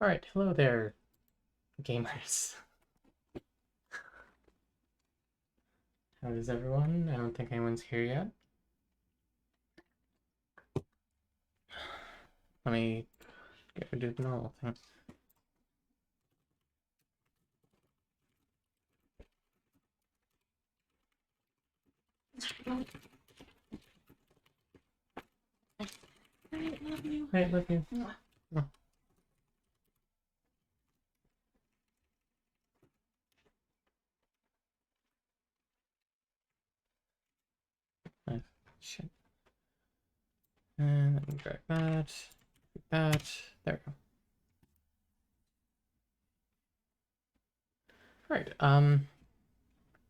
Alright, hello there, gamers. How is everyone? I don't think anyone's here yet. Let me go do the normal thing. Hey, love you. Oh. Nice. Shit. And let me drag that. There we go. Alright,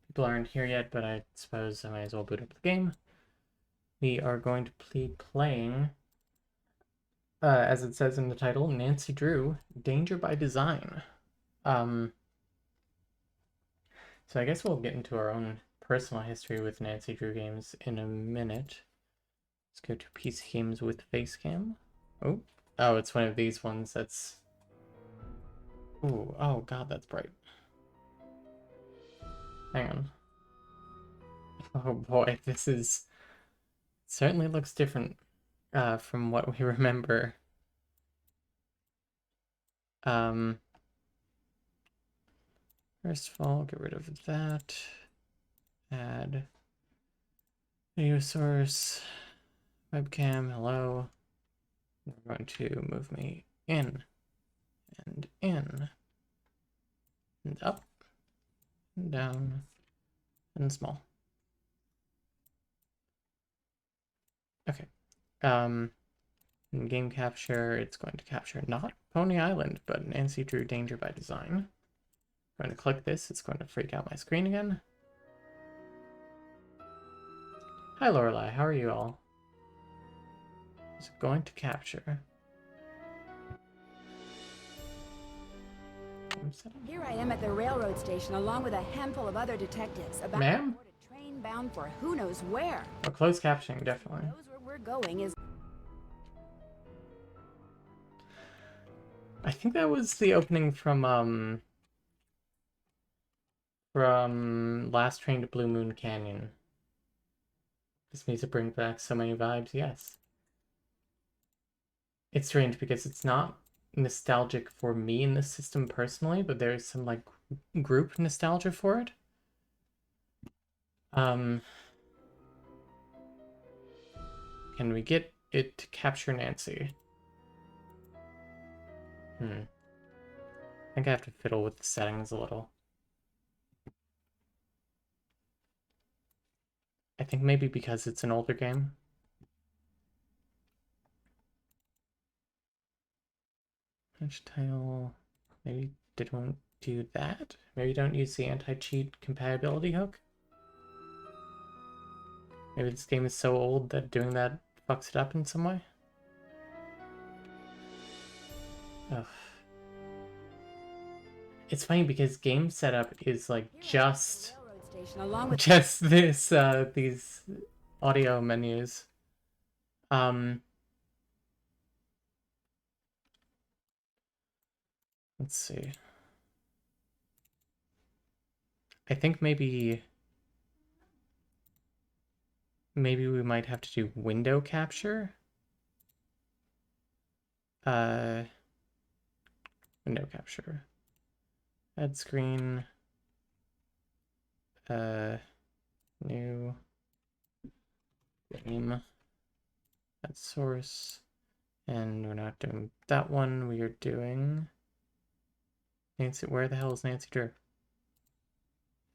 people aren't here yet, but I suppose I might as well boot up the game. We are going to be playing, as it says in the title, Nancy Drew, Danger by Design. So I guess we'll get into our own personal history with Nancy Drew games in a minute. Let's go to PC Games with Facecam. Oh, it's one of these ones that's... Ooh, oh god, that's bright. Hang on. Oh boy, this is... certainly looks different from what we remember. First of all, get rid of that. Add video source, webcam, hello. We're going to move me in, and up, and down, and small. Okay. In game capture, it's going to capture not Pony Island, but Nancy Drew Danger by Design. I'm going to click this, it's going to freak out my screen again. Hi Lorelei, how are you all? Is it going to capture? Here I am at the railroad station along with a handful of other detectives about to board a train bound for who knows where. Oh, closed captioning, definitely. Knows where we're going is... I think that was the opening from Last Train to Blue Moon Canyon. This music brings back so many vibes, yes. It's strange because it's not nostalgic for me in this system personally, but there's some like group nostalgia for it. Can we get it to capture Nancy? I think I have to fiddle with the settings a little. I think maybe because it's an older game. Which title? Maybe didn't do that? Maybe don't use the anti-cheat compatibility hook? Maybe this game is so old that doing that fucks it up in some way? Ugh. It's funny because game setup is like just this these audio menus. Let's see. I think maybe we might have to do window capture. Window capture. Add screen. New game. Add source. And we're not doing that one. We are doing Nancy. Where the hell is Nancy Drew?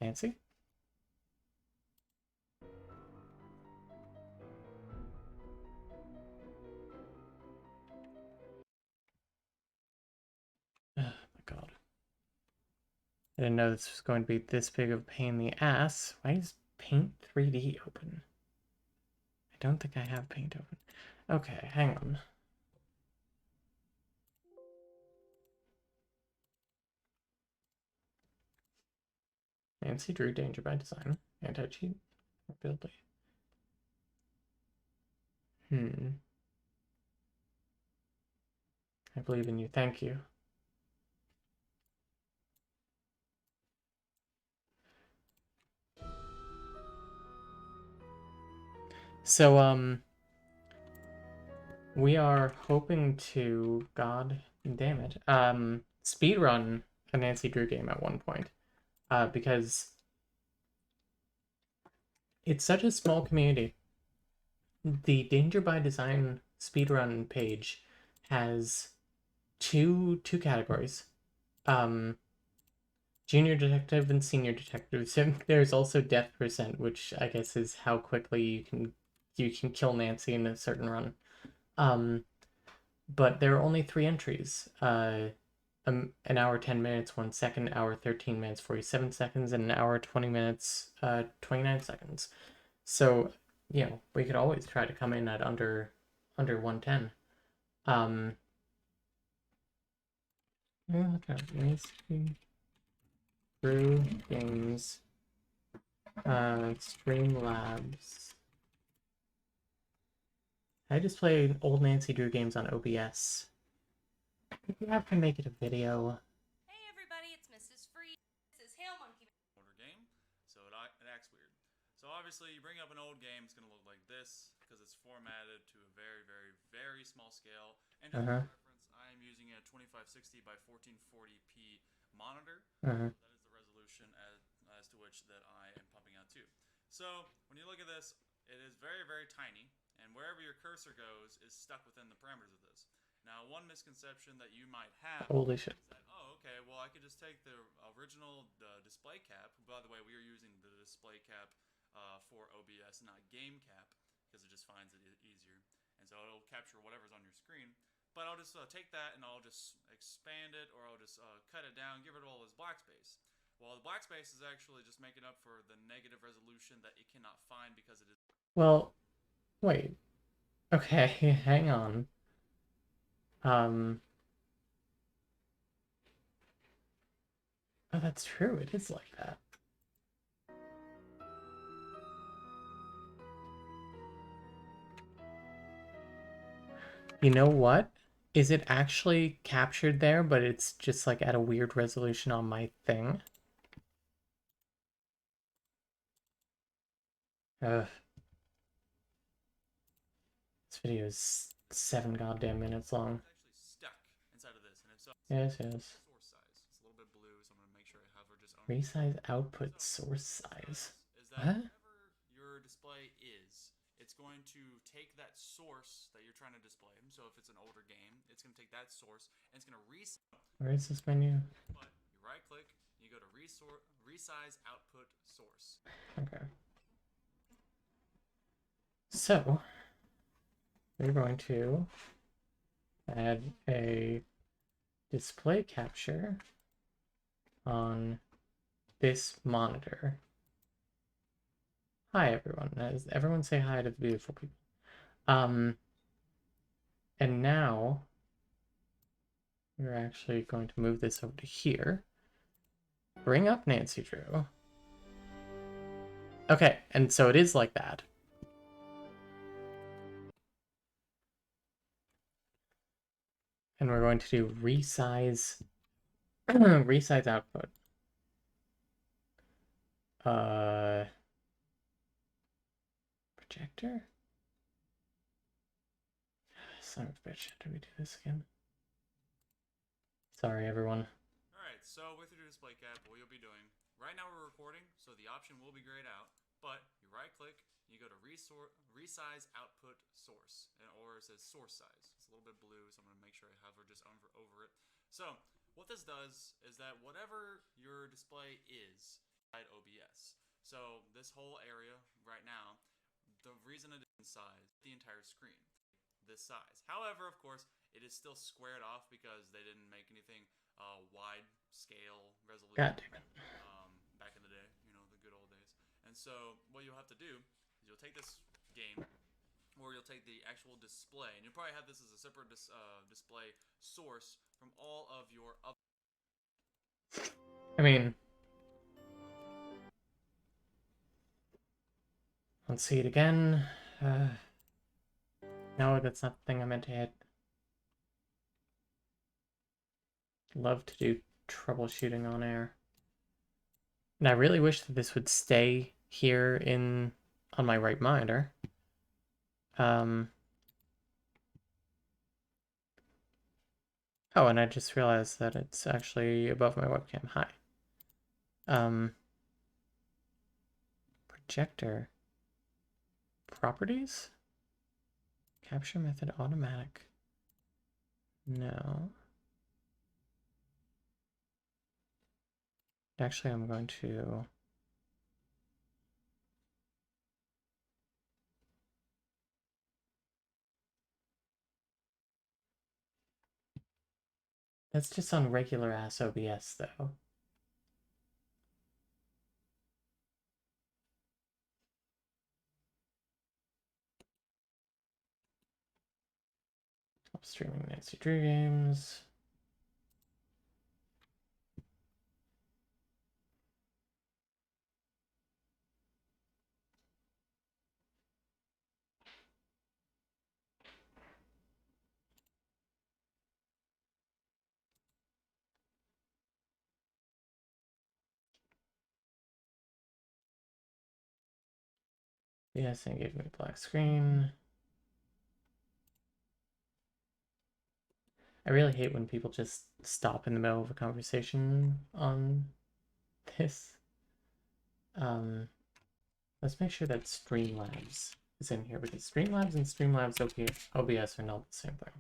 Nancy? Oh my god. I didn't know this was going to be this big of a pain in the ass. Why is Paint 3D open? I don't think I have Paint open. Okay, hang on. Nancy Drew Danger by Design. Anti-cheat. Ability. I believe in you. Thank you. So, we are hoping to, god damn it, speedrun a Nancy Drew game at one point. Because it's such a small community. The Danger by Design speedrun page has two categories. Junior detective and senior detective. So there's also death percent, which I guess is how quickly you can kill Nancy in a certain run. But there are only 3 entries. An hour 10 minutes 1 second, hour 13 minutes 47 seconds, and an hour 20 minutes 29 seconds. So, you know, we could always try to come in at under 110. Okay, Drew games, Streamlabs. I just play old Nancy Drew games on OBS. If you have to make it a video. Hey everybody, it's Mrs. Free. This is Hail Monkey. Older game, so it acts weird. So obviously, you bring up an old game, it's gonna look like this because it's formatted to a very, very, very small scale. And just for reference, I am using a 2560 by 1440p monitor. That is the resolution as to which that I am pumping out to. So when you look at this, it is very, very tiny, and wherever your cursor goes is stuck within the parameters of this. Now, one misconception that you might have Holy shit. is that, oh, okay, well, I could just take the original display cap. By the way, we are using the display cap for OBS, not game cap, because it just finds it easier. And so it'll capture whatever's on your screen. But I'll just take that and I'll just expand it, or I'll just cut it down, give it all this black space. Well, the black space is actually just making up for the negative resolution that it cannot find because it is... Well, wait. Okay, hang on. Oh, that's true. It is like that. You know what? Is it actually captured there, but it's just like at a weird resolution on my thing? Ugh. This video is 7 goddamn minutes long. It's actually stuck inside of this, and if so, Yes. source size. It's a little bit blue, so I'm gonna make sure I have her just Resize output source size. Is that whatever your display is, it's going to take that source that you're trying to display. So if it's an older game, it's going to take that source and it's going to resize. Where is this menu? But you right click, you go to resize output source. Okay. So we're going to add a display capture on this monitor. Hi everyone. Everyone say hi to the beautiful people. And now we're actually going to move this over to here. Bring up Nancy Drew. Okay, and so it is like that. And we're going to do resize resize output. Projector? Son of a bitch, do we do this again? Sorry, everyone. Alright, so with your display cap, what you'll be doing, right now we're recording, so the option will be grayed out, but you right click, you go to resize output source, or it says source size. It's a little bit blue, so I'm going to make sure I hover just over it. So, what this does is that whatever your display is inside OBS, so this whole area right now, the reason it is inside the entire screen, this size. However, of course, it is still squared off because they didn't make anything wide scale resolution. God damn it. Back in the day, you know, the good old days. And so what you'll have to do is you'll take this game, or you'll take the actual display, and you'll probably have this as a separate display source from all of your other... I mean, let's see it again. No, that's not the thing I meant to hit. Love to do troubleshooting on air. And I really wish that this would stay here on my right monitor. Oh, and I just realized that it's actually above my webcam. Hi. Projector. Properties? Capture method automatic. No. Actually, I'm going to... That's just on regular ass OBS, though. Top streaming Nancy Drew games. Yes, and gave me a black screen. I really hate when people just stop in the middle of a conversation on this. Let's make sure that Streamlabs is in here because Streamlabs and Streamlabs OBS are not the same thing.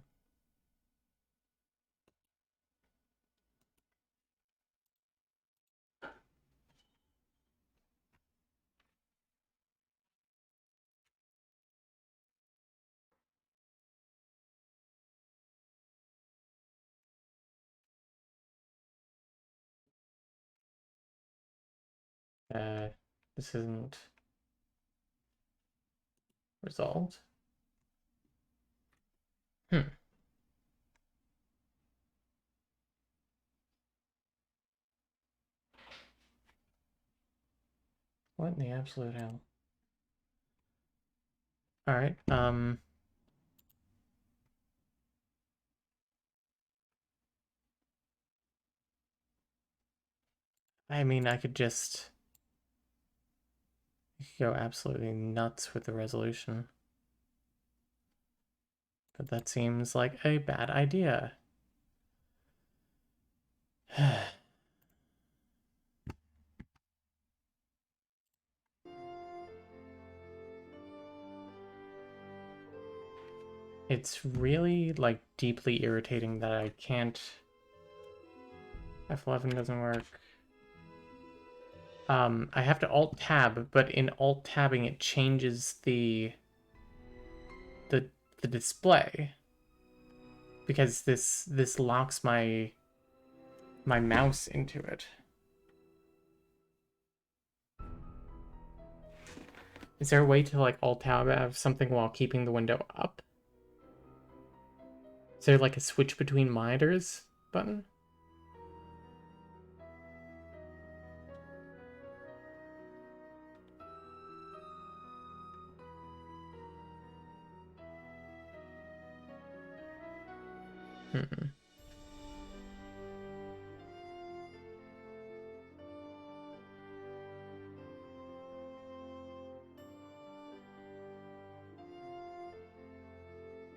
This isn't resolved. What in the absolute hell? Alright, I mean, I could just go absolutely nuts with the resolution. But that seems like a bad idea. It's really, like, deeply irritating that I can't... F11 doesn't work. I have to Alt-Tab, but in Alt-Tabbing it changes the display. Because this locks my mouse into it. Is there a way to, like, Alt-Tab have something while keeping the window up? Is there, like, a switch between monitors button?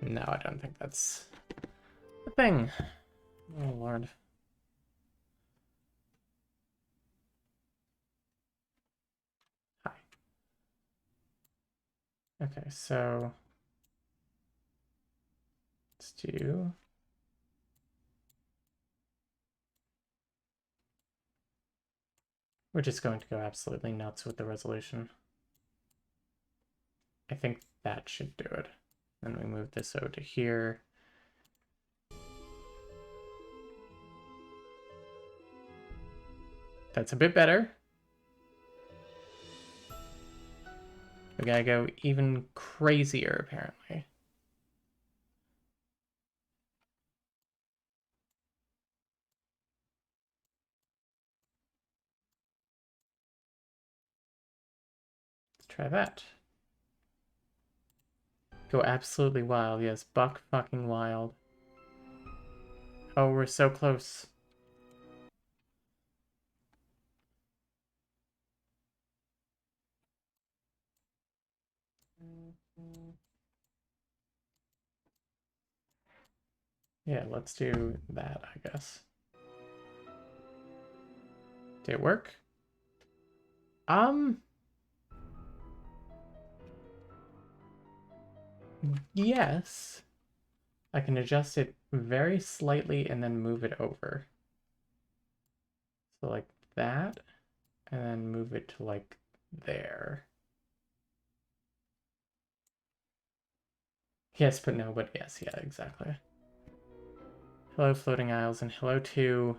No, I don't think that's the thing. Oh, Lord. Hi. Okay, so let's do... We're just going to go absolutely nuts with the resolution. I think that should do it. Then we move this over to here. That's a bit better. We gotta go even crazier, apparently. Let's try that. Go absolutely wild, yes. Buck fucking wild. Oh, we're so close. Yeah, let's do that, I guess. Did it work? Yes. I can adjust it very slightly and then move it over. So like that, and then move it to like there. Yes, but no, but yes, yeah, exactly. Hello, Floating Isles, and hello to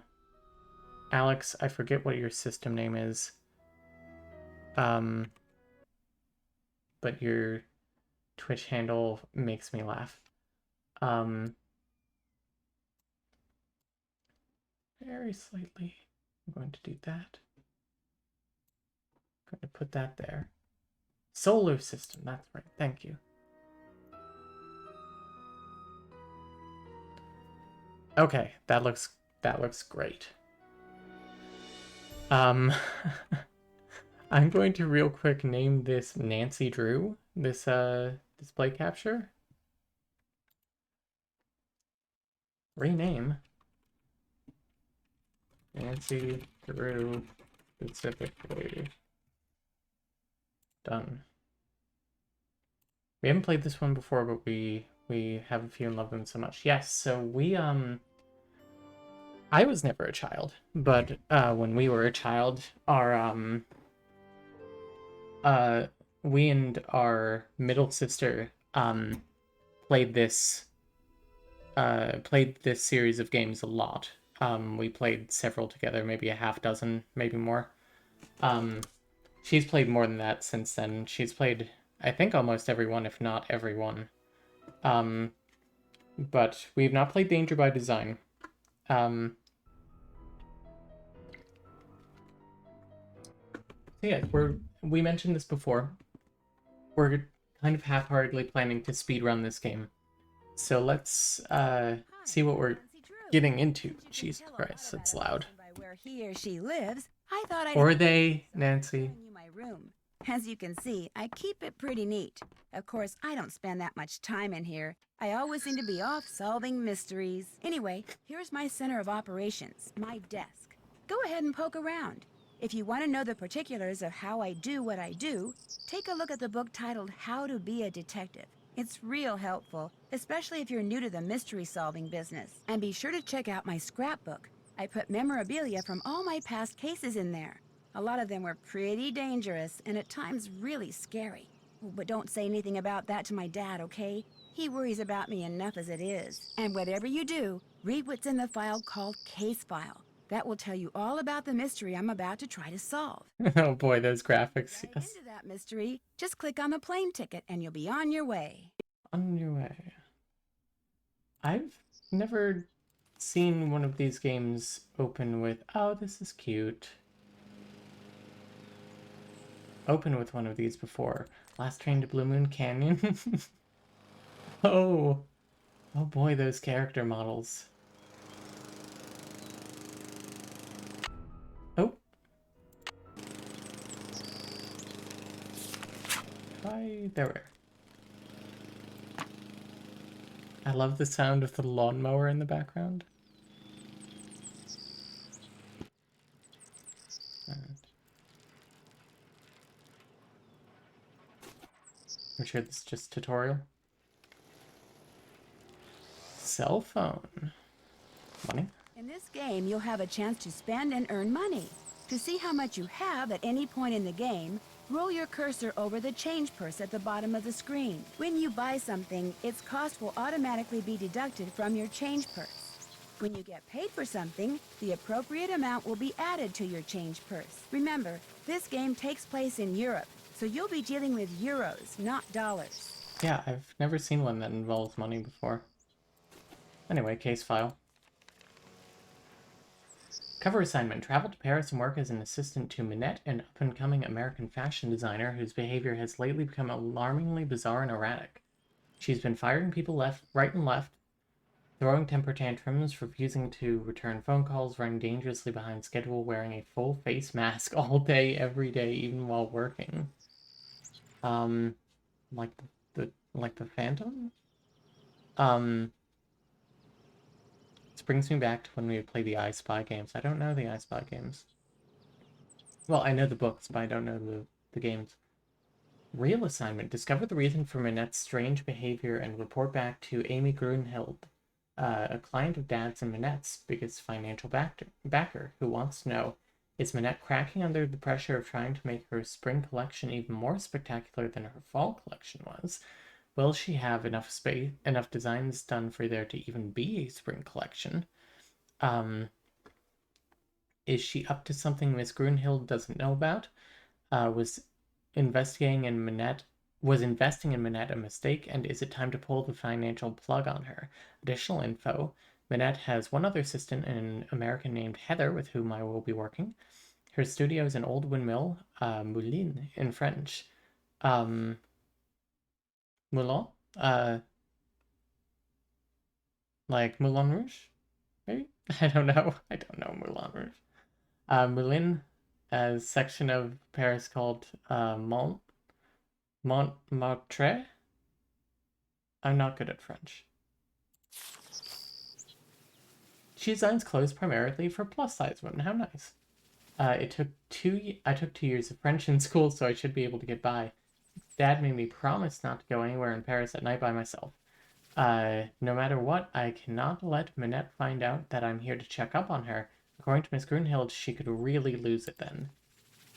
Alex. I forget what your system name is. But your Twitch handle makes me laugh. Very slightly. I'm going to do that. I'm going to put that there. Solar system, that's right. Thank you. Okay, that looks great. I'm going to real quick name this Nancy Drew, this display capture. Rename Nancy Drew specifically. Done. We haven't played this one before, but we have a few and love them so much. Yes, so we I was never a child, but when we were a child, our we and our middle sister played this series of games a lot. We played several together, maybe a half dozen, maybe more. She's played more than that since then. She's played, I think, almost every one, if not every one. But we've not played Danger by Design. So yeah, we mentioned this before. We're kind of half-heartedly planning to speedrun this game. So let's see what we're getting into. Jesus Christ, that's loud. Where he or she lives, I thought I'd Or they, Nancy. you my room. As you can see, I keep it pretty neat. Of course, I don't spend that much time in here. I always seem to be off solving mysteries. Anyway, here's my center of operations, my desk. Go ahead and poke around. If you want to know the particulars of how I do what I do, take a look at the book titled How to Be a Detective. It's real helpful, especially if you're new to the mystery-solving business. And be sure to check out my scrapbook. I put memorabilia from all my past cases in there. A lot of them were pretty dangerous and at times really scary. But don't say anything about that to my dad, okay? He worries about me enough as it is. And whatever you do, read what's in the file called Case File. That will tell you all about the mystery I'm about to try to solve. Oh boy, those graphics, Right yes. into that mystery, just click on the plane ticket and you'll be on your way. On your way. I've never seen one of these games open with, oh, this is cute. Open with one of these before. Last Train to Blue Moon Canyon. Oh boy, those character models. Oh. There we are. I love the sound of the lawnmower in the background. I'm sure this is just tutorial. Cell phone. Money? In this game, you'll have a chance to spend and earn money. To see how much you have at any point in the game, roll your cursor over the change purse at the bottom of the screen. When you buy something, its cost will automatically be deducted from your change purse. When you get paid for something, the appropriate amount will be added to your change purse. Remember, this game takes place in Europe, so you'll be dealing with euros, not dollars. Yeah, I've never seen one that involves money before. Anyway, case file. Cover assignment. Travel to Paris and work as an assistant to Minette, an up-and-coming American fashion designer whose behavior has lately become alarmingly bizarre and erratic. She's been firing people right and left, throwing temper tantrums, refusing to return phone calls, running dangerously behind schedule, wearing a full face mask all day, every day, even while working. Like the Phantom? This brings me back to when we would play the I Spy games. I don't know the I Spy games. Well, I know the books, but I don't know the games. Real assignment. Discover the reason for Minette's strange behavior and report back to Amy Grunhild, a client of Dad's and Minette's biggest financial backer, who wants to know, is Minette cracking under the pressure of trying to make her spring collection even more spectacular than her fall collection was? Will she have enough space, enough designs done for there to even be a spring collection? Is she up to something Miss Grunhild doesn't know about? Was investing in Minette a mistake, and is it time to pull the financial plug on her? Additional info. Minette has one other assistant, an American named Heather, with whom I will be working. Her studio is an old windmill, moulin in French. Moulin? Like Moulin Rouge? Maybe? I don't know. I don't know Moulin Rouge. Moulin, a section of Paris called Montmartre. I'm not good at French. She designs clothes primarily for plus-size women. How nice. I took 2 years of French in school, so I should be able to get by. Dad made me promise not to go anywhere in Paris at night by myself. No matter what, I cannot let Minette find out that I'm here to check up on her. According to Miss Grunhild, she could really lose it then.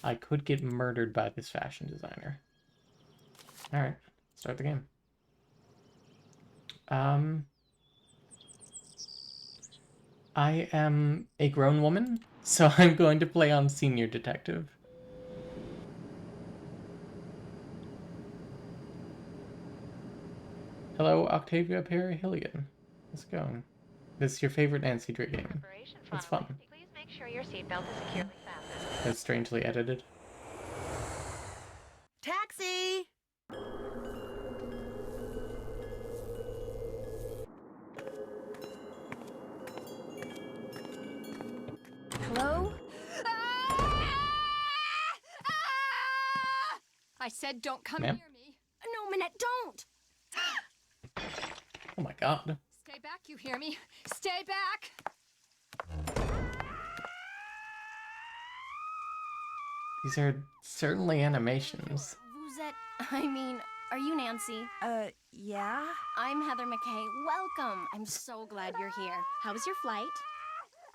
I could get murdered by this fashion designer. Alright, start the game. I am a grown woman, so I'm going to play on Senior Detective. Hello, Octavia Perry-Hilligan. How's it going? This is your favorite Nancy Drew game. It's fun. Please make sure your seatbelt is securely fastened. It's strangely edited. Taxi! Hello? I said don't come Ma'am? near me. No, Minette, don't! Oh my god. Stay back, you hear me? Stay back! These are certainly animations. Vous êtes... I mean, are you Nancy? Yeah? I'm Heather McKay. Welcome. I'm so glad you're here. How was your flight?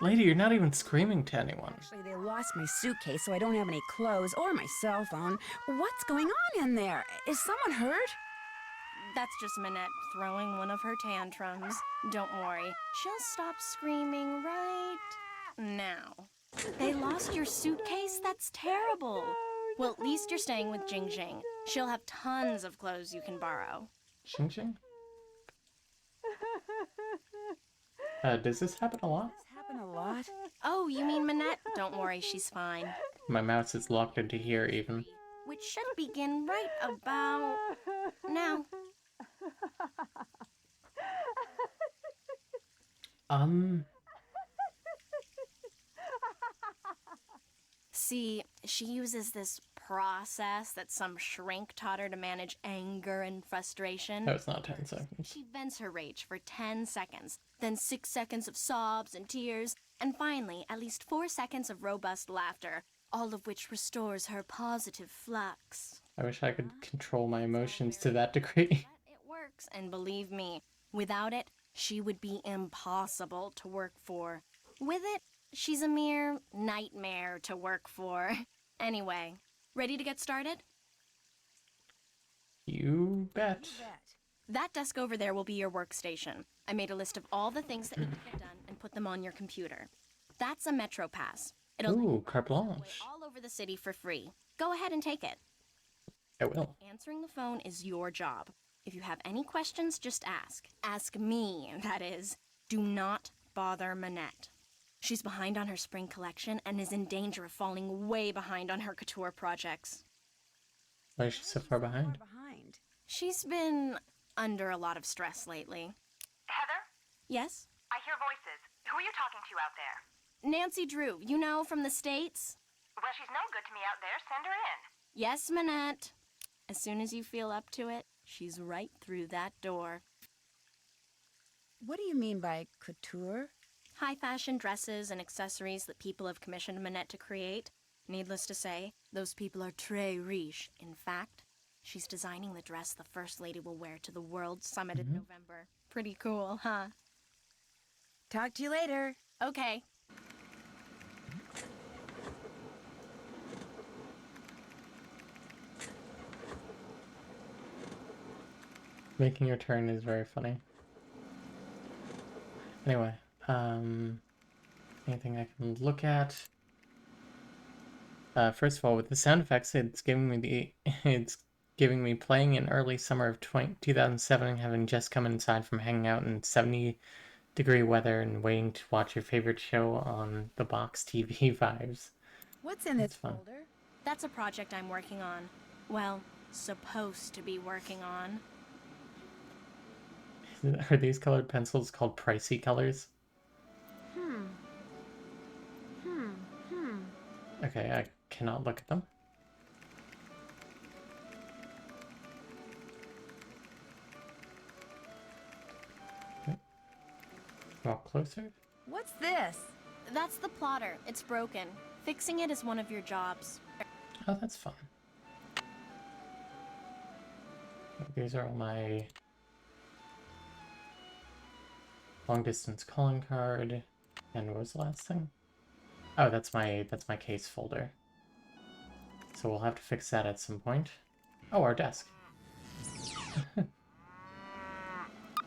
Lady, you're not even screaming to anyone. Actually, they lost my suitcase, so I don't have any clothes or my cell phone. What's going on in there? Is someone hurt? That's just Minette throwing one of her tantrums. Don't worry. She'll stop screaming right now. They lost your suitcase? That's terrible. Well, at least you're staying with Jing Jing. She'll have tons of clothes you can borrow. Xing Xing? Does this happen a lot? This happen a lot. Oh, you mean Minette? Don't worry, she's fine. My mouse is locked into here even. Which should begin right about now. See, she uses this process that some shrink taught her to manage anger and frustration. No, it's not 10 seconds. She vents her rage for 10 seconds, then 6 seconds of sobs and tears, and finally, at least 4 seconds of robust laughter, all of which restores her positive flux. I wish I could control my emotions to that degree. But it works, and believe me, without it, she would be impossible to work for. With it, she's a mere nightmare to work for. Anyway, ready to get started? You bet. That desk over there will be your workstation. I made a list of all the things that need to get done and put them on your computer. That's a Metro Pass. It'll let Ooh, you carte work blanche. all over the city for free. Go ahead and take it. I will. Answering the phone is your job. If you have any questions, just ask. Ask me, that is. Do not bother Minette. She's behind on her spring collection and is in danger of falling way behind on her couture projects. Why is she so far behind? She's been under a lot of stress lately. Heather? Yes? I hear voices. Who are you talking to out there? Nancy Drew, you know, from the States? Well, she's no good to me out there. Send her in. Yes, Minette. As soon as you feel up to it, she's right through that door. What do you mean by couture? High fashion dresses and accessories that people have commissioned Manette to create. Needless to say, those people are très riche. In fact, she's designing the dress the First Lady will wear to the World Summit in November. Pretty cool, huh? Talk to you later. Okay. Making your turn is very funny. Anyway, anything I can look at? First of all, with the sound effects, it's giving me playing in early summer of 2007 and having just come inside from hanging out in 70-degree weather and waiting to watch your favorite show on the box TV vibes. What's in this That's fun. folder? That's a project I'm working on. Well, supposed to be working on. Are these colored pencils called pricey colors? Okay, I cannot look at them. Okay. Walk closer. What's this? That's the plotter. It's broken. Fixing it is one of your jobs. Oh, that's fun. These are all my long distance calling card. And what was the last thing? Oh, that's my case folder. So we'll have to fix that at some point. Oh, our desk.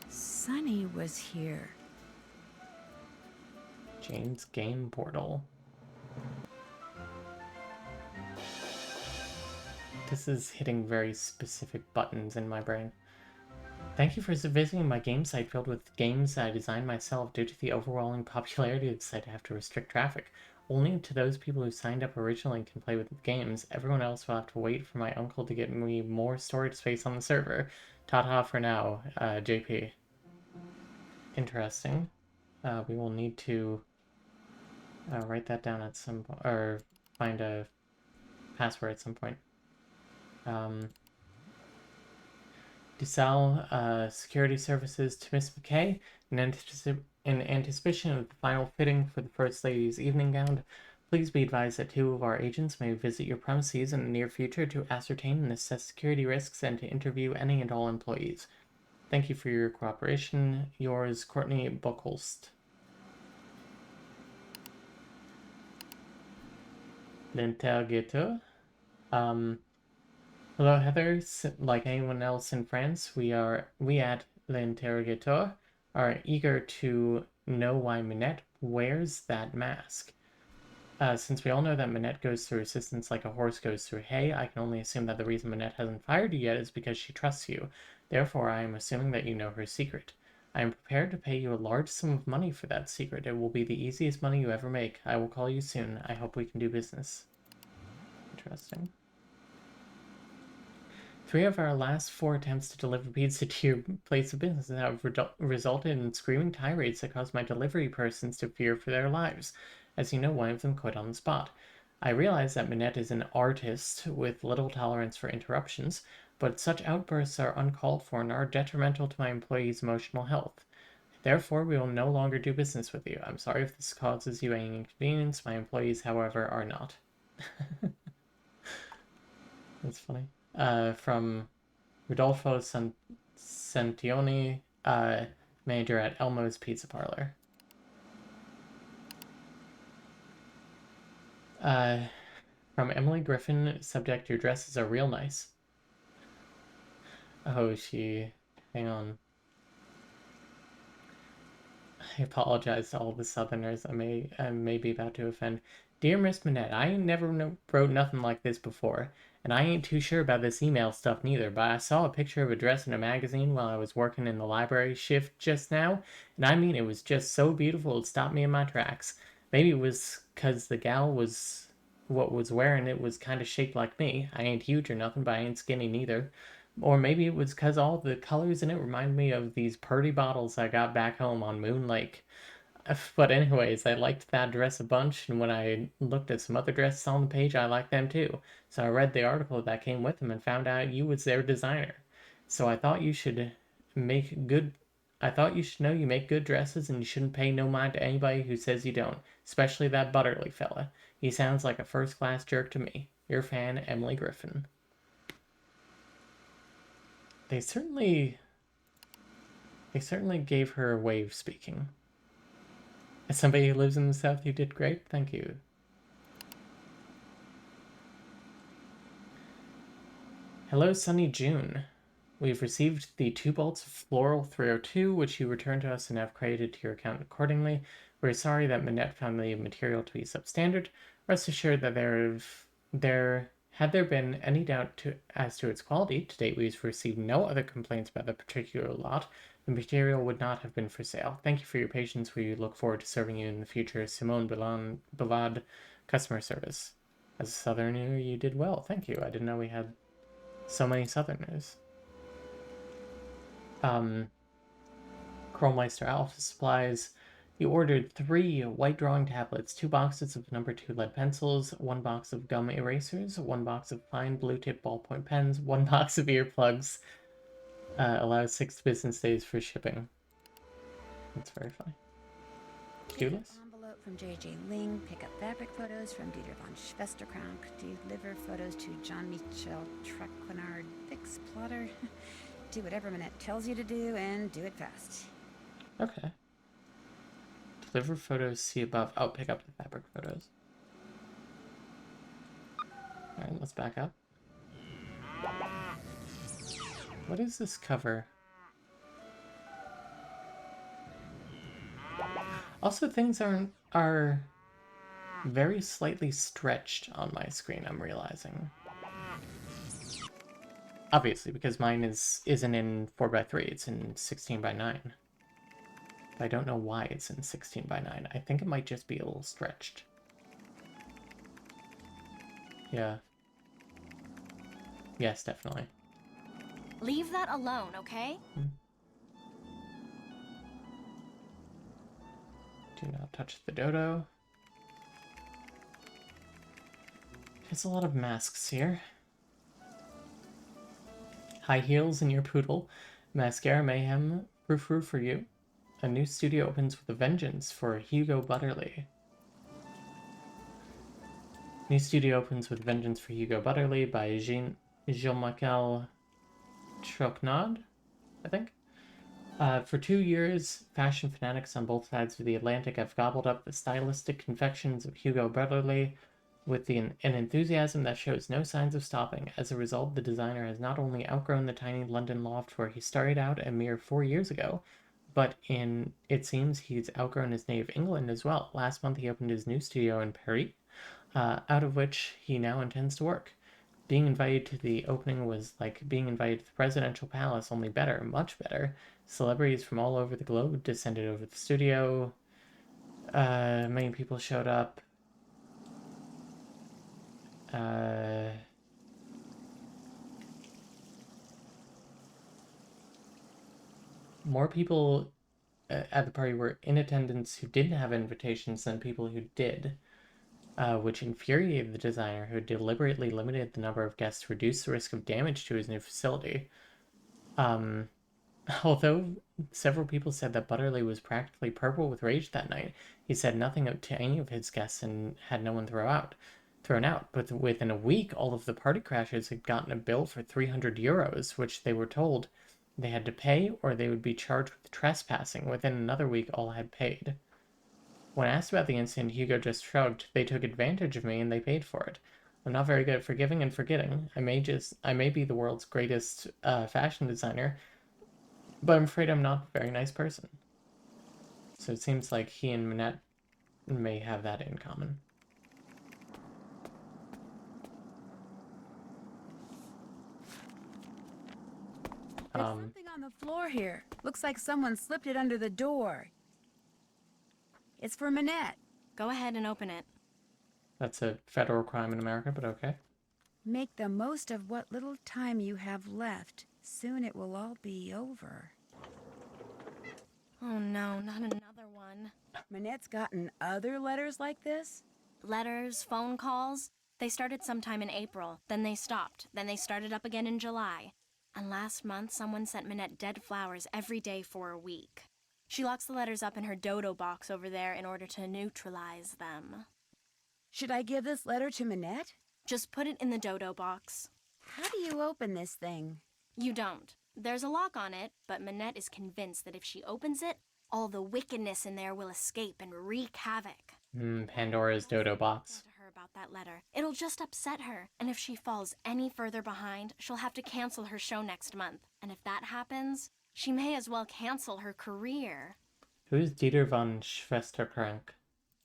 Sunny was here. Jane's game portal. This is hitting very specific buttons in my brain. Thank you for visiting my game site filled with games I designed myself. Due to the overwhelming popularity of the site, I have to restrict traffic. Only to those people who signed up originally can play with the games. Everyone else will have to wait for my uncle to get me more storage space on the server. Ta-ta for now, JP. Interesting. We will need to write that down at some point, or find a password at some point. DeSalle Security Services to Miss McKay. In anticipation of the final fitting for the First Lady's evening gown, please be advised that 2 of our agents may visit your premises in the near future to ascertain and assess security risks and to interview any and all employees. Thank you for your cooperation. Yours, Courtney Buchholst. L'interrogateur. Hello, Heather. Like anyone else in France, we at L'Interrogateur are eager to know why Minette wears that mask. Since we all know that Minette goes through assistance like a horse goes through hay, I can only assume that the reason Minette hasn't fired you yet is because she trusts you. Therefore, I am assuming that you know her secret. I am prepared to pay you a large sum of money for that secret. It will be the easiest money you ever make. I will call you soon. I hope we can do business. Interesting. 3 of our last 4 attempts to deliver pizza to your place of business have resulted in screaming tirades that caused my delivery persons to fear for their lives. As you know, one of them quit on the spot. I realize that Minette is an artist with little tolerance for interruptions, but such outbursts are uncalled for and are detrimental to my employees' emotional health. Therefore, we will no longer do business with you. I'm sorry if this causes you any inconvenience. My employees, however, are not. That's funny. From Rodolfo Santioni, manager at Elmo's Pizza Parlor. From Emily Griffin, subject, your dresses are real nice. Oh, hang on. I apologize to all the Southerners I may be about to offend. Dear Miss Minette, I ain't never wrote nothing like this before, and I ain't too sure about this email stuff neither, but I saw a picture of a dress in a magazine while I was working in the library shift just now, and I mean it was just so beautiful it stopped me in my tracks. Maybe it was 'cause the gal was wearing it was kind of shaped like me. I ain't huge or nothing, but I ain't skinny neither. Or maybe it was 'cause all the colors in it remind me of these purty bottles I got back home on Moon Lake. But anyways, I liked that dress a bunch, and when I looked at some other dresses on the page, I liked them too. So I read the article that came with them and found out you was their designer. So I thought you should make good I thought you should know you make good dresses and you shouldn't pay no mind to anybody who says you don't, especially that Butterly fella. He sounds like a first-class jerk to me. Your fan, Emily Griffin. They certainly gave her a way of speaking. As somebody who lives in the South, you did great. Thank you. Hello, Sunny June. We've received the 2 bolts of Floral 302, which you returned to us and have credited to your account accordingly. We're sorry that Minette found the material to be substandard. Rest assured that had there been any doubt as to its quality, to date we've received no other complaints about the particular lot. The material would not have been for sale. Thank you for your patience. We look forward to serving you in the future. Simone Ballad, Customer Service. As a Southerner, you did well. Thank you. I didn't know we had so many Southerners. Chromeister Alpha Supplies. You ordered 3 white drawing tablets, 2 boxes of number 2 lead pencils, 1 box of gum erasers, 1 box of fine blue tip ballpoint pens, 1 box of earplugs. Allows 6 business days for shipping. That's very funny. Do this? Envelope from J.J. Ling. Pick up fabric photos from Dieter von Schwesterkrank. Deliver photos to Jean-Michel Traquenard. Fix plotter. Do whatever Minette tells you to do and do it fast. Okay. Deliver photos, see above. Oh, pick up the fabric photos. Alright, let's back up. What is this cover? Also, things are very slightly stretched on my screen, I'm realizing. Obviously, because mine isn't in 4x3, it's in 16x9. But I don't know why it's in 16x9. I think it might just be a little stretched. Yeah. Yes, definitely. Leave that alone, okay? Do not touch the dodo. There's a lot of masks here. High heels in your poodle. Mascara mayhem. Frou-frou for you. A new studio opens with a vengeance for Hugo Butterly. New studio opens with vengeance for Hugo Butterly by Jean-Michel Traquenard, I think. For 2 years, fashion fanatics on both sides of the Atlantic have gobbled up the stylistic confections of Hugo Butterly with an enthusiasm that shows no signs of stopping. As a result, the designer has not only outgrown the tiny London loft where he started out a mere 4 years ago, but it seems he's outgrown his native England as well. Last month he opened his new studio in Paris, out of which he now intends to work. Being invited to the opening was like being invited to the presidential palace, only better, much better. Celebrities from all over the globe descended over the studio. Many people showed up. More people at the party were in attendance who didn't have invitations than people who did, which infuriated the designer, who deliberately limited the number of guests to reduce the risk of damage to his new facility. Although several people said that Butterly was practically purple with rage that night, he said nothing to any of his guests and had no one thrown out. But within a week, all of the party crashers had gotten a bill for 300 euros, which they were told they had to pay or they would be charged with trespassing. Within another week, all had paid. When asked about the incident, Hugo just shrugged. They took advantage of me and they paid for it. I'm not very good at forgiving and forgetting. I may be the world's greatest fashion designer, but I'm afraid I'm not a very nice person. So it seems like he and Minette may have that in common. There's something on the floor here. Looks like someone slipped it under the door. It's for Minette. Go ahead and open it. That's a federal crime in America, but okay. Make the most of what little time you have left. Soon it will all be over. Oh no, not another one. Minette's gotten other letters like this? Letters, phone calls. They started sometime in April, then they stopped, then they started up again in July. And last month, someone sent Minette dead flowers every day for a week. She locks the letters up in her dodo box over there in order to neutralize them. Should I give this letter to Minette? Just put it in the dodo box. How do you open this thing? You don't. There's a lock on it, but Minette is convinced that if she opens it, all the wickedness in there will escape and wreak havoc. Pandora's dodo box. Tell her about that letter. It'll just upset her, and if she falls any further behind, she'll have to cancel her show next month. And if that happens, she may as well cancel her career. Who's Dieter von Schwesterkrank?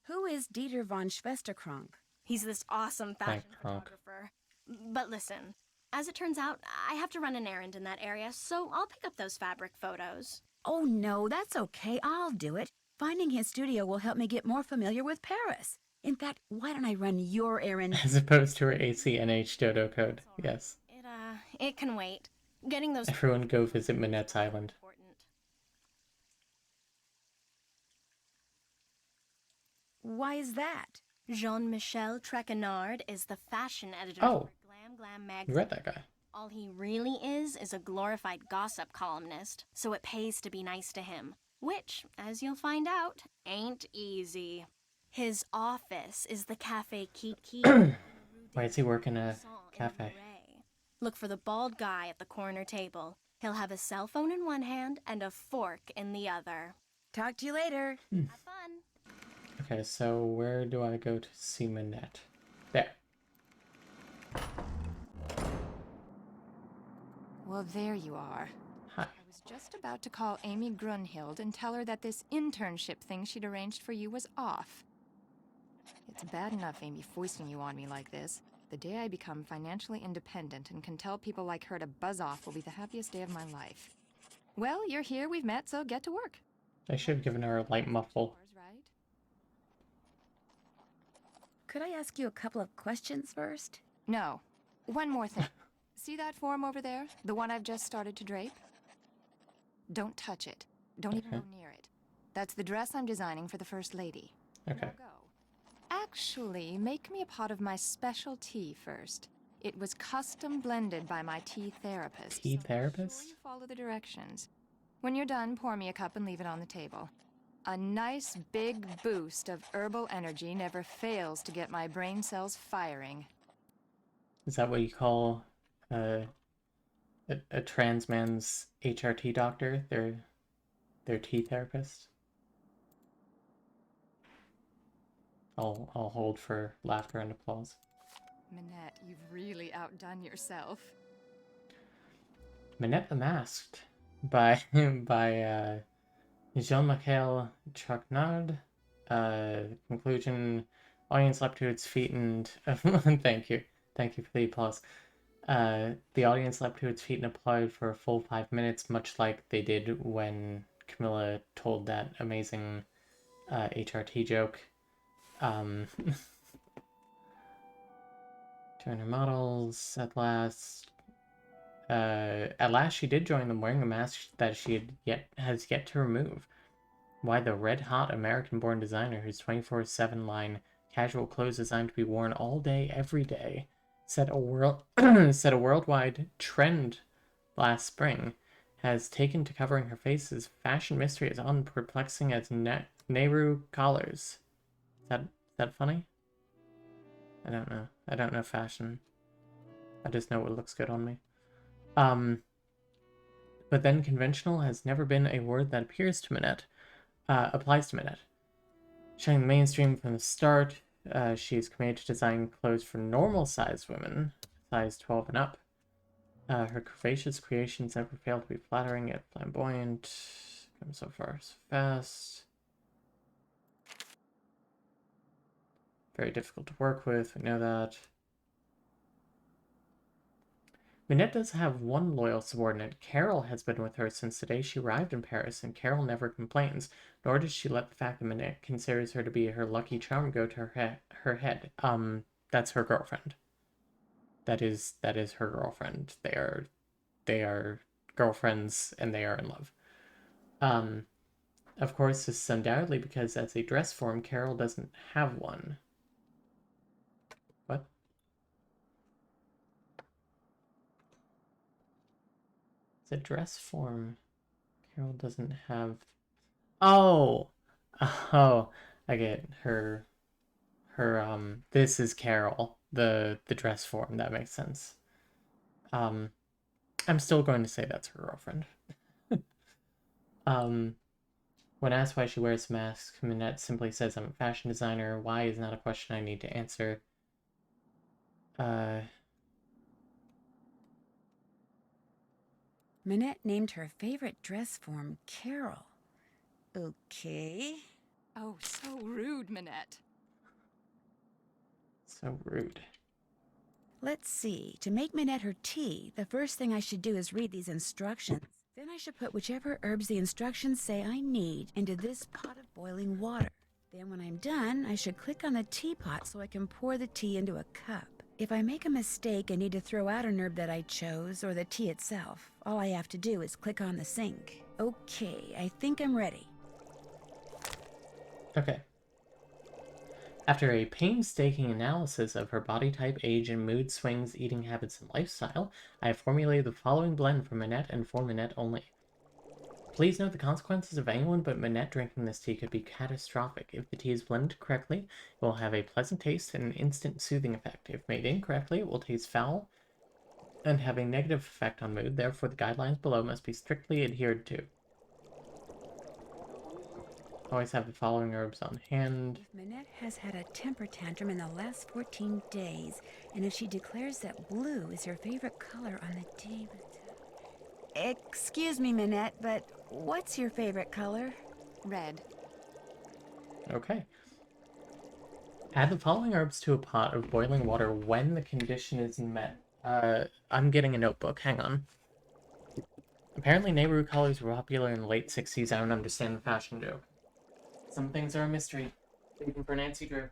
Who is Dieter von Schwesterkrank? He's this awesome fashion Krank. photographer. But listen, as it turns out, I have to run an errand in that area, so I'll pick up those fabric photos. Oh, no, that's okay. I'll do it. Finding his studio will help me get more familiar with Paris. In fact, why don't I run your errand? As opposed to her ACNH dodo code. Yes. It can wait. Getting those Everyone go visit Minette's Island. important. Why is that? Jean-Michel Trequenard is the fashion editor Oh. for Glam Glam You magazine. read that guy. All he really is a glorified gossip columnist, so it pays to be nice to him. Which, as you'll find out, ain't easy. His office is the Café Kiki. Why is he working a cafe? Look for the bald guy at the corner table. He'll have a cell phone in one hand and a fork in the other. Talk to you later. Have fun. Okay, so where do I go to see Minette? There. Well, there you are. Hi. I was just about to call Amy Grunhild and tell her that this internship thing she'd arranged for you was off. It's bad enough Amy foisting you on me like this. The day I become financially independent and can tell people like her to buzz off will be the happiest day of my life. Well, you're here, we've met, so get to work. I should have given her a light muffle. Right? Could I ask you a couple of questions first? No. One more thing. See that form over there? The one I've just started to drape? Don't touch it. Don't even go near it. That's the dress I'm designing for the First Lady. Okay. Now go. Actually, make me a pot of my special tea first. It was custom blended by my tea therapist. Tea so therapist? Make sure you follow the directions. When you're done, pour me a cup and leave it on the table. A nice big boost of herbal energy never fails to get my brain cells firing. Is that what you call a trans man's HRT doctor? Their tea therapist? I'll hold for laughter and applause. Minette, you've really outdone yourself. Minette the Masked by Jean-Michel Trocnard. Conclusion, audience leapt to its feet and thank you for the applause. The audience leapt to its feet and applauded for a full 5 minutes, much like they did when Camilla told that amazing HRT joke. Turn her models at last. At last she did join them wearing a mask that she has yet to remove. Why, the red-hot American-born designer whose 24/7 line casual clothes designed to be worn all day, every day, set a worldwide trend last spring, has taken to covering her face as fashion mystery as unperplexing as Nehru collars. Is that funny? I don't know. I don't know fashion. I just know what looks good on me. But then conventional has never been a word that applies to Minette. Shining mainstream from the start, she is committed to designing clothes for normal-sized women, size 12 and up. Her curvaceous creations never fail to be flattering yet flamboyant. Come so far so fast. Very difficult to work with, we know that. Minette does have one loyal subordinate. Carol has been with her since the day she arrived in Paris, and Carol never complains, nor does she let the fact that Minette considers her to be her lucky charm go to her head. That's her girlfriend. That is her girlfriend. They are girlfriends, and they are in love. Of course, this is undoubtedly because as a dress form, Carol doesn't have one. What? The dress form. Carol doesn't have... Oh! Oh, I get her... this is Carol. The dress form, that makes sense. I'm still going to say that's her girlfriend. When asked why she wears masks, Minette simply says, I'm a fashion designer. Why is not a question I need to answer. Minette named her favorite dress form Carol. Okay. Oh, so rude, Minette. So rude. Let's see. To make Minette her tea, the first thing I should do is read these instructions. Then I should put whichever herbs the instructions say I need into this pot of boiling water. Then when I'm done, I should click on the teapot so I can pour the tea into a cup. If I make a mistake and need to throw out an herb that I chose, or the tea itself, all I have to do is click on the sink. Okay, I think I'm ready. Okay. After a painstaking analysis of her body type, age, and mood swings, eating habits, and lifestyle, I have formulated the following blend for Minette and for Minette only. Please note the consequences of anyone but Minette drinking this tea could be catastrophic. If the tea is blended correctly, it will have a pleasant taste and an instant soothing effect. If made incorrectly, it will taste foul and have a negative effect on mood. Therefore, the guidelines below must be strictly adhered to. Always have the following herbs on hand. If Minette has had a temper tantrum in the last 14 days, and if she declares that blue is her favorite color on the day... Excuse me, Minette, but what's your favorite color? Red. Okay. Add the following herbs to a pot of boiling water when the condition is met. I'm getting a notebook. Hang on. Apparently neighborhood colors were popular in the late 60s. I don't understand the fashion joke. Some things are a mystery, even for Nancy Drew.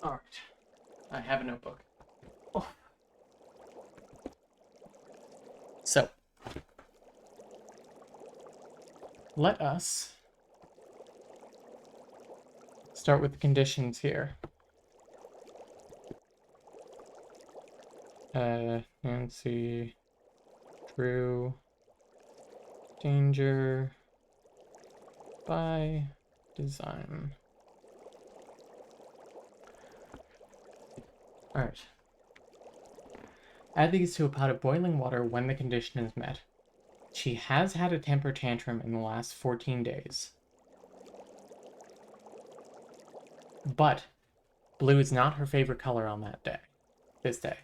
Alright. I have a notebook. Oh. So, let us start with the conditions here. Nancy Drew danger by design. Alright. Add these to a pot of boiling water when the condition is met. She has had a temper tantrum in the last 14 days. But blue is not her favorite color on that day. This day.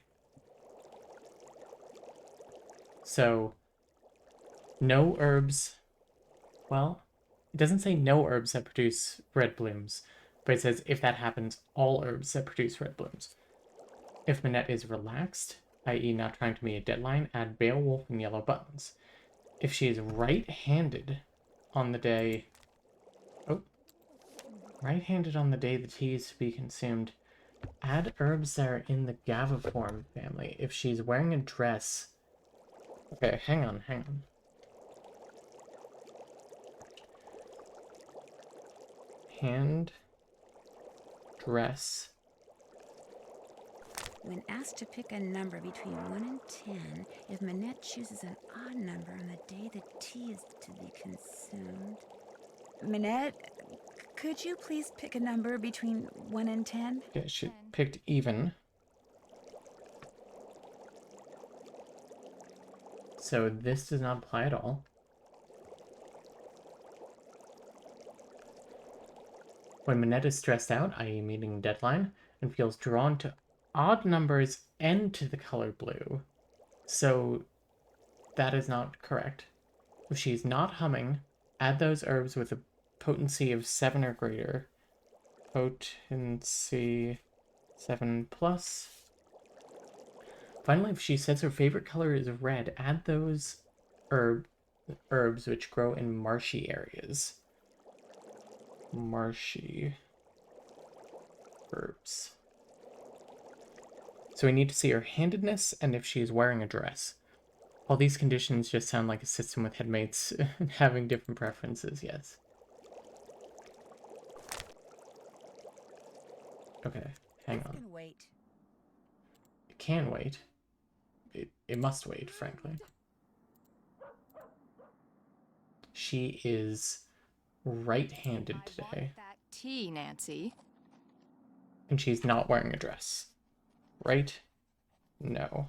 So, no herbs... Well, it doesn't say no herbs that produce red blooms, but it says if that happens, all herbs that produce red blooms. If Minette is relaxed, i.e. not trying to meet a deadline, add Beowulf and yellow buttons. If she is right-handed on the day... Oh. Right-handed on the day the tea is to be consumed, add herbs that are in the Gaviform family. If she's wearing a dress... Okay, hang on. Hand... Dress... When asked to pick a number between 1 and 10, if Minette chooses an odd number on the day the tea is to be consumed... Minette, could you please pick a number between 1 and 10? Yeah, she picked even. So this does not apply at all. When Minette is stressed out, i.e. meeting a deadline, and feels drawn to odd numbers and to the color blue. So that is not correct. If she's not humming, add those herbs with a potency of 7 or greater. Potency 7+. Finally, if she says her favorite color is red, add those herbs which grow in marshy areas. marshy herbs. So we need to see her handedness and if she is wearing a dress. All these conditions just sound like a system with headmates having different preferences, yes. Okay, hang This on. can wait. It can wait. It must wait, frankly. She is right-handed I today, want that tea, Nancy. and she's not wearing a dress. Right? No.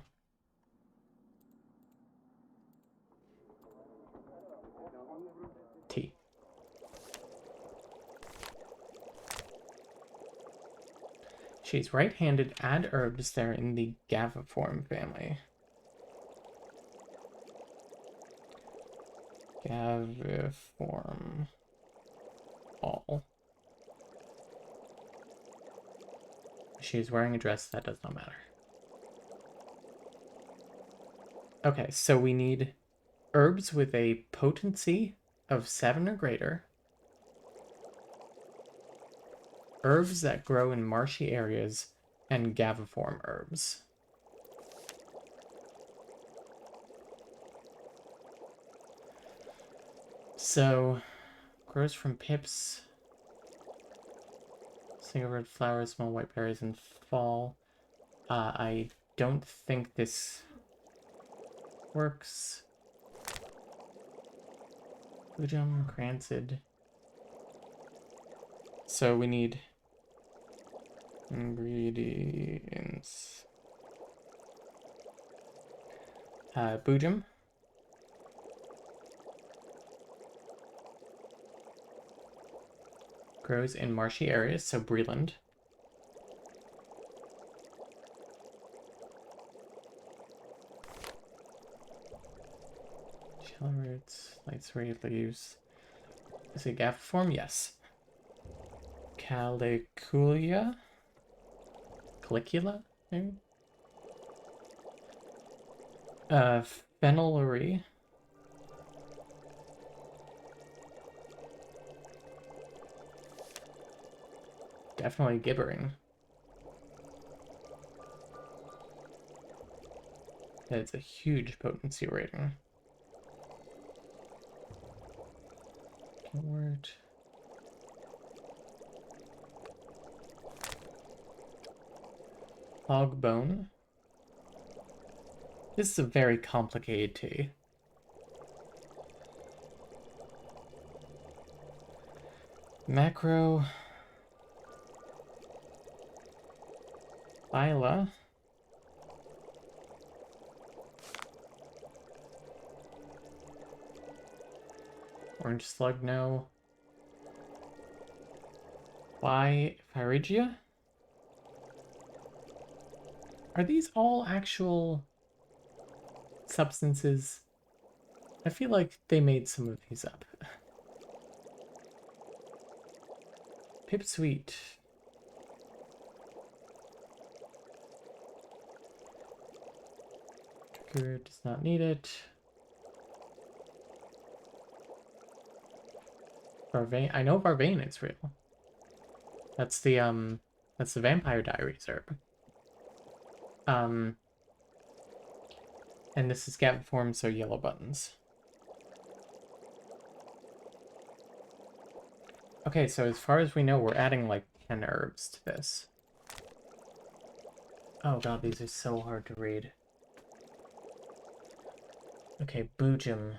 Tea. She's right-handed. Add herbs. They're in the Gaviform family. Gaviform. All. She's wearing a dress. That does not matter. Okay, so we need herbs with a potency of 7 or greater. Herbs that grow in marshy areas, and Gaviform herbs. So, grows from pips, single red flowers, small white berries in fall. I don't think this works. Bujum, Crancid. So we need ingredients. Bujum. Grows in marshy areas, so Breland. Shallow roots, light serrated leaves. Is it Gaviform? Yes. Calicula? Calicula, maybe? Phenolary. Definitely gibbering. It's a huge potency rating. Word. Hogbone. This is a very complicated tea. Macro. Phyla. Orange slug, no. Why Phyregia? Are these all actual substances? I feel like they made some of these up. Pipsweet. Trigger does not need it. Varvain. I know Varvain is real. That's the Vampire Diaries herb. And this is Gaviform, so yellow buttons. Okay, so as far as we know, we're adding like 10 herbs to this. Oh god, these are so hard to read. Okay, Bujum.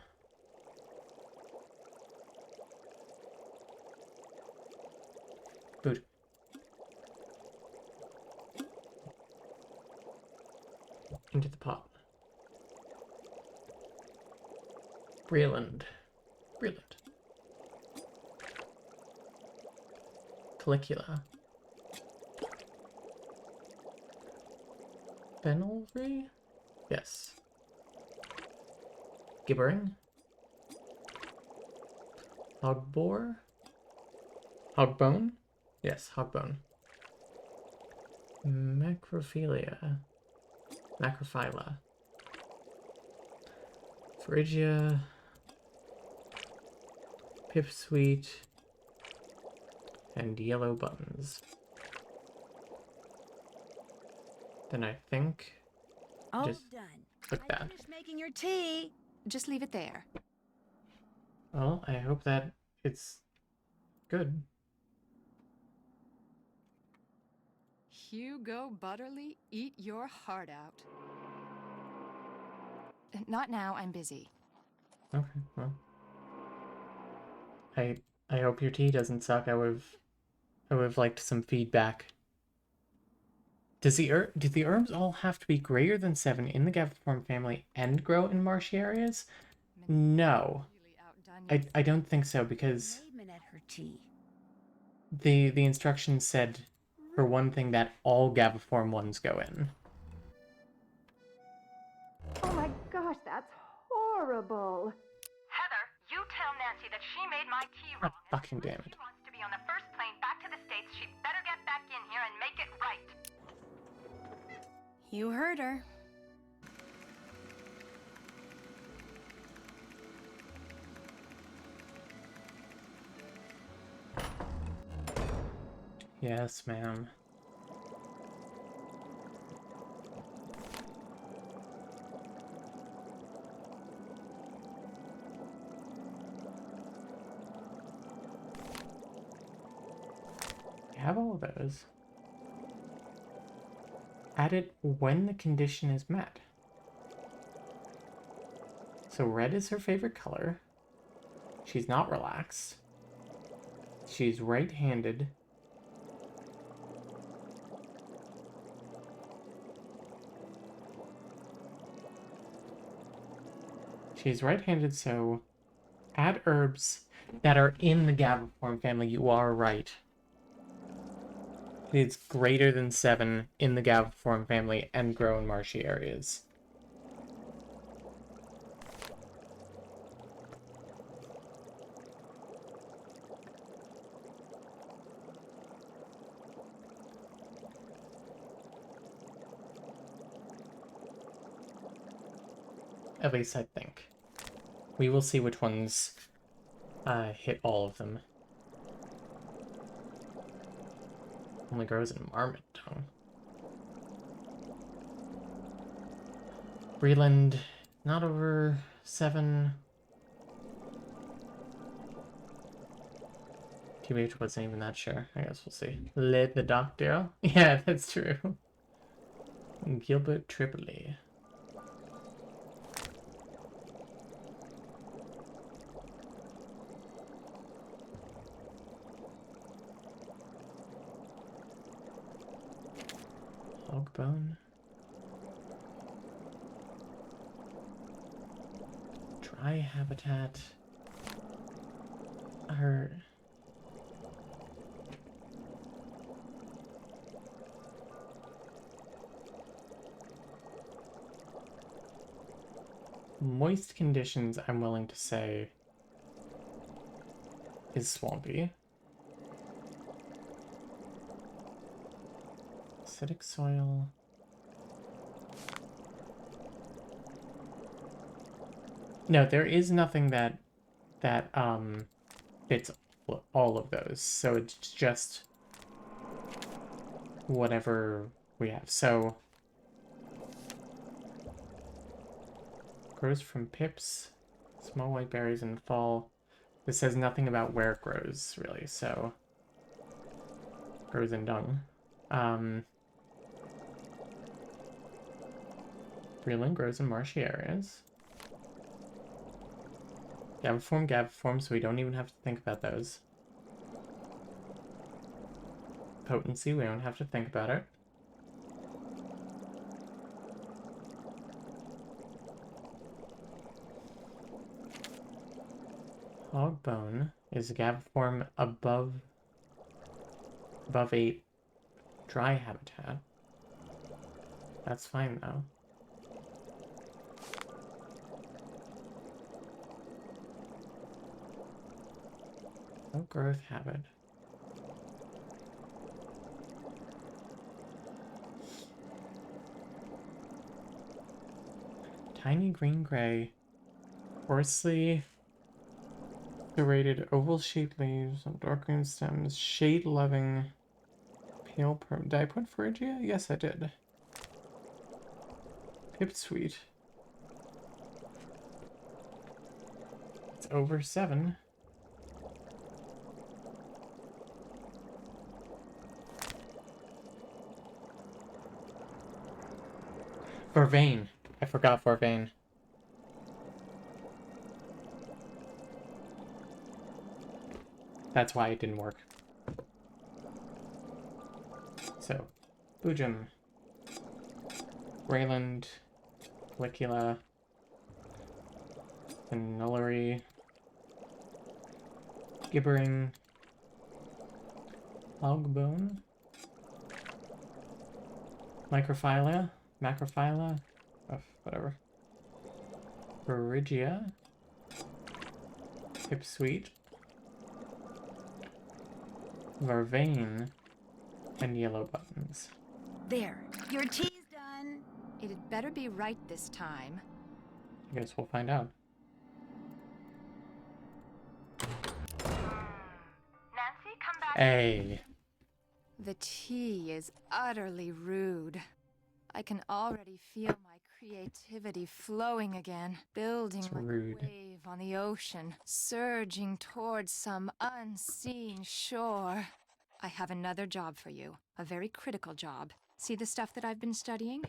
Bujum. Into the pot. Breland. Breland. Calicula. Phenolary? Yes. Gibbering? Hogbore? Hogbone? Yes, hogbone. Macrophilia. Macrophylla. Phrygia. Pipsweet. and yellow buttons. Then I think All just done. click I that. finished making your tea. Just leave it there. Well, I hope that it's good. Hugo Butterly, eat your heart out. Not now, I'm busy. Okay, well. I hope your tea doesn't suck. I would have liked some feedback. Do the herbs all have to be greater than 7 in the Gaviform family and grow in marshy areas? No. Really outdone I don't think so, because Made Minette her tea. the instructions said, for one thing, that all Gaviform ones go in. Oh my gosh, that's horrible. Heather, you tell Nancy that she made my tea God wrong. fucking damn If it. she wants to be on the first plane back to the States, she better get back in here and make it right. You heard her. Yes, ma'am. You have all of those. Add it when the condition is met. So red is her favorite color. She's not relaxed. She's right-handed. She's right-handed, so add herbs that are in the Gaviform family. You are right. It's greater than 7 in the Gaviform family and grow in marshy areas. At least I think. We will see which ones hit all of them. Only grows in Marmot Tongue. Breland, not over 7. TBH wasn't even that sure. I guess we'll see. Let the doctor. Yeah, that's true. Gilbert Tripoli. Hogbone. Dry habitat. Are moist conditions, I'm willing to say, is swampy. Acidic soil. No, there is nothing that fits all of those. So it's just whatever we have. So grows from pips, small white berries in fall. This says nothing about where it grows, really, so grows in dung. Breland grows in marshy areas. Gaviform, so we don't even have to think about those. Potency, we don't have to think about it. Hogbone is a Gaviform above 8 dry habitat. That's fine though. No growth habit. Tiny green gray. Hoarsely Serrated oval-shaped leaves on dark green stems. Shade-loving pale purple. Did I put Phrygia? Yes, I did. Pipsweet. It's over 7. Vervain. I forgot Vervain. That's why it didn't work. So, Bujum, Rayland, Calicula, Fenulary, Gibbering, Logbone, Macrophylla, oh, whatever, Phrygia, Pipsweet, Vervain, and Yellow Buttons. There, your tea's done. It'd better be right this time. I guess we'll find out. Nancy, come back. Hey. The tea is utterly rude. I can already feel my creativity flowing again, building It's like rude. a wave on the ocean, surging towards some unseen shore. I have another job for you, a very critical job. See the stuff that I've been studying?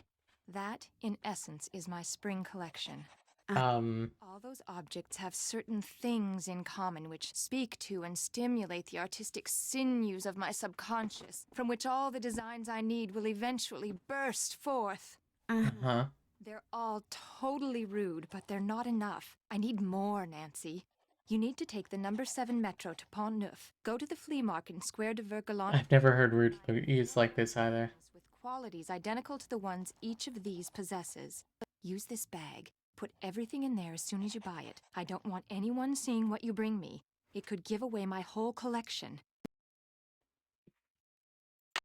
That, in essence, is my spring collection. All those objects have certain things in common which speak to and stimulate the artistic sinews of my subconscious, from which all the designs I need will eventually burst forth. Uh-huh. They're all totally rude, but they're not enough. I need more, Nancy. You need to take the number 7 metro to Pont Neuf. Go to the flea market in Square de Vergelon. I've never heard rude used like this either. With qualities identical to the ones each of these possesses. Use this bag. Put everything in there as soon as you buy it. I don't want anyone seeing what you bring me. It could give away my whole collection.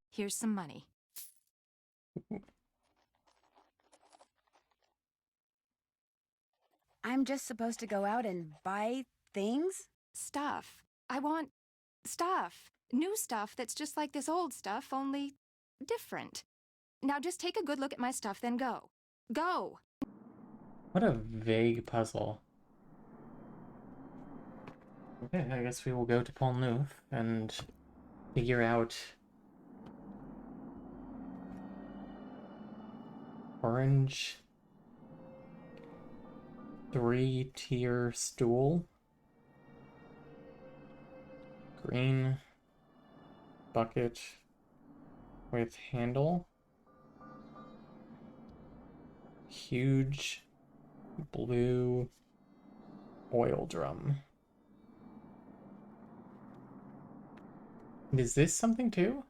Here's some money. I'm just supposed to go out and buy things? Stuff. I want stuff. New stuff that's just like this old stuff, only different. Now just take a good look at my stuff, then go. Go! What a vague puzzle. Okay, I guess we will go to Pont Neuf and figure out orange 3-tier stool, green bucket with handle, huge blue oil drum. Is this something too?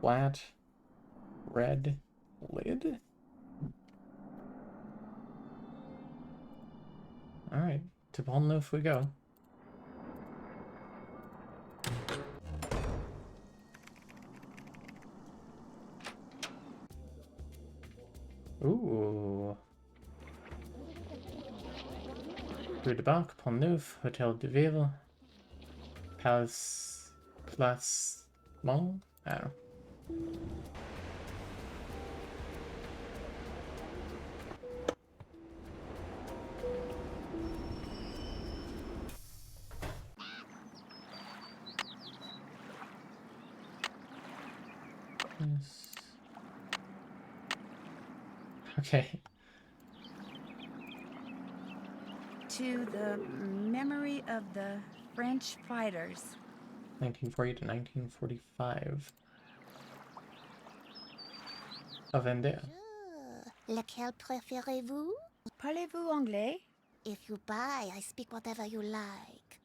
Flat red lid? Alright, to Pont Neuf we go. Ooh. Rue de Banque, Pont Neuf, Hotel de Ville, Palace Place Mall? I don't know. Yes. Okay. To the memory of the French fighters. 1940 to 1945. A Vendée. Lequel préférez-vous? Parlez-vous anglais? If you buy, I speak whatever you like.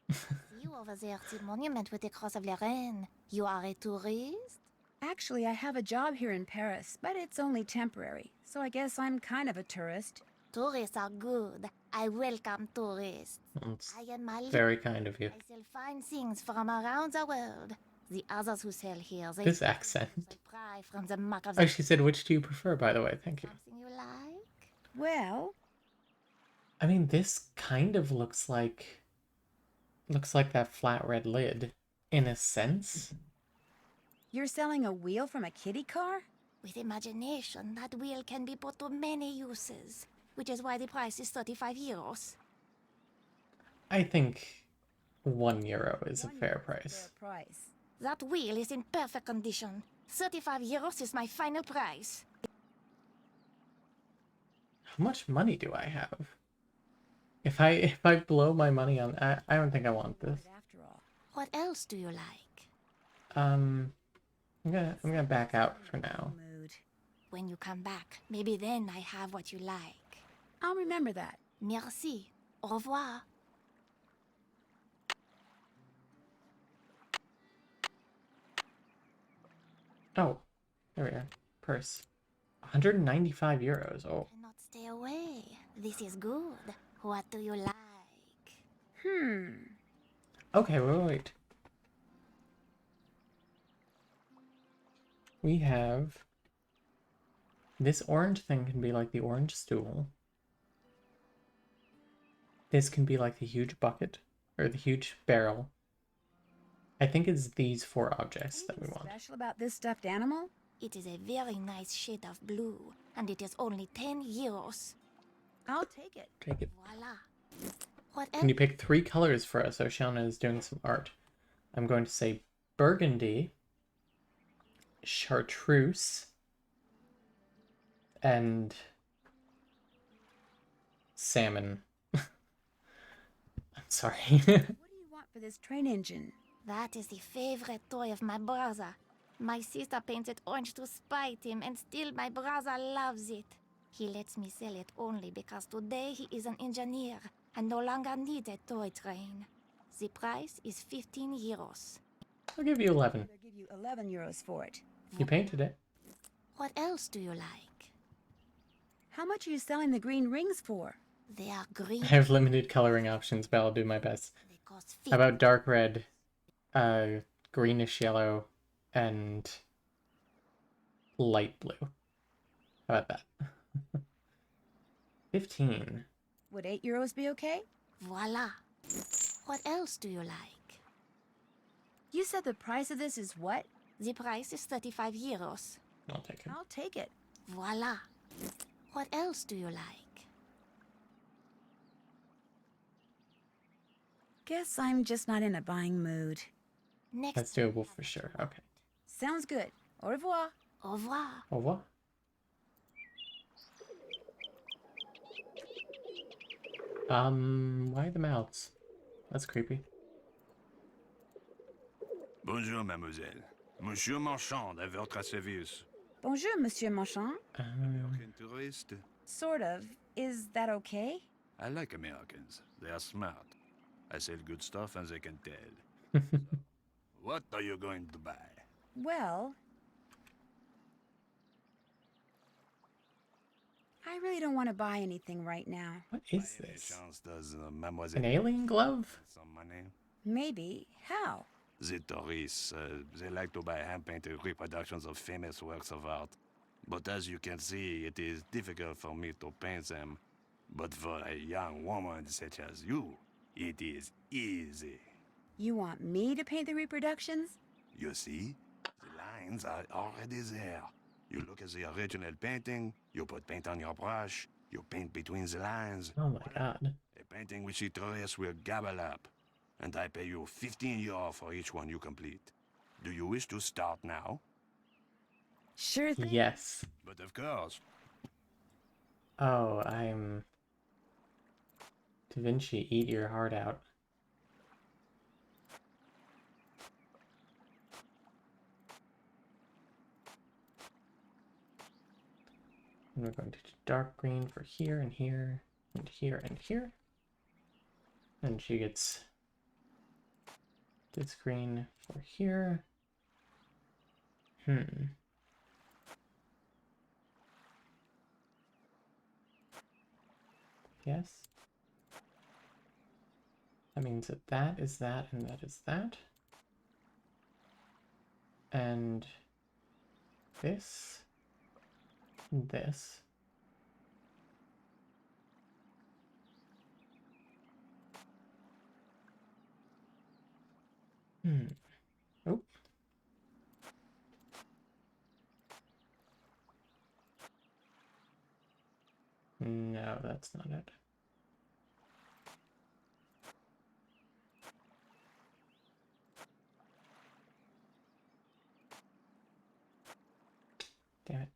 You over there, the monument with the cross of Lorraine. You are a tourist? Actually, I have a job here in Paris, but it's only temporary, so I guess I'm kind of a tourist. Tourists are good. I welcome tourists. That's I am Mali. very kind of you. I sell fine things from around the world. The others who sell here, they This accent. pry from the muck of Oh, the she said, which do you prefer, by the way? Thank you. something you like? Well, I mean, this kind of looks like that flat red lid in a sense. You're selling a wheel from a kiddie car? With imagination, that wheel can be put to many uses, which is why the price is 35 euros. I think €1 is a 1 fair euro is a price. fair price. That wheel is in perfect condition. 35 euros is my final price. How much money do I have? If I blow my money on, I don't think I want You want this. it after all. What else do you like? I'm gonna back out for now. Mood. When you come back, maybe then I have what you like. I'll remember that. Merci. Au revoir. Oh, there we are. Purse. 195 euros. Oh, Cannot stay away. This is good. What do you like? okay. Wait. We have this orange thing can be like the orange stool. This can be like the huge bucket or the huge barrel. I think it's these 4 objects that we Anything want. special about this stuffed animal? It is a very nice shade of blue, and it is only 10 euros. I'll take it. Take it. Voila. What Can you else? pick 3 colors for us? Oceana is doing some art. I'm going to say burgundy, chartreuse, and salmon. I'm sorry. What do you want for this train engine? That is the favorite toy of my brother. My sister paints it orange to spite him, and still my brother loves it. He lets me sell it only because today he is an engineer and no longer needs a toy train. The price is 15 euros. I'll give you 11. I'll give you 11 euros for it. You painted it. What else do you like? How much are you selling the green rings for? They are green. I have limited coloring options, but I'll do my best. They cost How about dark red, greenish yellow, and light blue? How about that? 15. Would 8 euros be okay? Voila. What else do you like? You said the price of this is what? The price is 35 euros. I'll take it. I'll take it. Voila. What else do you like? Guess I'm just not in a buying mood. Next. That's doable for sure. Okay. Sounds good. Au revoir. Au revoir. Au revoir. Why the mouths? That's creepy. Bonjour, mademoiselle. Monsieur Marchand, à votre service. Bonjour, Monsieur Marchand. American tourist. Sort of. Is that okay? I like Americans. They are smart. I sell good stuff and they can tell. What are you going to buy? Well, I really don't want to buy anything right now. What is By any this? chance does mademoiselle An alien glove? some money? Maybe. How? The tourists, they like to buy hand-painted reproductions of famous works of art. But as you can see, it is difficult for me to paint them. But for a young woman such as you, it is easy. You want me to paint the reproductions? You see? The lines are already there. You look at the original painting, you put paint on your brush, you paint between the lines. Oh my god. A painting which the tourists will gobble up. And I pay you 15 euro for each one you complete. Do you wish to start now? Sure thing. Yes. But of course. Oh, I'm... Da Vinci, eat your heart out. And we're going to do dark green for here and here and here and here. And she gets this green for here. Yes. That means that that is that and that is that. And this. And this. Oh. No, that's not it. Damn it.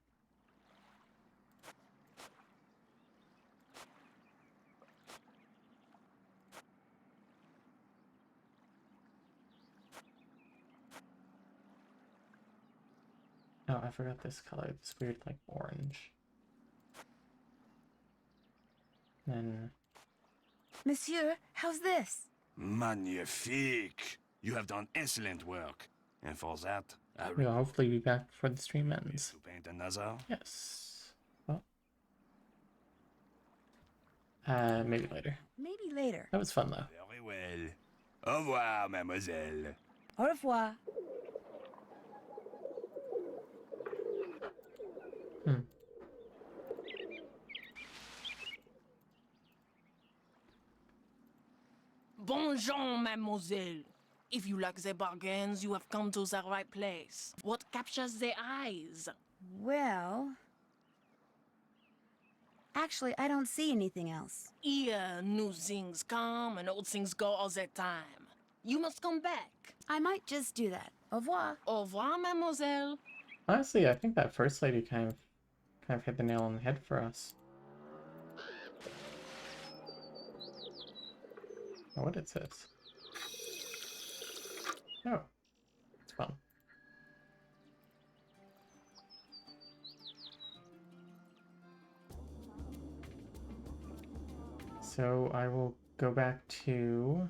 Oh, I forgot this color. This weird, like, orange. Then... Monsieur, how's this? Magnifique! You have done excellent work. And for that, I we'll hopefully be back before the stream ends. to paint another. Yes. Well. Maybe later. Maybe later. That was fun, though. Very well. Au revoir, mademoiselle. Au revoir. Bonjour, mademoiselle. If you like the bargains, you have come to the right place. What captures the eyes? Well... Actually, I don't see anything else. Here, new things come and old things go all the time. You must come back. I might just do that. Au revoir. Au revoir, mademoiselle. Honestly, I think that first lady kind of hit the nail on the head for us. Oh, what is this? Oh, it's fun. So I will go back to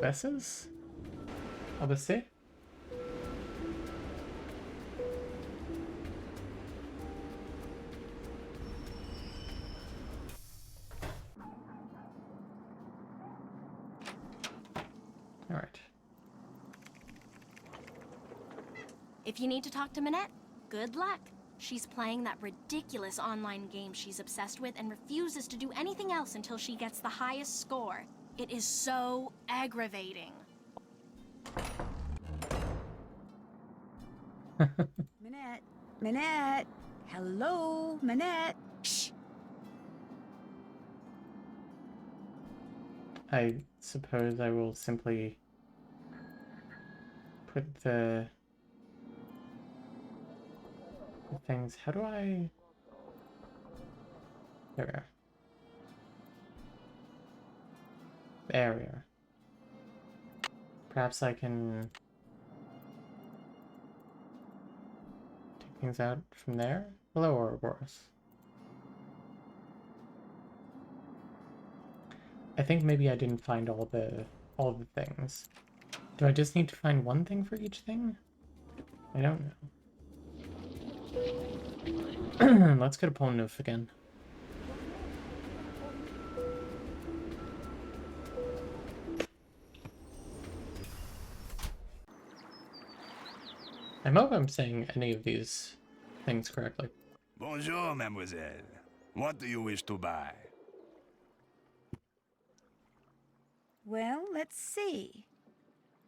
Bess's? ABC? Alright. If you need to talk to Minette, good luck. She's playing that ridiculous online game she's obsessed with and refuses to do anything else until she gets the highest score. It is so aggravating. Minette. Minette. Hello, Minette. Shh. I suppose I will simply put the things. How do I? There we are. There we are. Perhaps I can take things out from there. Hello, Ouroboros. I think maybe I didn't find all the things. Do I just need to find one thing for each thing? I don't know. Let's go to Pont Neuf again. I hope I'm saying any of these things correctly. Bonjour, mademoiselle. What do you wish to buy? Well, let's see.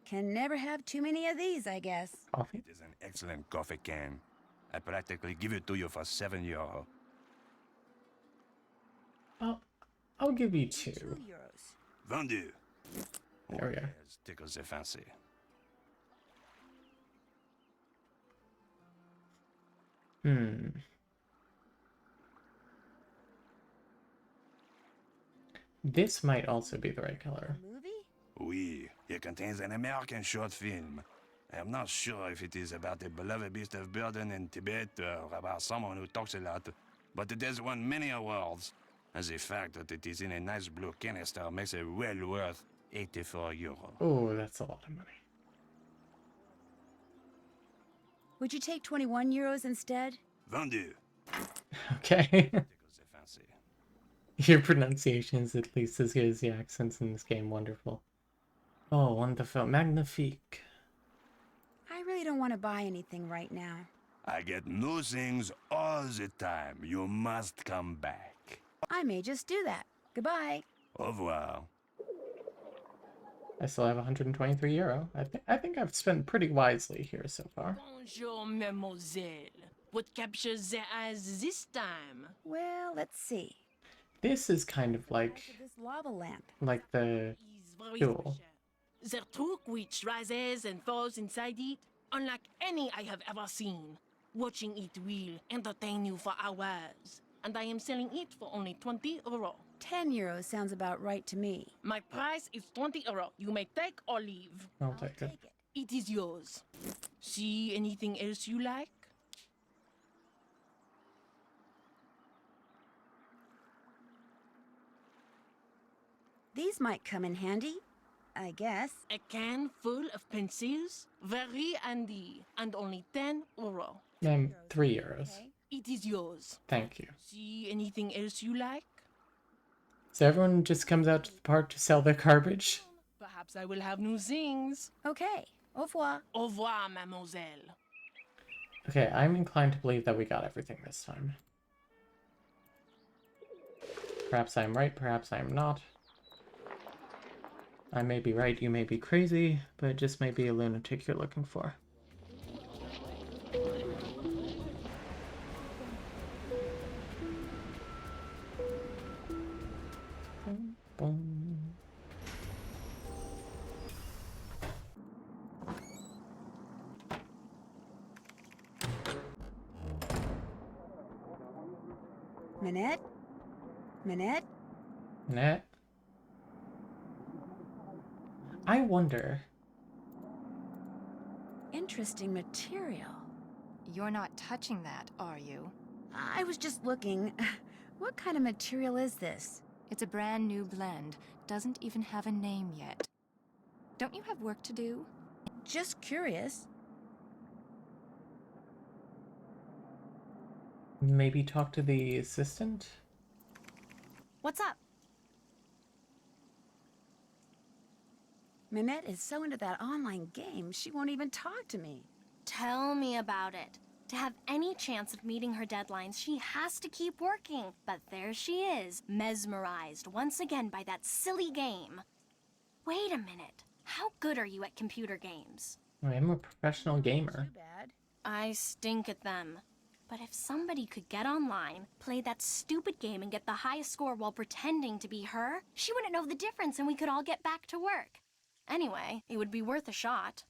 Can never have too many of these, I guess. Coffee? It is an excellent coffee can. I practically give it to you for €7. I'll give you 2. €2. Vendu. There we are. Yes, tickles the fancy. This might also be the right color. Movie? Oui, it contains an American short film. I am not sure if it is about a beloved beast of burden in Tibet or about someone who talks a lot, but it has won many awards. And the fact that it is in a nice blue canister makes it well worth €84. Oh, that's a lot of money. Would you take 21 euros instead? Vendu. Okay. Tickles the fancy. Your pronunciation is at least as good as the accents in this game. Wonderful. Oh, wonderful. Magnifique. I really don't want to buy anything right now. I get new things all the time. You must come back. I may just do that. Goodbye. Au revoir. I still have 123 euro. I think I've spent pretty wisely here so far. Bonjour, mademoiselle. What captures their eyes this time? Well, let's see. This is kind of Back like to this lava lamp. the Is very Cool. special. The truck which rises and falls inside it, unlike any I have ever seen. Watching it will entertain you for hours. And I am selling it for only 20 euro. 10 euros sounds about right to me. My price is 20 euro. You may take or leave. I'll take it. It is yours. See anything else you like? These might come in handy, I guess. A can full of pencils? Very handy. And only 10 euro. 3 euros. It is yours. Thank you. See anything else you like? So everyone just comes out to the park to sell their garbage? Perhaps I will have new things. Okay. Au revoir. Au revoir, mademoiselle. Okay, I'm inclined to believe that we got everything this time. Perhaps I'm right, perhaps I'm not. I may be right, you may be crazy, but it just may be a lunatic you're looking for. Boom, boom. Minette? Minette? Net? I wonder. Interesting material. You're not touching that, are you? I was just looking. What kind of material is this? It's a brand new blend. Doesn't even have a name yet. Don't you have work to do? Just curious. Maybe talk to the assistant? What's up? Minette is so into that online game, she won't even talk to me. Tell me about it. To have any chance of meeting her deadlines, she has to keep working. But there she is, mesmerized once again by that silly game. Wait a minute. How good are you at computer games? I am a professional gamer. Too bad. I stink at them. But if somebody could get online, play that stupid game and get the highest score while pretending to be her, she wouldn't know the difference and we could all get back to work. Anyway, it would be worth a shot.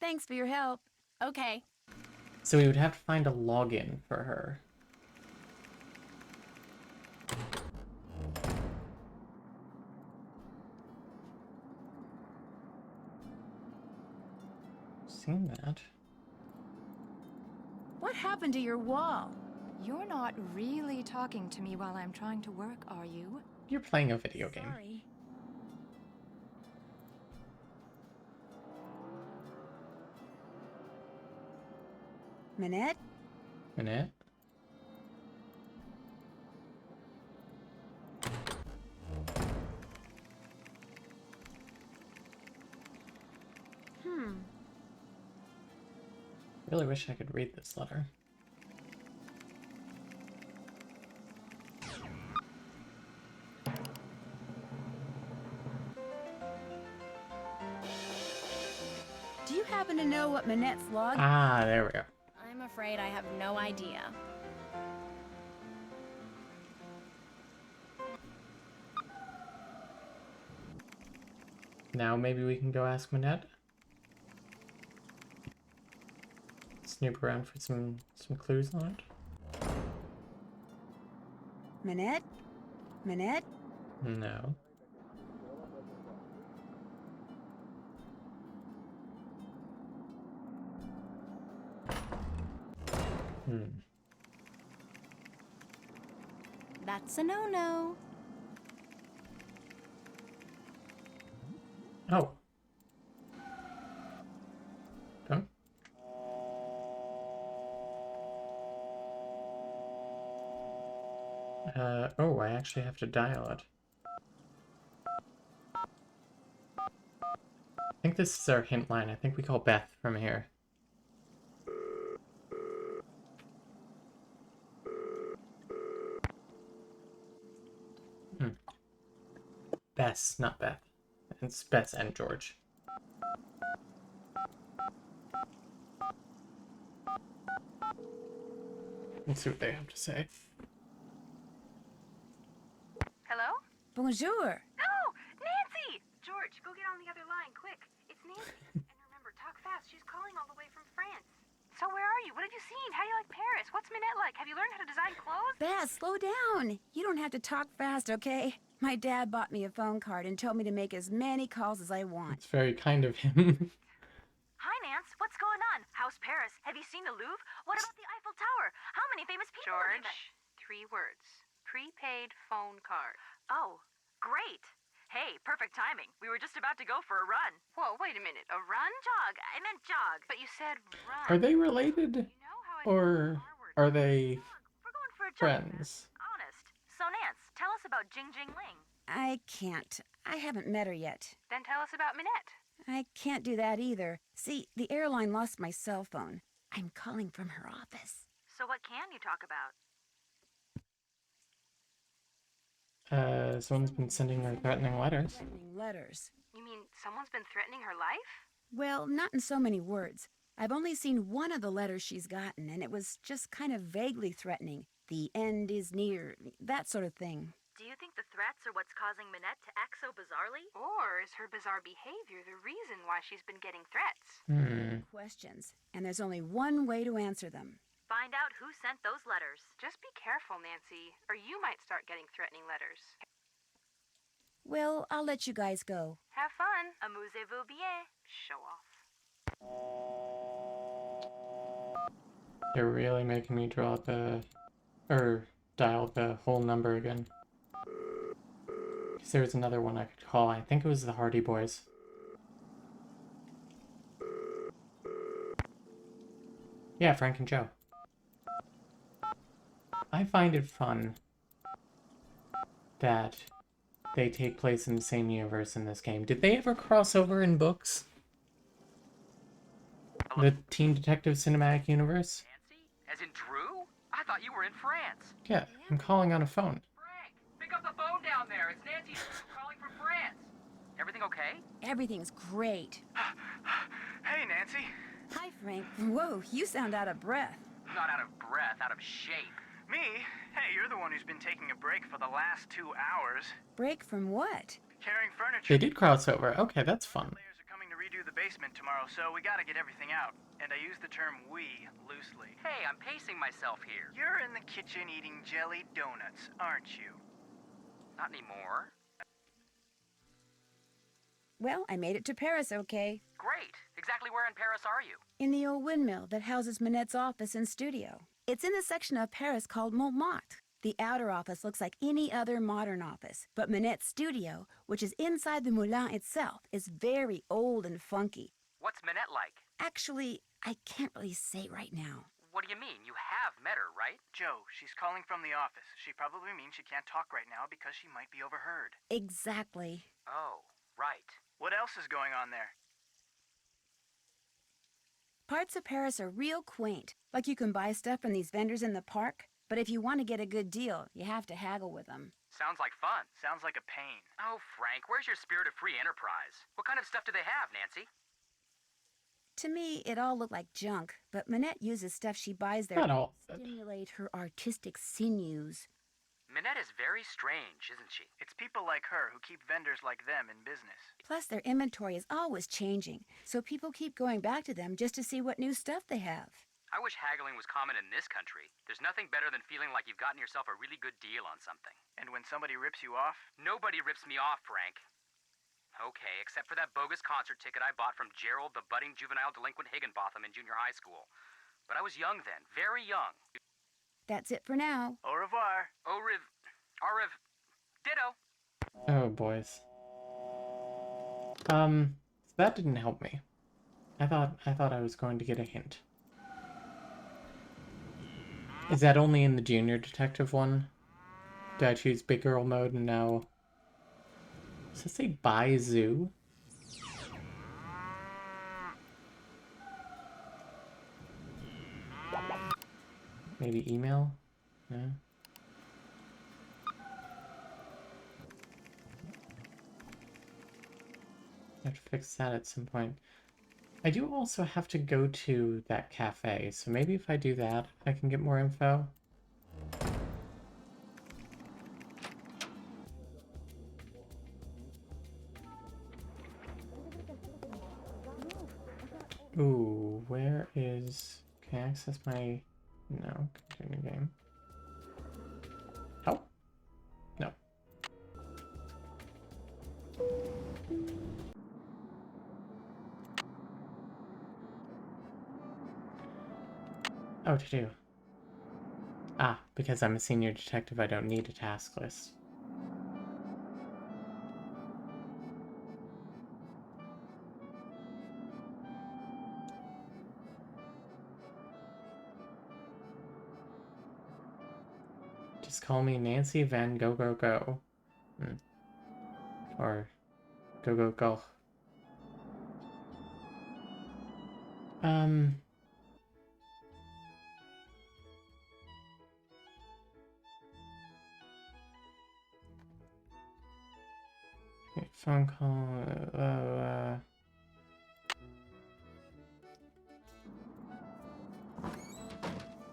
Thanks for your help. Okay. So we would have to find a login for her. Seen that. What happened to your wall? You're not really talking to me while I'm trying to work, are you? You're playing a video game. Sorry. Minette? Minute. Really wish I could read this letter. Do you happen to know what Minette's log? Ah, there we go. I'm afraid I have no idea. Now maybe we can go ask Minette. Snoop around for some clues on it. Minette? Minette? No. That's a no-no. Oh. Okay. Oh, I actually have to dial it. I think this is our hint line. I think we call Beth from here. Bess, not Beth. It's Bess and George. Let's see what they have to say. Hello? Bonjour. Oh, Nancy! George, go get on the other line, quick. It's Nancy. And remember, talk fast. She's calling all the way from France. So where are you? What have you seen? How do you like Paris? What's Minette like? Have you learned how to design clothes? Bess, slow down. You don't have to talk fast, okay? My dad bought me a phone card and told me to make as many calls as I want. It's very kind of him. Hi, Nance. What's going on? How's Paris? Have you seen the Louvre? What about the Eiffel Tower? How many famous people have you met? George, 3 words. Prepaid phone card. Oh, great. Hey, perfect timing. We were just about to go for a run. Whoa, wait a minute. A run? Jog. I meant jog. But you said run. Are they related? You know how I Or are they We're going for a jog. friends? Honest. So, Nance, tell us about Jing Jing Ling. I can't. I haven't met her yet. Then tell us about Minette. I can't do that either. See, the airline lost my cell phone. I'm calling from her office. So what can you talk about? Someone's been sending her threatening letters. Threatening letters. You mean someone's been threatening her life? Well, not in so many words. I've only seen one of the letters she's gotten, and it was just kind of vaguely threatening. The end is near, that sort of thing. Do you think the threats are what's causing Minette to act so bizarrely? Or is her bizarre behavior the reason why she's been getting threats? Questions, and there's only one way to answer them. Find out who sent those letters. Just be careful, Nancy, or you might start getting threatening letters. Well, I'll let you guys go. Have fun. Amusez-vous bien. Show off. They're really making me draw the... or dial the whole number again. Because there was another one I could call. I think it was the Hardy Boys. Yeah, Frank and Joe. I find it fun that they take place in the same universe in this game. Did they ever cross over in books? The Teen Detective Cinematic Universe? Nancy? As in Drew? I thought you were in France. Yeah, I'm calling on a phone. Frank, pick up the phone down there. It's Nancy calling from France. Everything okay? Everything's great. Hey, Nancy. Hi, Frank. Whoa, you sound out of breath. Not out of breath, out of shape. Me? Hey, you're the one who's been taking a break for the last 2 hours. Break from what? Carrying furniture. They did cross over. Okay, that's fun. Players are coming to redo the basement tomorrow, so we gotta get everything out. And I use the term we loosely. Hey, I'm pacing myself here. You're in the kitchen eating jelly donuts, aren't you? Not anymore. Well, I made it to Paris, okay? Great. Exactly where in Paris are you? In the old windmill that houses Minette's office and studio. It's in the section of Paris called Montmartre. The outer office looks like any other modern office, but Minette's studio, which is inside the moulin itself, is very old and funky. What's Minette like? Actually, I can't really say right now. What do you mean? You have met her, right? Joe, she's calling from the office. She probably means she can't talk right now because she might be overheard. Exactly. Oh, right. What else is going on there? Parts of Paris are real quaint, like you can buy stuff from these vendors in the park, but if you want to get a good deal, you have to haggle with them. Sounds like fun. Sounds like a pain. Oh, Frank, where's your spirit of free enterprise? What kind of stuff do they have, Nancy? To me, it all looked like junk, but Minette uses stuff she buys there Not all. to stimulate her artistic sinews. Minette is very strange, isn't she? It's people like her who keep vendors like them in business. Plus, their inventory is always changing, so people keep going back to them just to see what new stuff they have. I wish haggling was common in this country. There's nothing better than feeling like you've gotten yourself a really good deal on something. And when somebody rips you off? Nobody rips me off, Frank. Okay, except for that bogus concert ticket I bought from Gerald, the budding juvenile delinquent Higginbotham in junior high school. But I was young then, very young. That's it for now. Au revoir. Au revoir. Ditto. Oh, boys. That didn't help me. I thought I was going to get a hint. Is that only in the junior detective one? Did I choose big girl mode and now... Does it say bye zoo? Maybe email? No? I have to fix that at some point. I do also have to go to that cafe, so maybe if I do that, I can get more info. Ooh, where is... Can I access my... No, continue game. Help? No. Oh, to do. Ah, because I'm a senior detective, I don't need a task list. Just call me Nancy Van Go Go Go. Or Go Go Go. Phone call,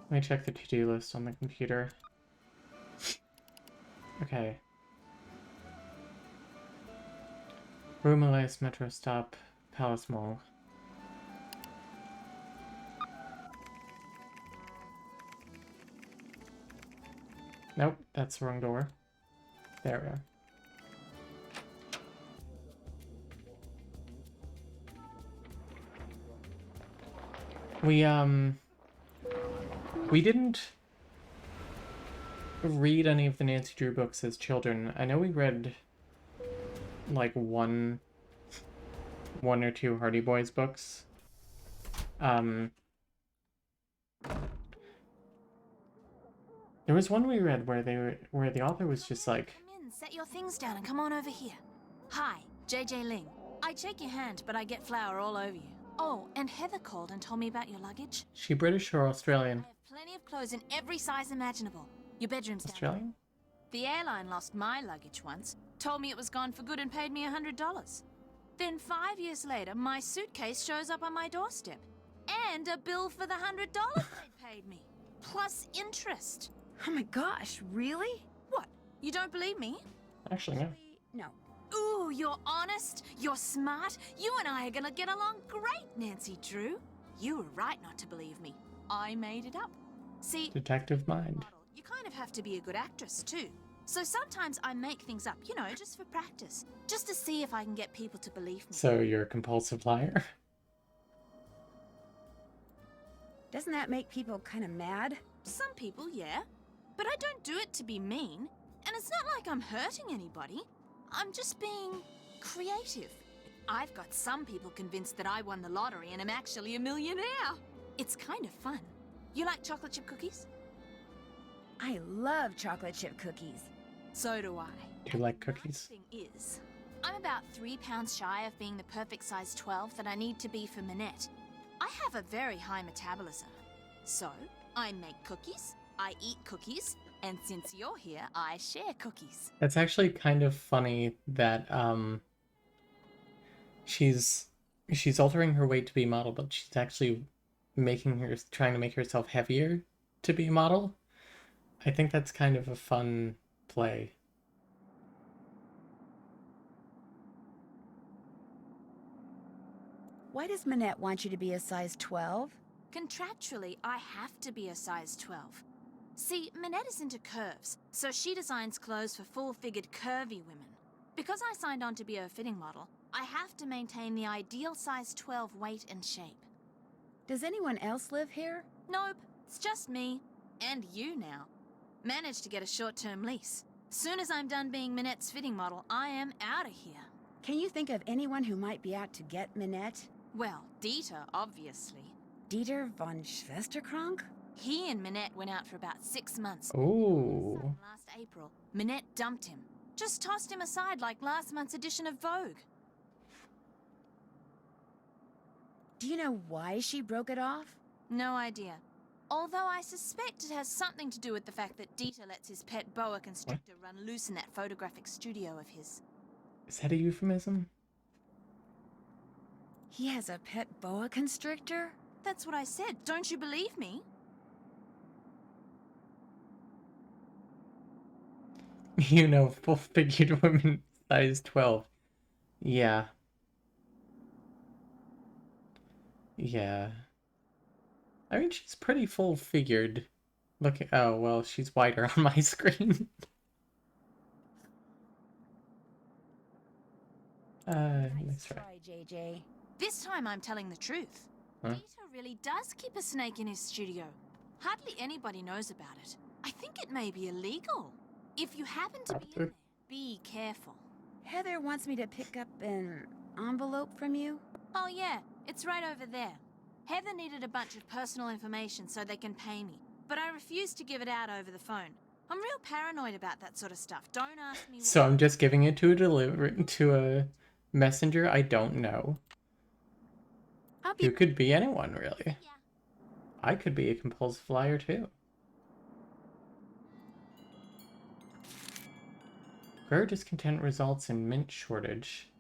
let me check the to-do list on the computer. Okay. Rumalaise Metro Stop, Palace Mall. Nope, that's the wrong door. There we are. We didn't read any of the Nancy Drew books as children. I know we read like one or two Hardy Boys books. There was one we read where the author was just like, Come in, set your things down and come on over here. Hi, JJ Ling. I'd shake your hand, but I get flour all over you. Oh, and Heather called and told me about your luggage. she British or Australian? I have plenty of clothes in every size imaginable. Your bedroom's down Australian? there. The airline lost my luggage once, told me it was gone for good and paid me $100. Then 5 years later, my suitcase shows up on my doorstep. And a bill for the $100 they'd paid me. Plus interest. Oh my gosh, really? What? You don't believe me? Actually, no. No. Ooh, you're honest, you're smart. You and I are gonna get along great, Nancy Drew. You were right not to believe me. I made it up. See, Detective mind. you kind of have to be a good actress too. So sometimes I make things up, you know, just for practice. Just to see if I can get people to believe me. So you're a compulsive liar? Doesn't that make people kind of mad? Some people, yeah. But I don't do it to be mean. And it's not like I'm hurting anybody. I'm just being creative. I've got some people convinced that I won the lottery and am actually a millionaire. It's kind of fun. You like chocolate chip cookies? I love chocolate chip cookies. So do I. Do you like cookies? The thing is, I'm about 3 pounds shy of being the perfect size 12 that I need to be for Minette. I have a very high metabolism. So, I make cookies, I eat cookies, and since you're here, I share cookies. That's actually kind of funny that she's altering her weight to be a model, but she's actually trying to make herself heavier to be a model. I think that's kind of a fun play. Why does Minette want you to be a size 12? Contractually, I have to be a size 12. See, Minette is into curves, so she designs clothes for full-figured curvy women. Because I signed on to be a fitting model, I have to maintain the ideal size 12 weight and shape. Does anyone else live here? Nope, it's just me. And you now. Managed to get a short-term lease. Soon as I'm done being Minette's fitting model, I am out of here. Can you think of anyone who might be out to get Minette? Well, Dieter, obviously. Dieter von Schwesterkrank? He and Minette went out for about 6 months. Ooh. Last April, Minette dumped him. Just tossed him aside like last month's edition of Vogue. Do you know why she broke it off? No idea. Although I suspect it has something to do with the fact that Dieter lets his pet boa constrictor run loose in that photographic studio of his. Is that a euphemism? He has a pet boa constrictor? That's what I said. Don't you believe me? You know, full-figured women size 12. Yeah. Yeah. I mean, she's pretty full-figured. Look at, oh, well, she's wider on my screen. Nice try. JJ. This time I'm telling the truth. Huh? Dieter really does keep a snake in his studio. Hardly anybody knows about it. I think it may be illegal. If you happen to be in there, be careful. Heather wants me to pick up an envelope from you. Oh yeah, it's right over there. Heather needed a bunch of personal information so they can pay me, but I refused to give it out over the phone. I'm real paranoid about that sort of stuff. Don't ask me. So I'm just giving it to a messenger I don't know. Who could be anyone, really. I could be a compulsive liar, too. Grower discontent results in mint shortage.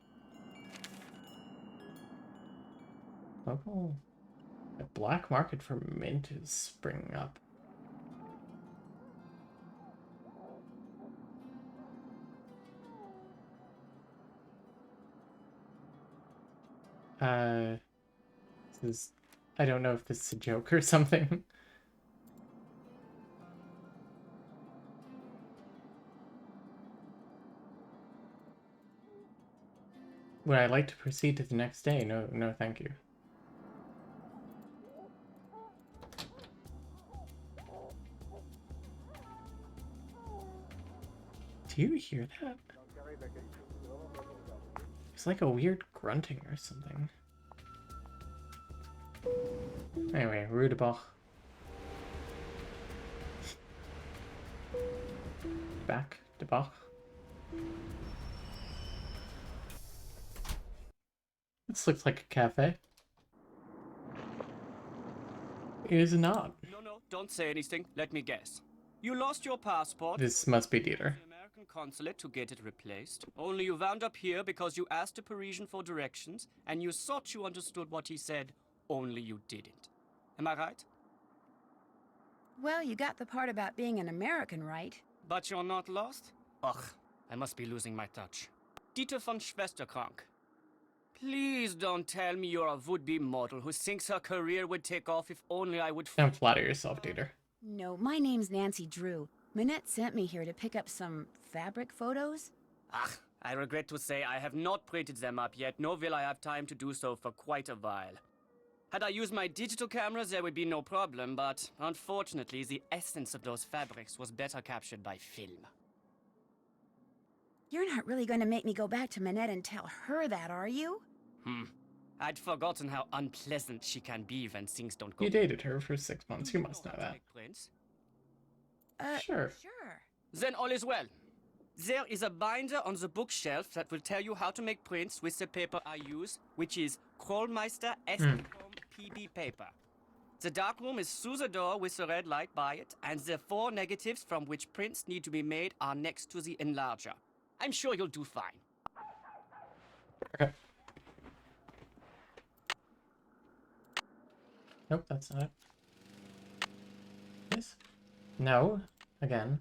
Local... A black market for mint is springing up. This is... I don't know if this is a joke or something. Would I like to proceed to the next day? No, thank you. Do you hear that? It's like a weird grunting or something. Anyway, Rue de Bach. Back de Bach. This looks like a cafe. It is not. No, don't say anything. Let me guess. You lost your passport. This must be Dieter. The American consulate to get it replaced. Only you wound up here because you asked a Parisian for directions, and you thought you understood what he said, only you didn't. Am I right? Well, you got the part about being an American right. But you're not lost? Ugh, I must be losing my touch. Dieter von Schwesterkrank. Please don't tell me you're a would-be model who thinks her career would take off if only I would... Don't flatter yourself, Dieter. No, my name's Nancy Drew. Minette sent me here to pick up some fabric photos. Ugh, I regret to say I have not printed them up yet, nor will I have time to do so for quite a while. Had I used my digital cameras, there would be no problem, but unfortunately, the essence of those fabrics was better captured by film. You're not really going to make me go back to Minette and tell her that, are you? I'd forgotten how unpleasant she can be when things don't go... You dated her for 6 months, you must know that. Sure. Then all is well. There is a binder on the bookshelf that will tell you how to make prints with the paper I use, which is Krollmeister Essenform PB paper. The darkroom is through the door with the red light by it, and the 4 negatives from which prints need to be made are next to the enlarger. I'm sure you'll do fine. Okay. Nope, that's not it. Yes? No. Again.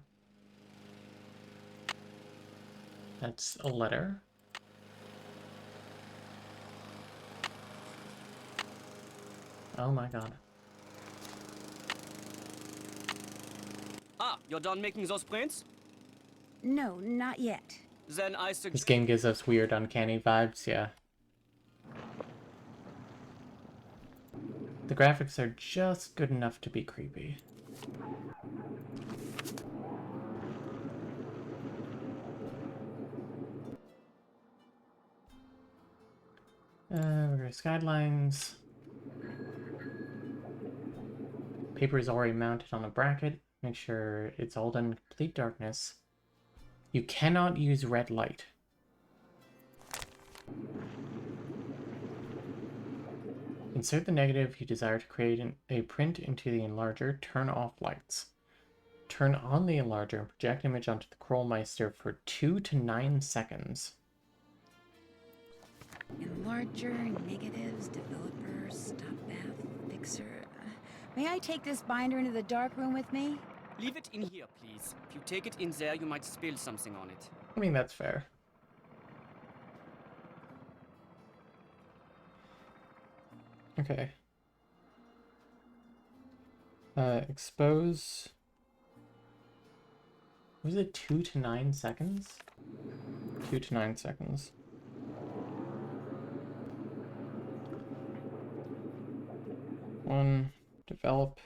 That's a letter. Oh my god. Ah, you're done making those prints? No, not yet. Then I suggest... This game gives us weird, uncanny vibes, yeah. The graphics are just good enough to be creepy. We're gonna skylines. Paper is already mounted on a bracket. Make sure it's all done in complete darkness. You cannot use red light. Insert the negative you desire to create a print into the enlarger. Turn off lights. Turn on the enlarger and project image onto the Krollmeister for 2 to 9 seconds. Enlarger, negative. Use developer, stop bath, fixer. May I take this binder into the dark room with me? Leave it in here, please. If you take it in there, you might spill something on it. I mean, that's fair. Okay. Expose. Was it 2 to 9 seconds? 2 to 9 seconds. One, develop.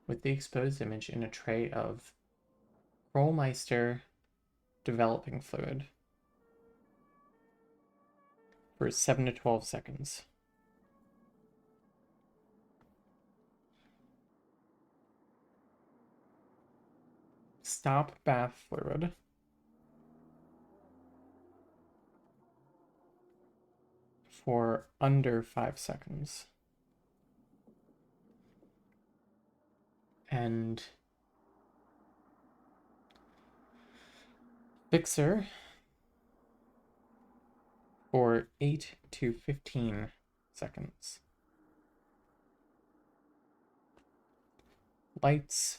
With the exposed image in a tray of Rollmeister developing fluid for 7 to 12 seconds. Stop bath fluid for under 5 seconds. And fixer for 8 to 15 seconds. Lights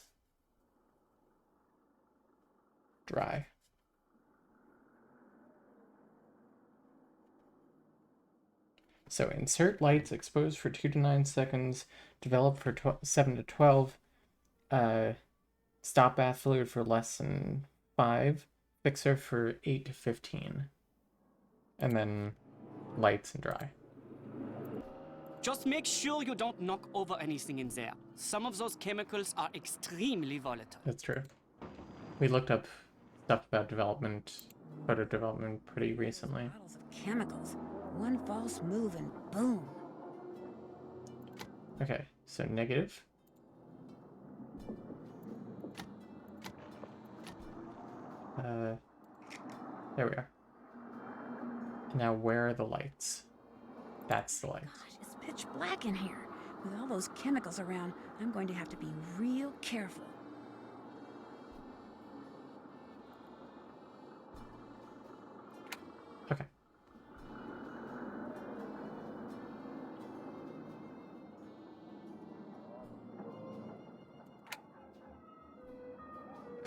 dry. So insert lights, expose for 2 to 9 seconds, develop for 7 to 12, stop bath fluid for less than 5, fixer for 8 to 15, and then lights and dry. Just make sure you don't knock over anything in there. Some of those chemicals are extremely volatile. That's true. We looked up stuff about photo development pretty recently. Bottles of chemicals. One false move and boom. Okay, so negative. There we are. Now where are the lights? That's the lights. Gosh, it's pitch black in here. With all those chemicals around, I'm going to have to be real careful. Okay.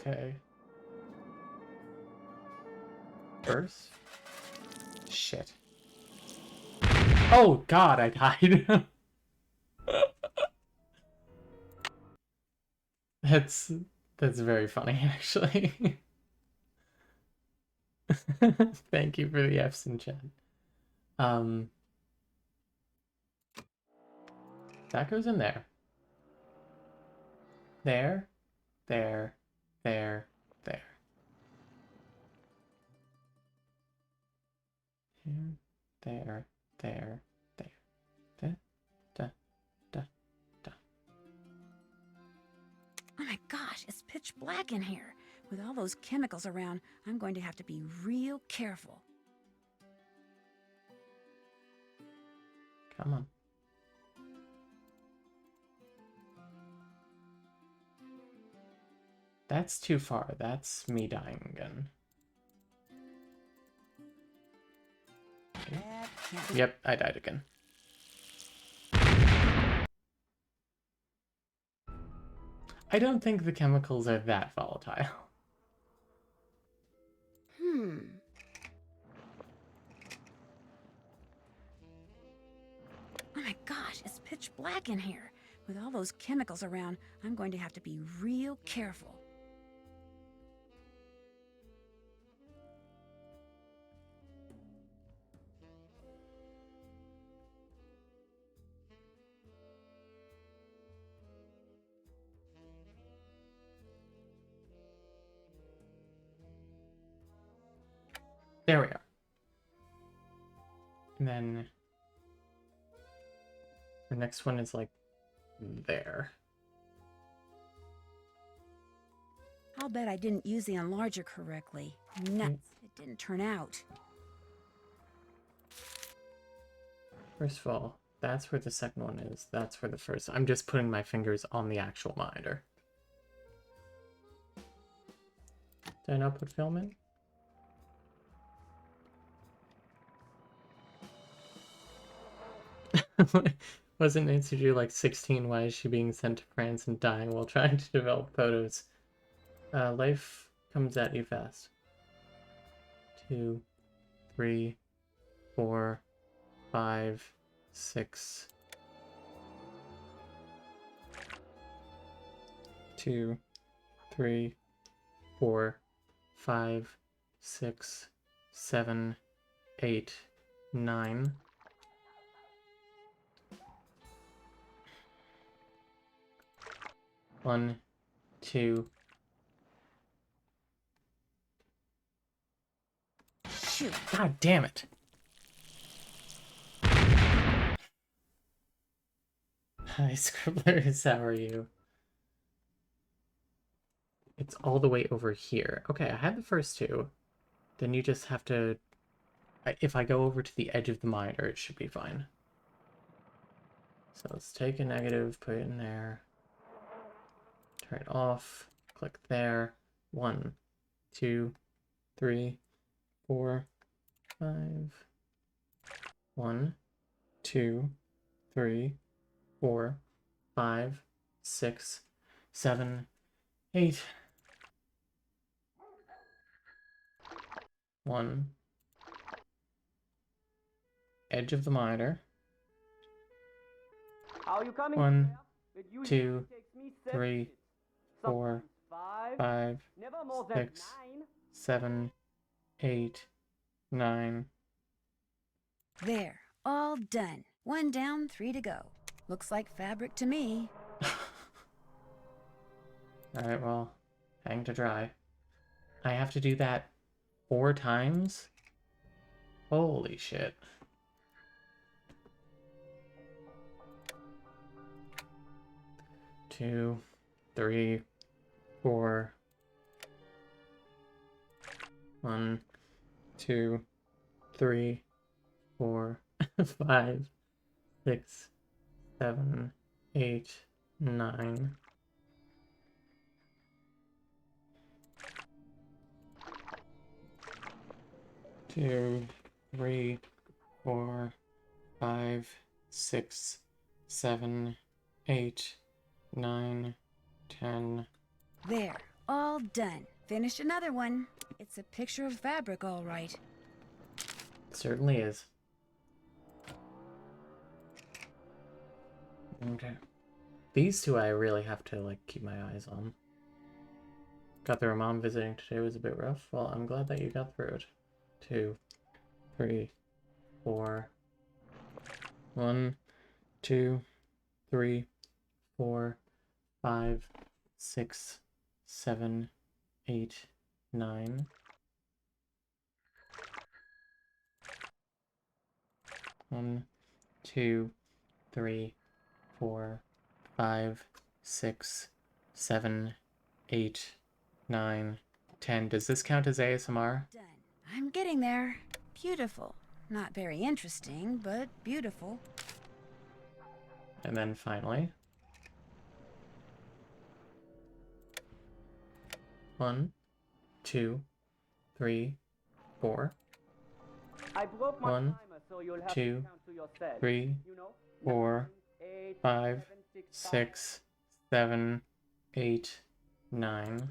Okay. First. Shit. Oh god, I died. That's very funny, actually. Thank you for the F's in chat. That goes in there. There, there, there, there. Here, there, there, there. Da, da, da, da. Oh my gosh, it's pitch black in here. With all those chemicals around, I'm going to have to be real careful. Come on. That's too far. That's me dying again. Okay. Yep, I died again. I don't think the chemicals are that volatile. Oh my gosh, it's pitch black in here. With all those chemicals around, I'm going to have to be real careful. There we are. And then the next one is like there. I'll bet I didn't use the enlarger correctly. Nuts, it didn't turn out. First of all, that's where the second one is. That's where the first. I'm just putting my fingers on the actual monitor. Did I not put film in? Wasn't Nancy Drew like 16? Why is she being sent to France and dying while trying to develop photos? Life comes at you fast. 2, 3, 4, 5, 6. 2, 3, 4, 5, 6, 7, 8, 9. One, two. Shoot. God damn it. Hi, Scribblers, how are you? It's all the way over here. Okay, I had the first two. Then you just have to... If I go over to the edge of the monitor, it should be fine. So let's take a negative, put it in there. Turn it off. Click there. 1, 2, 3, 4, 5. 1, 2, 3, 4, 5, 6, 7, 8. 1. Edge of the monitor. How are you coming? 1, It usually 2, takes me 3, 4, 5, never more than 6, 7, 8, 9. There, all done. 1 down, 3 to go. Looks like fabric to me. Alright, well, hang to dry. I have to do that 4 times? Holy shit. Two, 3, 4. 1, 2, 3, 4, 5, 6, 7, 8, 9. Two, 3, 4, 5, 6, 7, 8, 9, 10. There, all done. Finished another one. It's a picture of fabric, all right. It certainly is. Okay. These two I really have to, like, keep my eyes on. Got their mom visiting today was a bit rough. Well, I'm glad that you got through it. 2, 3, 4. 1, 2, 3, 4, 5, 6, 7, 8, 9. 1, 2, 3, 4, 5, 6, 7, 8, 9, 10. Does this count as ASMR? Done. I'm getting there. Beautiful. Not very interesting, but beautiful. And then finally. 1, 2, 3, 4. I broke my 1, timer, so you'll have 2, to count to yourself. 3, You know? 4, 8, 5, 7, 6, 7, 8, 9.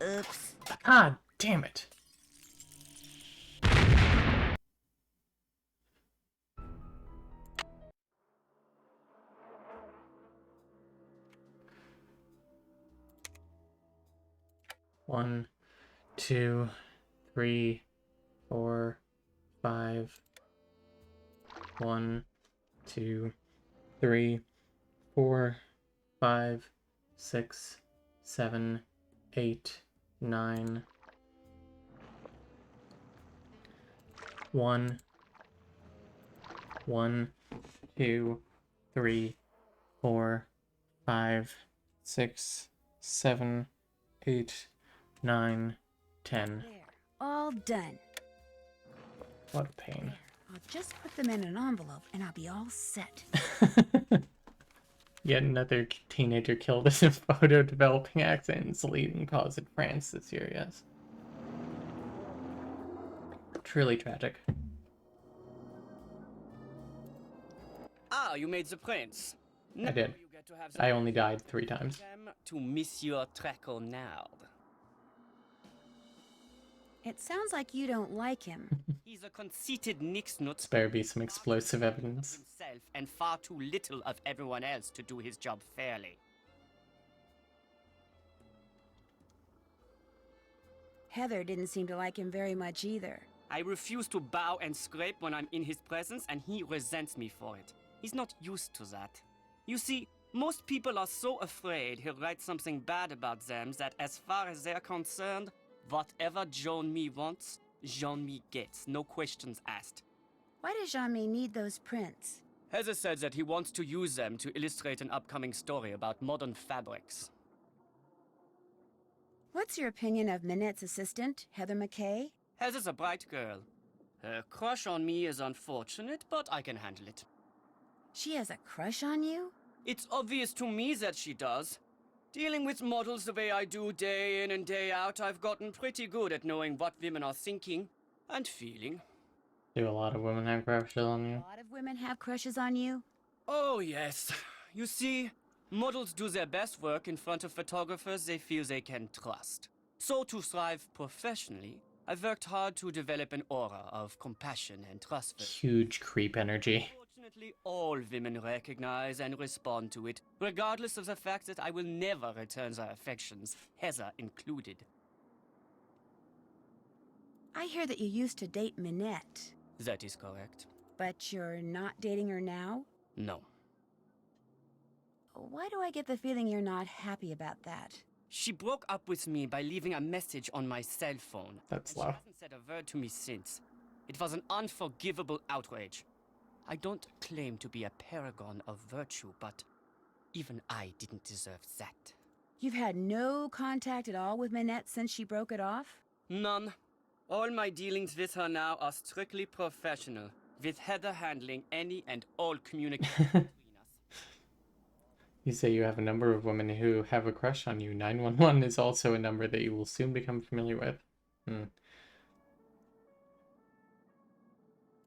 Oops. God damn it. One, 2, 3, 4, 5. 1, 2, 3, 4, 5, 6, 7, 8, 9. 1, 2, 3, 4, 5, 6, 7, 8, 9, 10. There, all done. What a pain. I'll just put them in an envelope and I'll be all set. Yet another teenager killed in a photo developing accidents leading cause in France this year, yes. Truly tragic. Now you made the prince. I did. You get to have I only died 3 times. to Monsieur Traconard. It sounds like you don't like him. He's a conceited nixnut. Better be some explosive evidence. Himself and far too little of everyone else to do his job fairly. Heather didn't seem to like him very much either. I refuse to bow and scrape when I'm in his presence, and he resents me for it. He's not used to that. You see, most people are so afraid he'll write something bad about them that as far as they're concerned, whatever Jean-Mi wants, Jean-Mi gets, no questions asked. Why does Jean-Mi need those prints? Heather said that he wants to use them to illustrate an upcoming story about modern fabrics. What's your opinion of Minette's assistant, Heather McKay? Heather's a bright girl. Her crush on me is unfortunate, but I can handle it. She has a crush on you? It's obvious to me that she does. Dealing with models the way I do day in and day out, I've gotten pretty good at knowing what women are thinking and feeling. Do a lot of women have crushes on you? A lot of women have crushes on you? Oh, yes. You see, models do their best work in front of photographers they feel they can trust. So to thrive professionally, I've worked hard to develop an aura of compassion and trust. Huge creep energy. Fortunately, all women recognize and respond to it, regardless of the fact that I will never return their affections, Heather included. I hear that you used to date Minette. That is correct. But you're not dating her now? No. Why do I get the feeling you're not happy about that? She broke up with me by leaving a message on my cell phone. That's low. She hasn't said a word to me since. It was an unforgivable outrage. I don't claim to be a paragon of virtue, but even I didn't deserve that. You've had no contact at all with Minette since she broke it off? None. All my dealings with her now are strictly professional, with Heather handling any and all communication between us. You say you have a number of women who have a crush on you. 911 is also a number that you will soon become familiar with.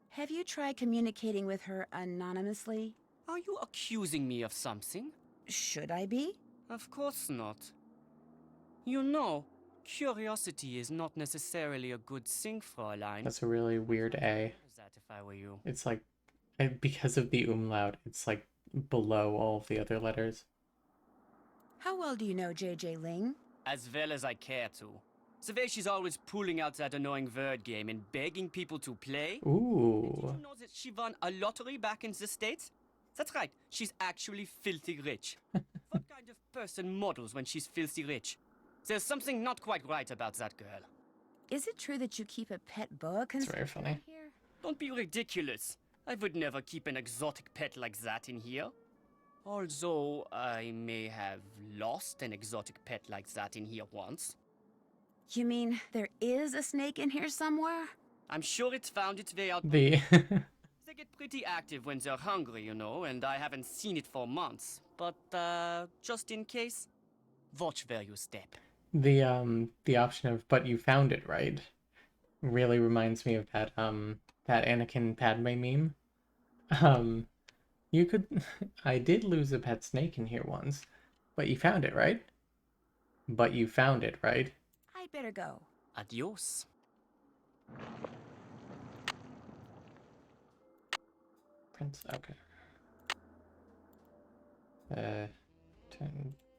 Have you tried communicating with her anonymously? Are you accusing me of something? Should I be? Of course not. You know, curiosity is not necessarily a good thing, Fräulein. That's a really weird A. That if I were you. It's like, because of the umlaut, it's like below all of the other letters. How well do you know J.J. Ling? As well as I care to. The way she's always pulling out that annoying word game and begging people to play. Ooh. Did you know that she won a lottery back in the States? That's right, she's actually filthy rich. What kind of person models when she's filthy rich? There's something not quite right about that girl. Is it true that you keep a pet boa It's very funny. here? Don't be ridiculous. I would never keep an exotic pet like that in here. Although I may have lost an exotic pet like that in here once. You mean there is a snake in here somewhere? I'm sure it's found its way out. The They get pretty active when they're hungry, you know, and I haven't seen it for months. But, just in case, watch where you step. the option of "but you found it, right?" really reminds me of that that Anakin Padme meme. You could I did lose a pet snake in here once, but you found it, right? But you found it, right? I'd better go. Adios. Prince, okay.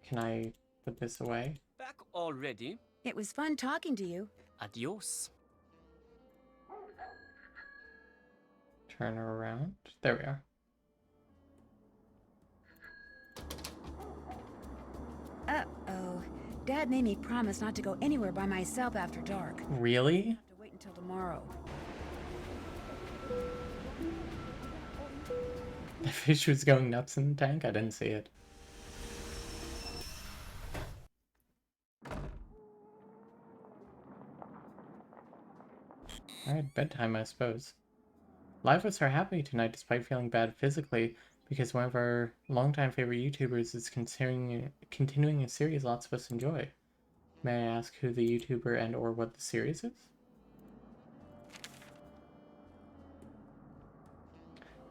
Can I put this away? Back already? It was fun talking to you. Adios. Turn her around. There we are. Uh-oh. Dad made me promise not to go anywhere by myself after dark. Really? I have to wait until tomorrow. The fish was going nuts in the tank? I didn't see it. Alright, bedtime, I suppose. Livewits are happy tonight despite feeling bad physically because one of our longtime favorite YouTubers is continuing a series lots of us enjoy. May I ask who the YouTuber and or what the series is?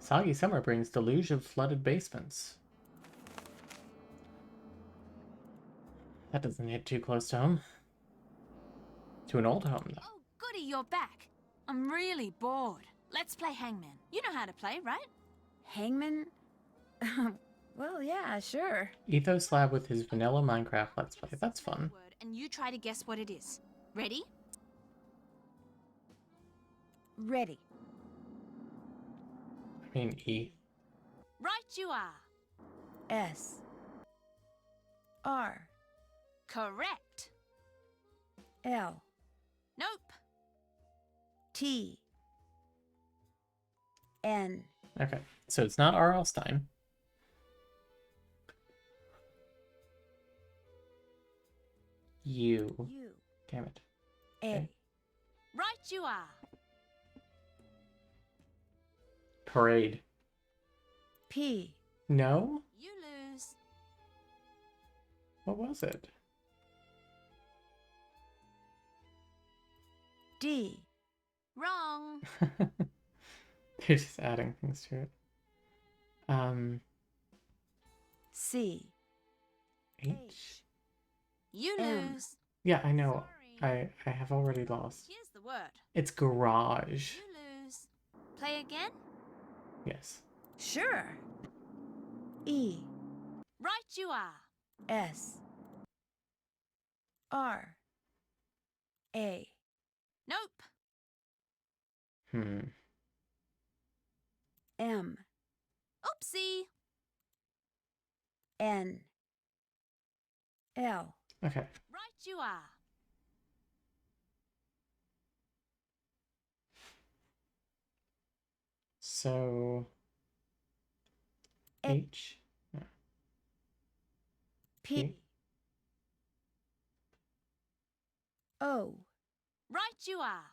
Soggy summer brings deluge of flooded basements. That doesn't hit too close to home. To an old home, though. Oh, goody, you're back. I'm really bored. Let's play Hangman. You know how to play, right? Hangman? Well, yeah, sure. Ethos Lab with his vanilla Minecraft Let's Play. That's fun. Word, and you try to guess what it is. Ready? Ready. I mean, E. Right you are. S. R. Correct. L. Nope. T. N. Okay, so it's not R.L. Stein. U. U. Damn it. A. Okay. Right you are. Parade. P. No? You lose. What was it? D. Wrong. They're just adding things to it. C. H. You M. lose. Yeah, I know. I have already lost. Here's the word. It's garage. You lose. Play again? Yes. Sure. E. Right you are. S. R. A. Nope. M. Oopsie. N. L. Okay. Right you are. So H. No. P. O. Right you are.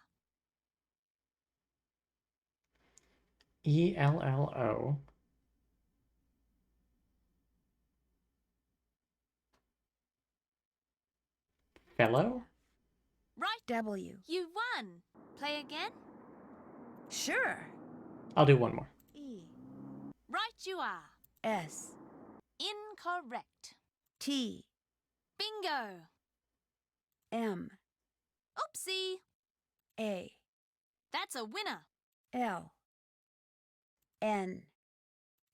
ELLO. Fellow? Right. W. You won. Play again? Sure. I'll do one more. E. Right you are. S. Incorrect. T. Bingo. M. Oopsie. A. That's a winner. L. N.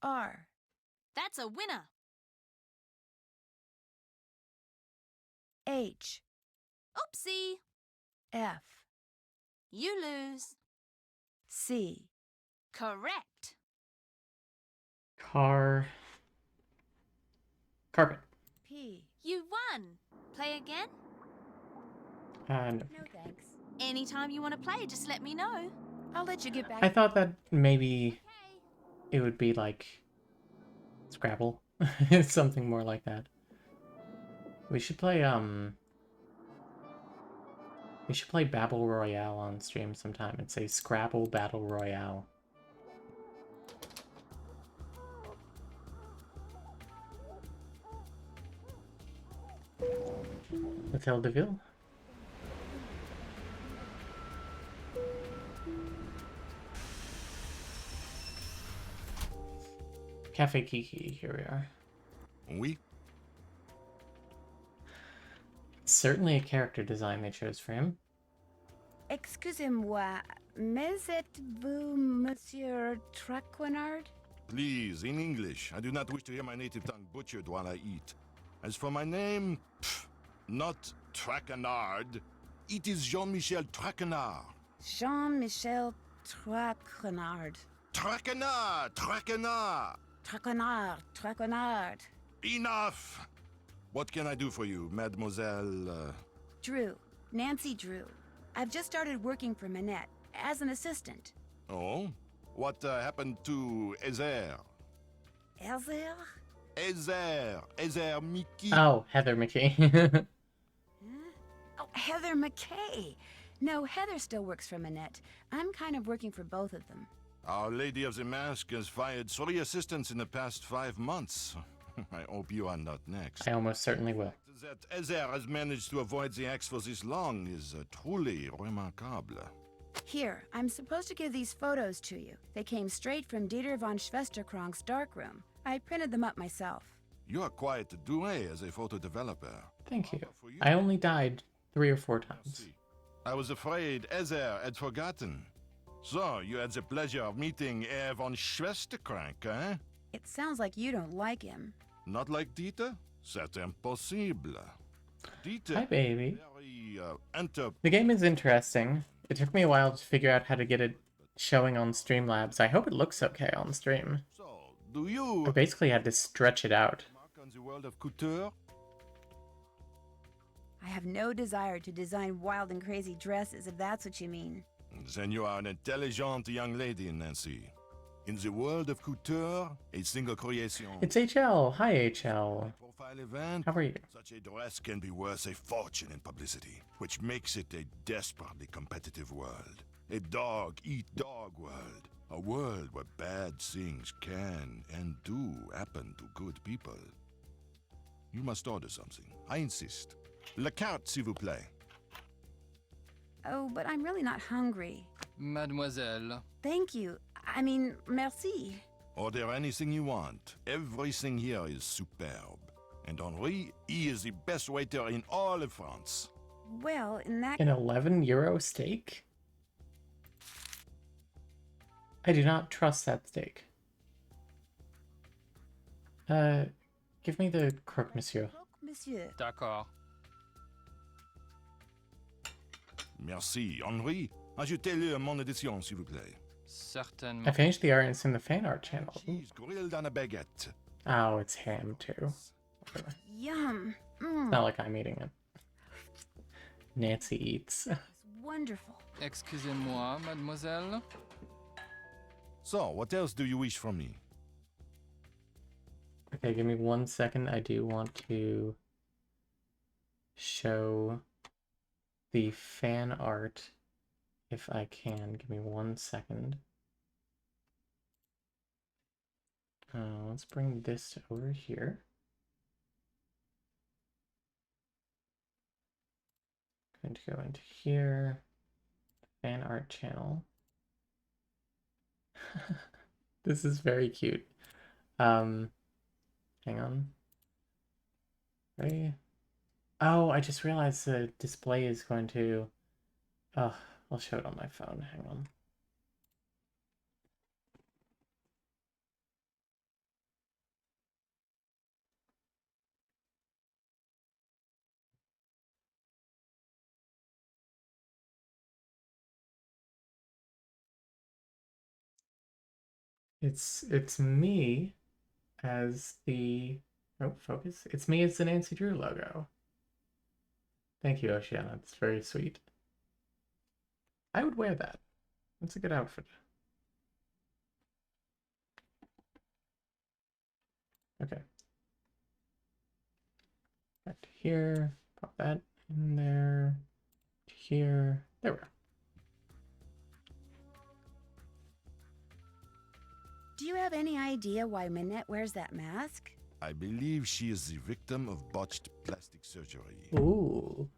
R. That's a winner. H. Oopsie. F. You lose. C. Correct. Carpet. P. You won. Play again? No. No thanks. Anytime you want to play, just let me know. I'll let you get back. I thought that maybe Okay. it would be like Scrabble. Something more like that. We should play Battle Royale on stream sometime. It's a Scrabble Battle Royale. Hotel de Ville. Cafe Kiki, here we are. Oui. Certainly a character design they chose for him. Excusez-moi, mais êtes-vous Monsieur Traquenard? Please, in English. I do not wish to hear my native tongue butchered while I eat. As for my name, not Traquenard. It is Jean-Michel Traquenard. Jean-Michel Traquenard. Traquenard! Traquenard! Traquenard, Traquenard. Enough! What can I do for you, Mademoiselle? Drew, Nancy Drew. I've just started working for Minette as an assistant. Oh? What happened to Ezer? Elzer? Ezer Mickey. Oh, Heather McKay. Huh? Oh, Heather McKay. No, Heather still works for Minette. I'm kind of working for both of them. Our Lady of the Mask has fired 3 assistants in the past 5 months. I hope you are not next. I almost certainly will. That Ezer has managed to avoid the axe for this long is truly remarkable. Here, I'm supposed to give these photos to you. They came straight from Dieter von Schwesterkrank's darkroom. I printed them up myself. You are quite doué as a photo developer. Thank you. I only died 3 or 4 times. I was afraid Ezer had forgotten. So, you had the pleasure of meeting Herr von Schwesterkrank, eh? It sounds like you don't like him. Not like Dieter? C'est impossible. Dieter... Hi, baby. Very, The game is interesting. It took me a while to figure out how to get it showing on Streamlabs. I hope it looks okay on stream. So, do you... I basically had to stretch it out. ...on the world of couture? I have no desire to design wild and crazy dresses, if that's what you mean. Then you are an intelligent young lady, Nancy. In the world of couture, a single creation... It's HL. Hi, HL. Profile event, how are you? Such a dress can be worth a fortune in publicity, which makes it a desperately competitive world. A dog-eat-dog world. A world where bad things can and do happen to good people. You must order something. I insist. La carte, s'il vous plaît. Oh, but I'm really not hungry. Mademoiselle. Thank you. I mean, merci. Order anything you want. Everything here is superb. And Henri, he is the best waiter in all of France. Well, in that... An 11 € steak? I do not trust that steak. Give me the croque monsieur. Monsieur. D'accord. Merci. Henri, ajoutez-le mon édition, s'il vous plaît. Certainement. I finished the art and it's in the fan art channel. Cheese grilled on a baguette. Oh, it's ham too. Whatever. Yum. It's not like I'm eating it. Nancy eats. It's wonderful. Excusez-moi, mademoiselle. So, what else do you wish from me? Okay, give me 1 second. I do want to show the fan art if I can. Give me 1 second. Let's bring this over here. Going to go into here, fan art channel. This is very cute. Hang on. Ready? Oh, I just realized the display is going to... Oh, I'll show it on my phone. Hang on. It's me as the... Oh, focus. It's me as the Nancy Drew logo. Thank you, Oceana. That's very sweet. I would wear that. That's a good outfit. Okay. Back to here. Pop that in there. Here. There we go. Do you have any idea why Minette wears that mask? I believe she is the victim of botched plastic surgery. Ooh.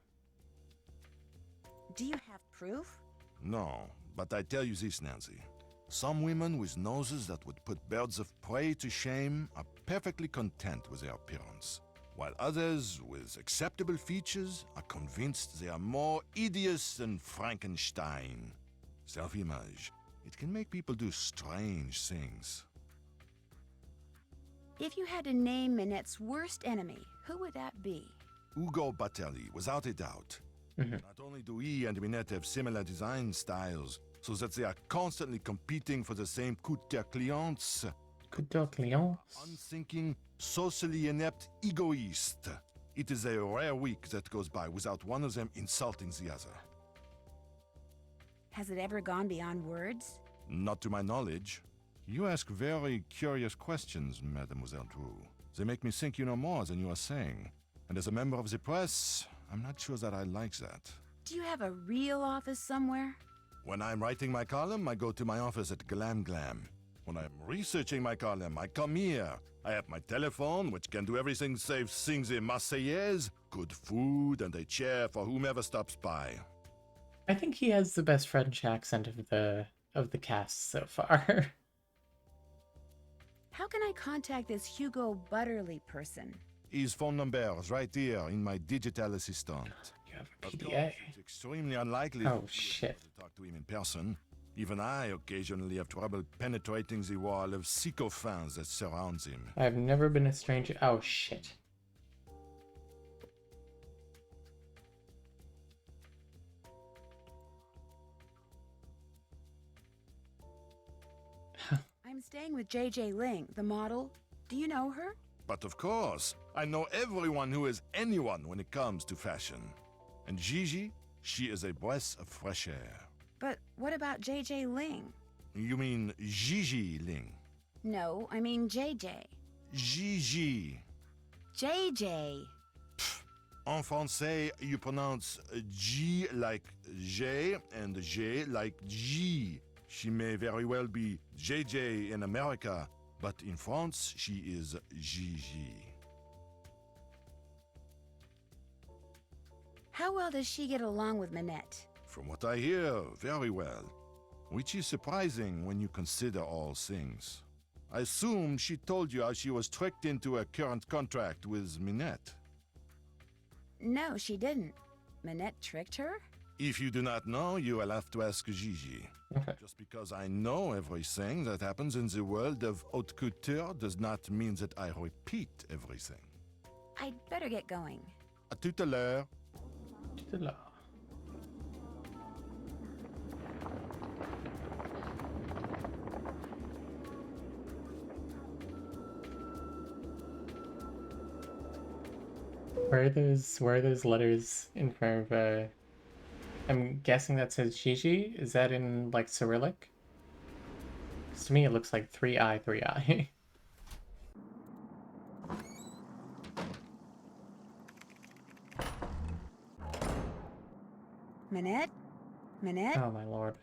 Do you have proof? No, but I tell you this, Nancy. Some women with noses that would put birds of prey to shame are perfectly content with their appearance, while others with acceptable features are convinced they are more hideous than Frankenstein. Self-image. It can make people do strange things. If you had to name Minette's worst enemy, who would that be? Ugo Batelli, without a doubt. Not only do he and Minette have similar design styles, so that they are constantly competing for the same coup de clients. Coup de clients? Unthinking, socially inept egoist. It is a rare week that goes by without one of them insulting the other. Has it ever gone beyond words? Not to my knowledge. You ask very curious questions, Mademoiselle Drew. They make me think you know more than you are saying. And as a member of the press, I'm not sure that I like that. Do you have a real office somewhere? When I'm writing my column, I go to my office at Glam Glam. When I'm researching my column, I come here. I have my telephone, which can do everything save sing the Marseillaise, good food, and a chair for whomever stops by. I think he has the best French accent of the cast so far. How can I contact this Hugo Butterly person? His phone number is right here in my digital assistant. You have a Of PDA. course, it's extremely unlikely Oh, that you will shit. be able to talk to him in person. Even I occasionally have trouble penetrating the wall of sycophants that surrounds him. I've never been a stranger. Oh, shit. I'm staying with JJ Ling, the model. Do you know her? But of course, I know everyone who is anyone when it comes to fashion. And Gigi, she is a breath of fresh air. But what about JJ Ling? You mean Gigi Ling? No, I mean JJ. Gigi. JJ. En français, you pronounce G like J and J like G. She may very well be JJ in America, but in France, she is Gigi. How well does she get along with Minette? From what I hear, very well. Which is surprising when you consider all things. I assume she told you how she was tricked into a current contract with Minette. No, she didn't. Minette tricked her? If you do not know, you will have to ask Gigi. Okay. Just because I know everything that happens in the world of haute couture does not mean that I repeat everything. I'd better get going. À tout à l'heure. To the law. Where are those letters in front of I'm guessing that says Gigi? Is that in like Cyrillic? 'Cause to me it looks like 3I 3I. Minette? Minette? Oh my lord.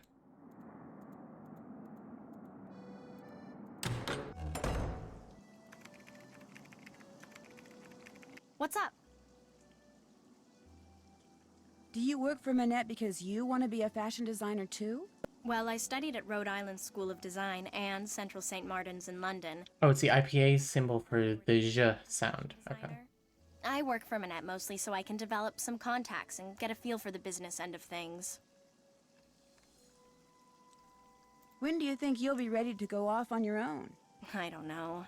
What's up? Do you work for Minette because you want to be a fashion designer too? Well, I studied at Rhode Island School of Design and Central St. Martin's in London. Oh, it's the IPA symbol for the J sound. Okay. I work for Minette mostly so I can develop some contacts and get a feel for the business end of things. When do you think you'll be ready to go off on your own? I don't know.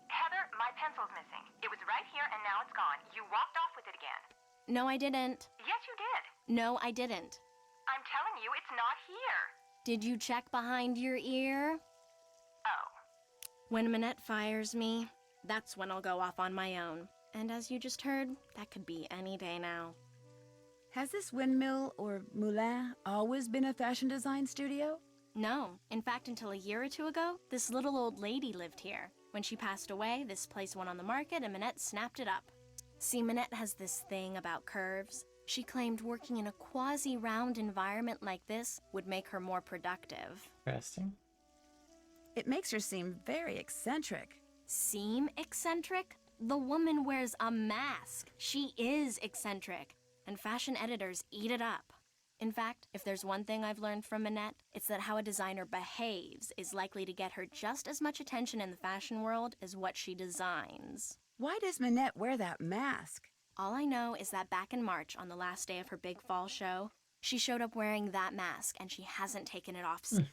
Heather, my pencil's missing. It was right here and now it's gone. You walked off with it again. No, I didn't. Yes, you did. No, I didn't. I'm telling you, it's not here. Did you check behind your ear? Oh. When Minette fires me, that's when I'll go off on my own. And as you just heard, that could be any day now. Has this windmill or moulin always been a fashion design studio? No. In fact, until a year or two ago, this little old lady lived here. When she passed away, this place went on the market and Minette snapped it up. See, Minette has this thing about curves. She claimed working in a quasi-round environment like this would make her more productive. Interesting. It makes her seem very eccentric. Seem eccentric? The woman wears a mask. She is eccentric. And fashion editors eat it up. In fact, if there's one thing I've learned from Minette, it's that how a designer behaves is likely to get her just as much attention in the fashion world as what she designs. Why does Minette wear that mask? All I know is that back in March, on the last day of her big fall show, she showed up wearing that mask and she hasn't taken it off since.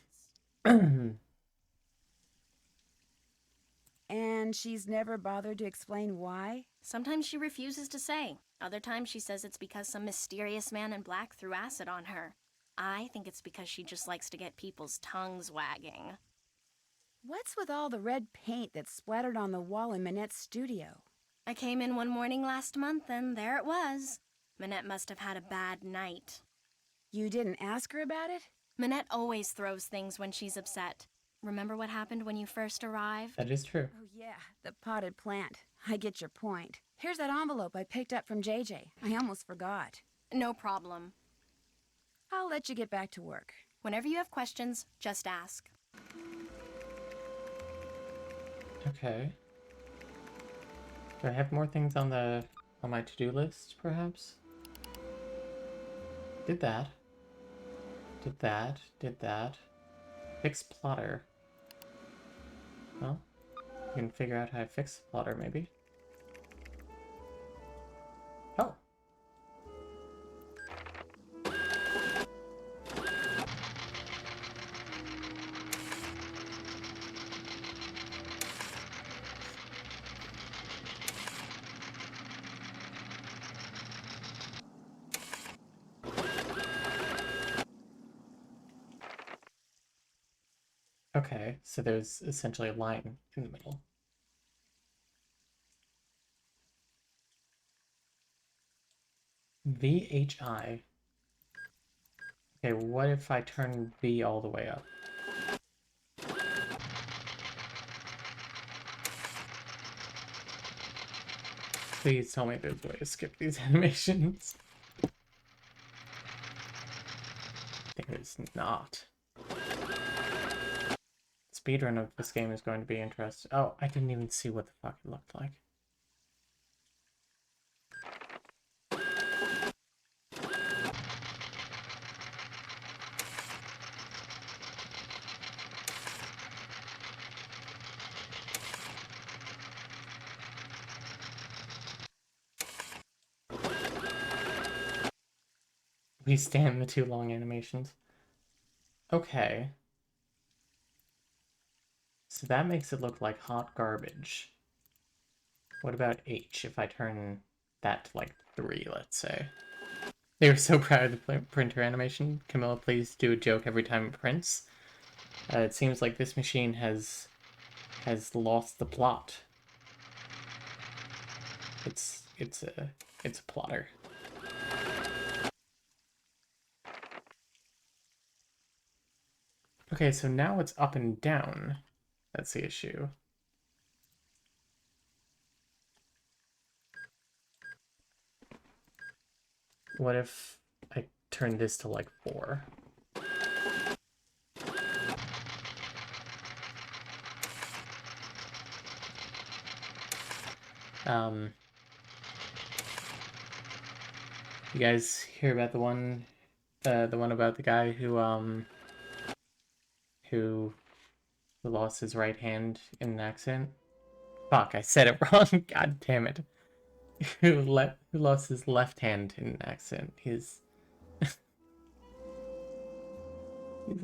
And she's never bothered to explain why? Sometimes she refuses to say. Other times she says it's because some mysterious man in black threw acid on her. I think it's because she just likes to get people's tongues wagging. What's with all the red paint that's splattered on the wall in Minette's studio? I came in one morning last month and there it was. Minette must have had a bad night. You didn't ask her about it? Minette always throws things when she's upset. Remember what happened when you first arrived? That is true. Oh yeah, the potted plant. I get your point. Here's that envelope I picked up from JJ. I almost forgot. No problem. I'll let you get back to work. Whenever you have questions, just ask. Okay. Do I have more things on my to-do list, perhaps? Did that. Did that. Did that. Fix plotter. Well, you can figure out how to fix the plotter, maybe. Oh. Okay, so there's essentially a line in the middle. VHI. Okay, what if I turn V all the way up? Please tell me there's a way to skip these animations. There's not. Speedrun of this game is going to be interesting. Oh, I didn't even see what the fuck it looked like. We stand the too long animations. Okay. So that makes it look like hot garbage. What about H if I turn that to like 3, let's say? They were so proud of the printer animation. Camilla, please do a joke every time it prints. It seems like this machine has lost the plot. It's a plotter. Okay, so now it's up and down. That's the issue. What if I turn this to like 4? You guys hear about the one about the guy who lost his right hand in an accident? Fuck, I said it wrong. God damn it. Who lost his left hand in an accident. He's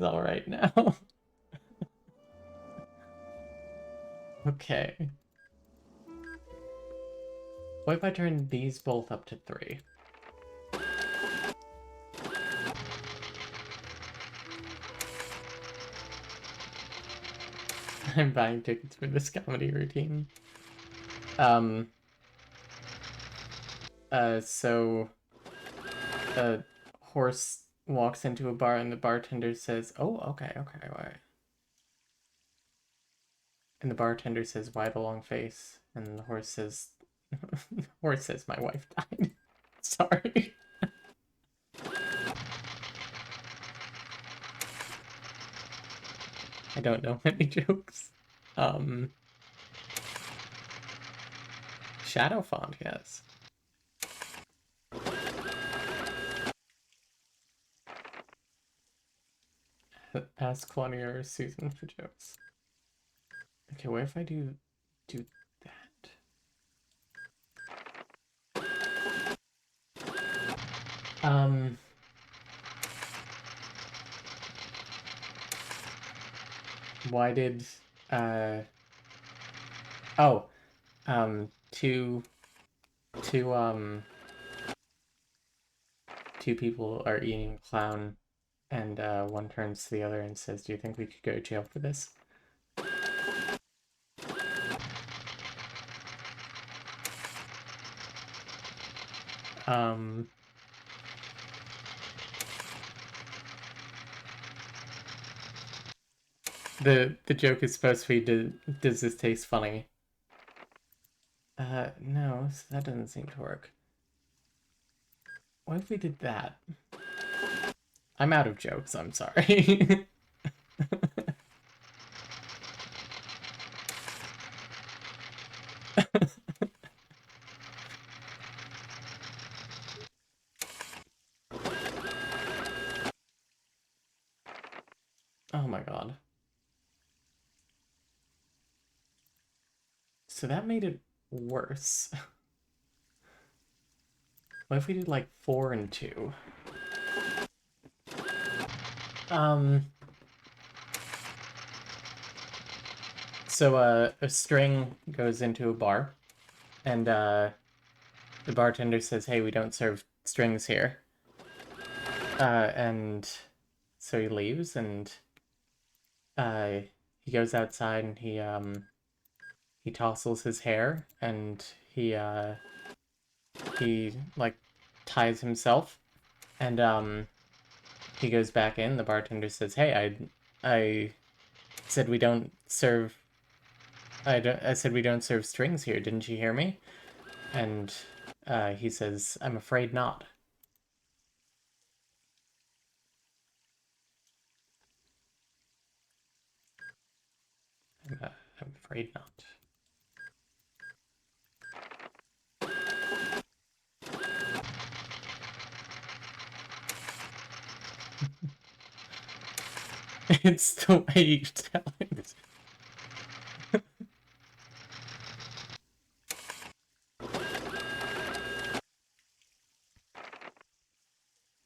all right now. Okay. What if I turn these both up to 3? I'm buying tickets for this comedy routine. So a horse walks into a bar and the bartender says, "Oh, okay, why?" And the bartender says, "Why the long face?" And the horse says, "My wife died." Sorry. I don't know many jokes. Shadow font, yes. Ask Claudia or Susan for jokes. Okay, what if I do that? Why did two people are eating a clown and one turns to the other and says, "Do you think we could go to jail for this?" The joke is supposed to be, does this taste funny? No, so that doesn't seem to work. What if we did that? I'm out of jokes, I'm sorry. my god. So that made it worse. What if we did like 4 and 2? So a string goes into a bar, and the bartender says, "Hey, we don't serve strings here." And so he leaves, and he goes outside, and he tousles his hair, and he like ties himself, and he goes back in. The bartender says, "Hey, I said we don't serve. I said we don't serve strings here. Didn't you hear me?" And he says, "I'm afraid not." I'm afraid not. It's the way you tell it.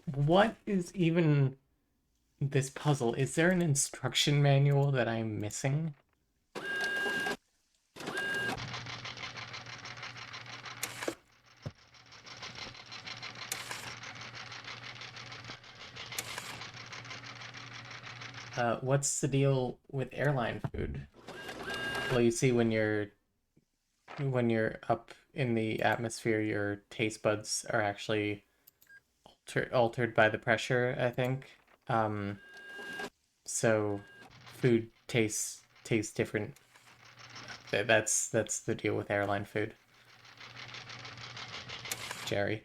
What is even this puzzle? Is there an instruction manual that I'm missing? What's the deal with airline food? Well, you see, when you're up in the atmosphere, your taste buds are actually altered by the pressure, I think. So food tastes different. That's the deal with airline food. Jerry.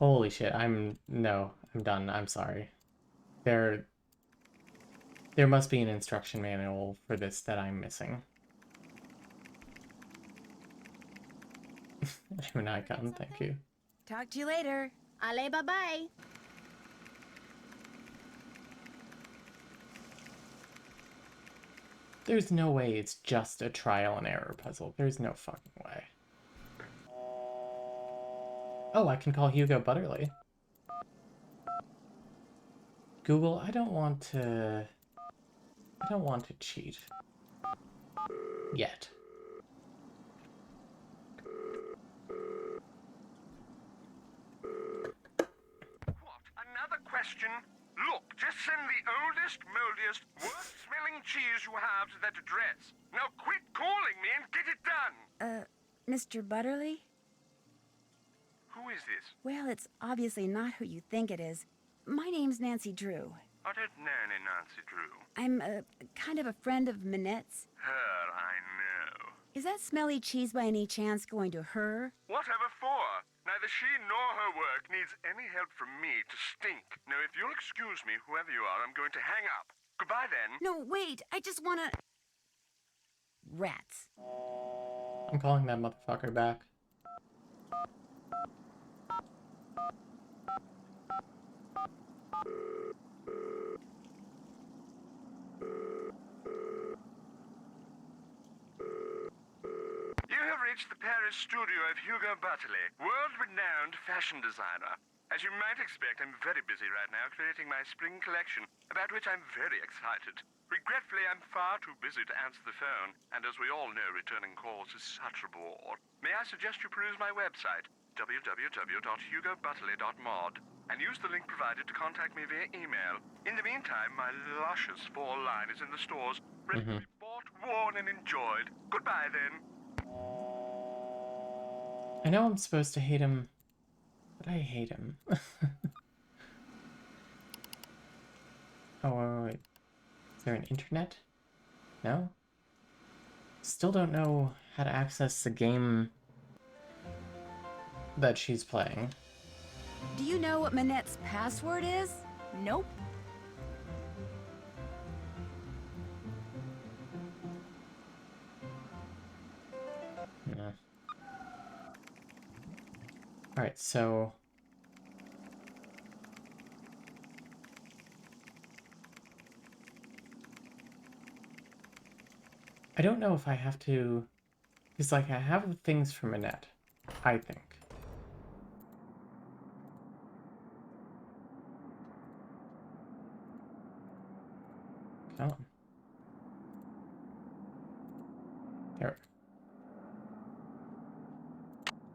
Holy shit, I'm done. I'm sorry. There must be an instruction manual for this that I'm missing. An icon, thank you. Talk to you later. Allez, bye-bye. There's no way it's just a trial and error puzzle. There's no fucking way. Oh, I can call Hugo Butterly. Google, I don't want to cheat. Yet. What? Another question? Look, just send the oldest, moldiest, worst-smelling cheese you have to that address. Now quit calling me and get it done! Mr. Butterly? Who is this? Well, it's obviously not who you think it is. My name's Nancy Drew. I don't know any Nancy Drew. I'm kind of a friend of Minette's. Her, I know. Is that smelly cheese by any chance going to her? Whatever for? Neither she nor her work needs any help from me to stink. Now, if you'll excuse me, whoever you are, I'm going to hang up. Goodbye, then. No, wait. I just wanna... Rats. I'm calling that motherfucker back. You have reached the Paris studio of Hugo Butterly, world-renowned fashion designer. As you might expect, I'm very busy right now creating my spring collection, about which I'm very excited. Regretfully, I'm far too busy to answer the phone, and as we all know, returning calls is such a bore. May I suggest you peruse my website, www.hugobutterly.mod, and use the link provided to contact me via email. In the meantime, my luscious fall line is in the stores, ready to be bought, worn, and enjoyed. Goodbye, then. I know I'm supposed to hate him, but I hate him. Oh, wait. Is there an internet? No? Still don't know how to access the game that she's playing. Do you know what Minette's password is? Nope. No. Alright, so... I don't know if I have to... It's like I have things from Annette, I think. Come on. There.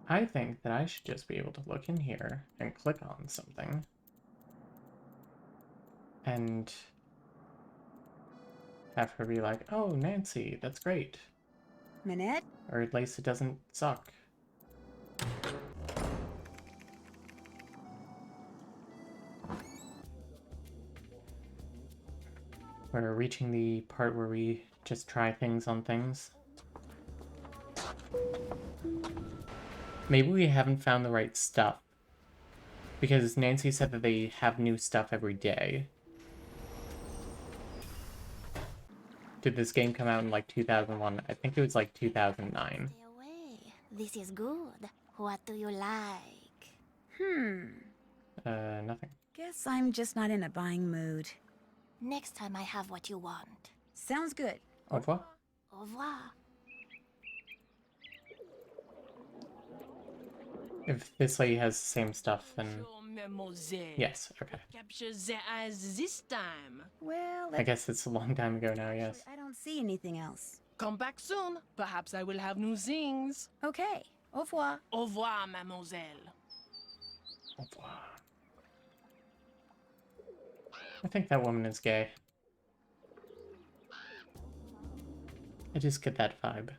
I think that I should just be able to look in here and click on something. And have her be like, oh, Nancy, that's great. Minette? Or at least it doesn't suck. We're reaching the part where we just try things on things. Maybe we haven't found the right stuff. Because Nancy said that they have new stuff every day. Did this game come out in like 2001? I think it was like 2009. This is good. What do you like? Nothing. Guess I'm just not in a buying mood. Next time I have what you want. Sounds good. Au revoir. Au revoir. If this lady has the same stuff, then... Mademoiselle. Yes, okay. Capture the eyes this time. Well, I guess it's a long time ago now, yes. I don't see anything else. Come back soon. Perhaps I will have new things. Okay. Au revoir. Au revoir, mademoiselle. Au revoir. I think that woman is gay. I just get that vibe.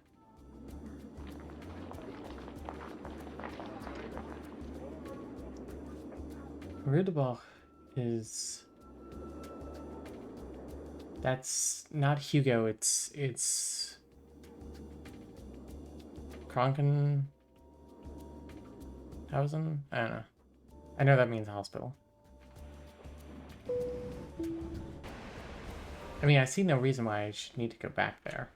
Rudebach is... That's not Hugo, it's... Krankenhausen? I don't know. I know that means hospital. I mean, I see no reason why I should need to go back there.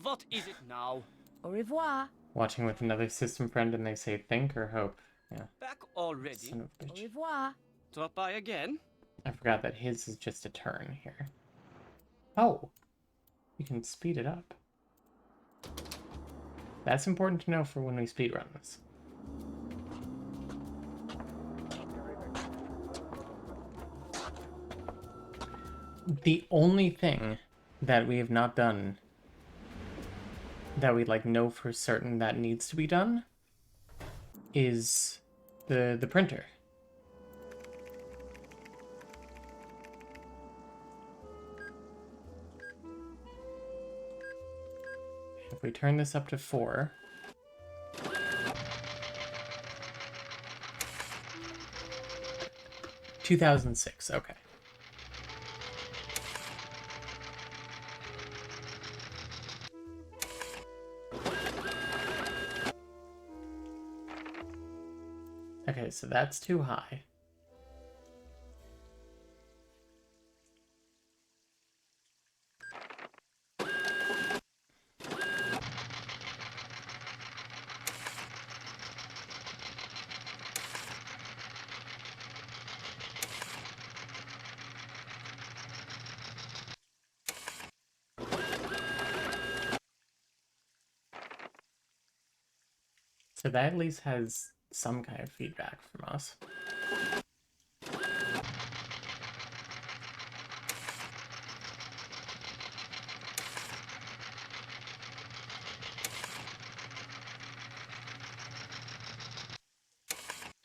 What is it now? Au revoir. Watching with another system friend and they say think or hope. Yeah. Back already? Son of a bitch. Au revoir. Drop by again? I forgot that his is just a turn here. Oh! You can speed it up. That's important to know for when we speedrun this. The only thing that we have not done that we like know for certain that needs to be done is the printer. If we turn this up to 4, (2006), okay. Okay, so that's too high. So that at least has some kind of feedback from us.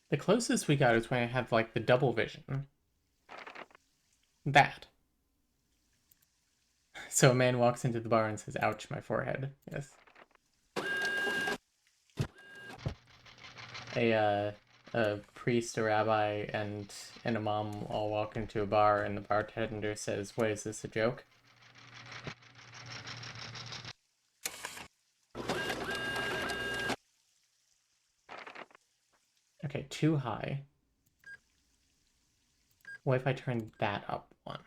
The closest we got is when I had like the double vision. That. So a man walks into the bar and says, ouch, my forehead. Yes. A priest, a rabbi, and an imam all walk into a bar, and the bartender says, what is this, a joke? Okay, too high. What if I turn that up one?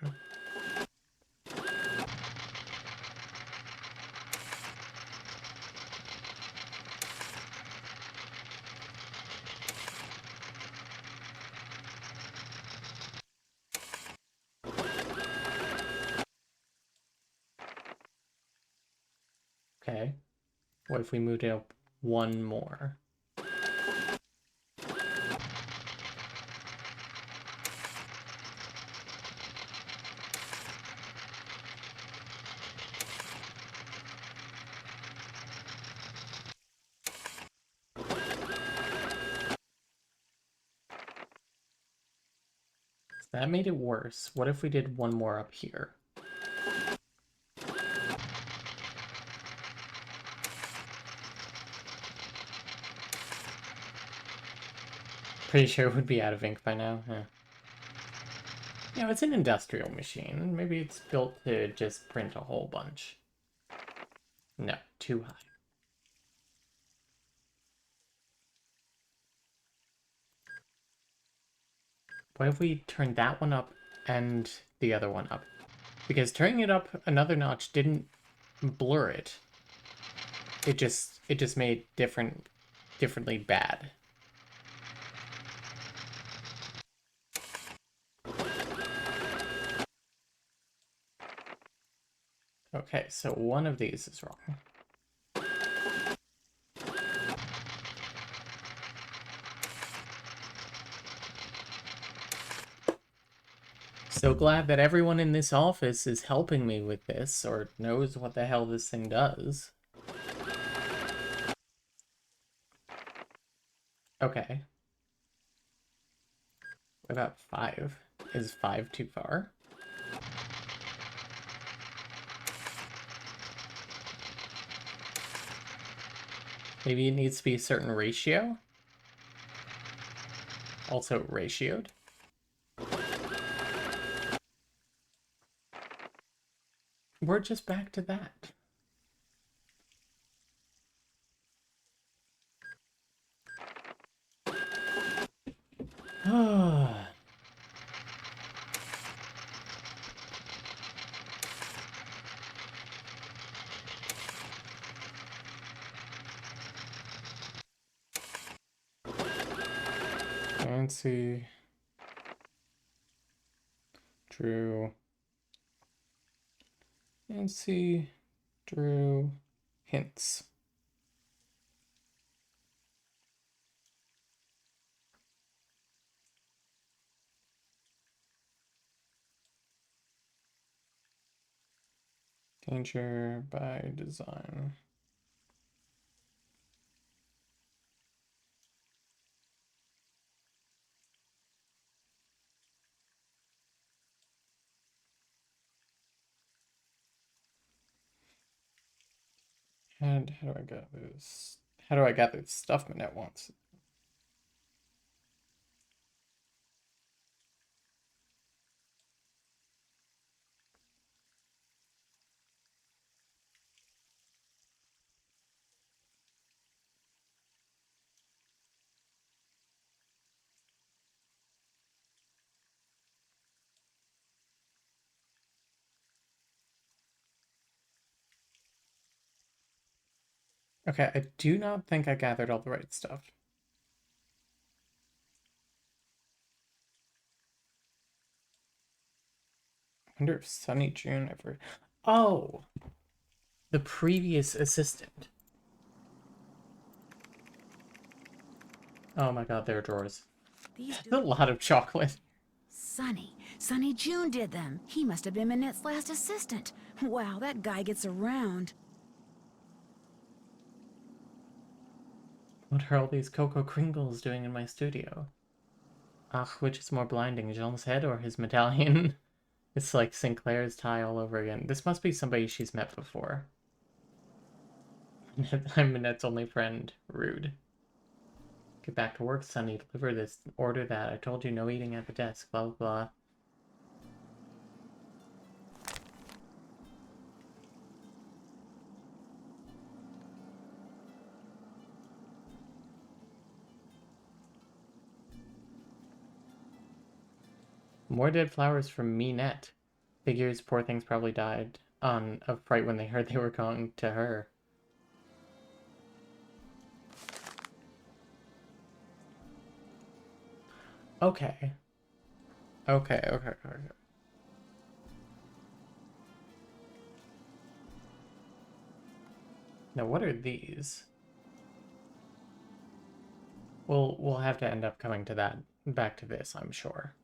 Okay. What if we moved it up one more? That made it worse. What if we did one more up here? Pretty sure it would be out of ink by now. Yeah. You know, it's an industrial machine. Maybe it's built to just print a whole bunch. No, too high. What if we turn that one up and the other one up? Because turning it up another notch didn't blur it. It just made differently bad. Okay, so one of these is wrong. So glad that everyone in this office is helping me with this, or knows what the hell this thing does. Okay. What about 5? Is 5 too far? Maybe it needs to be a certain ratio? Also ratioed? We're just back to that. Nancy drew hints. Danger by design. And how do I get this? How do I get this stuff Minette wants? Okay, I do not think I gathered all the right stuff. I wonder if Sunny June ever... Oh! The previous assistant. Oh my god, there are drawers. There's a lot of chocolate. Sunny June did them. He must have been Minette's last assistant. Wow, that guy gets around. What are all these Cocoa Kringles doing in my studio? Ugh, which is more blinding, Jean's head or his medallion? It's like Sinclair's tie all over again. This must be somebody she's met before. I'm Minette's only friend. Rude. Get back to work, Sunny. Deliver this. Order that. I told you no eating at the desk. Blah, blah, blah. More dead flowers from Minette. Figures poor things probably died of fright when they heard they were going to her. Okay. Okay. Now what are these? We'll have to end up coming to that, back to this, I'm sure.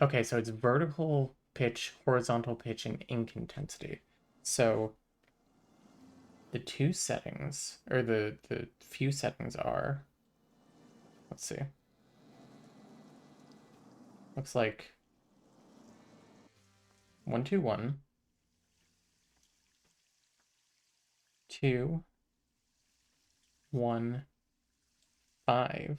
Okay, so it's vertical pitch, horizontal pitch, and ink intensity. So the two settings, or the few settings are, let's see. Looks like 121, 2, 1, 5,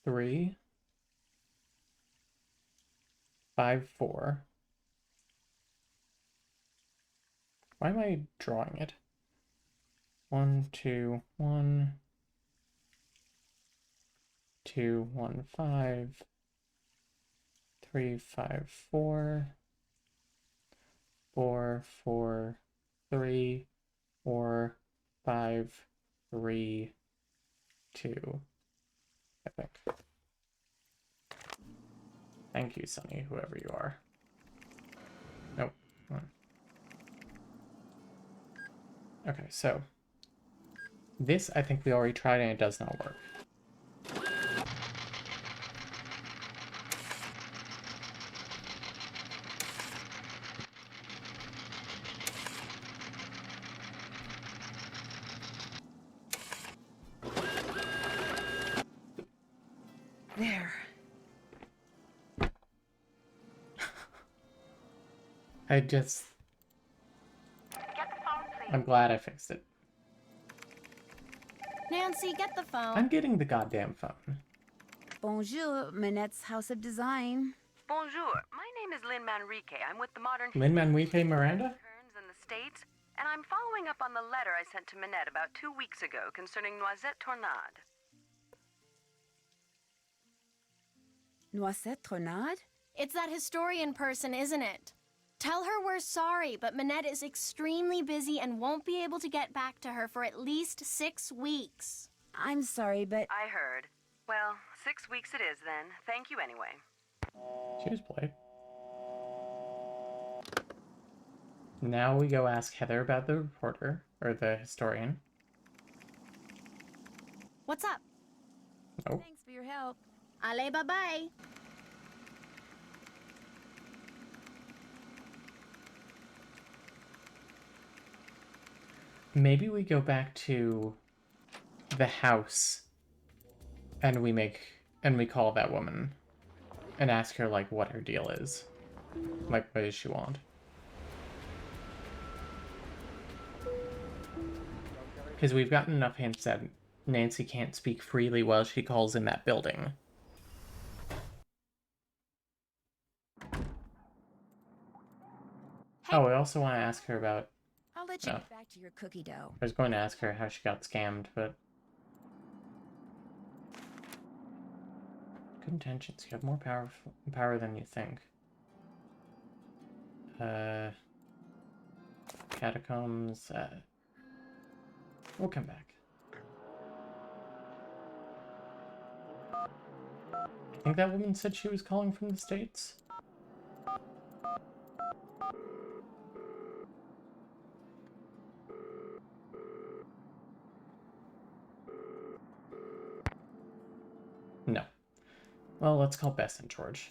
3, 5, 4. Why am I drawing it? 1, 2, 1, 2, 1, 5, 3, 5, 4, 4, 4, 3, 4, 5, 3, 2, I think. Thank you, Sunny, whoever you are. Nope. Okay, so this I think we already tried and it does not work. There. I'm glad I fixed it. Nancy, get the phone. I'm getting the goddamn phone. Bonjour, Minette's House of Design. Bonjour. My name is Lynn Manrique. I'm with the Modern Lin Manrique Miranda? Interns in the States, and I'm following up on the letter I sent to Minette about 2 weeks ago concerning Noisette Tornade. Noisette Tornade? It's that historian person, isn't it? Tell her we're sorry, but Minette is extremely busy and won't be able to get back to her for at least 6 weeks. I'm sorry, but... I heard. Well, 6 weeks it is then. Thank you anyway. Cheers, Blake. Now we go ask Heather about the reporter, or the historian. What's up? Oh. Thanks for your help. Allez, bye-bye. Maybe we go back to the house and we call that woman and ask her like what her deal is. Like what does she want? Because we've gotten enough hints that Nancy can't speak freely while she calls in that building. Oh, I also want to ask her about... I'll let you get back to your cookie dough. I was going to ask her how she got scammed, but... Good intentions. You have more power than you think. Catacombs. We'll come back. I think that woman said she was calling from the States. No. Well, let's call Bess and George.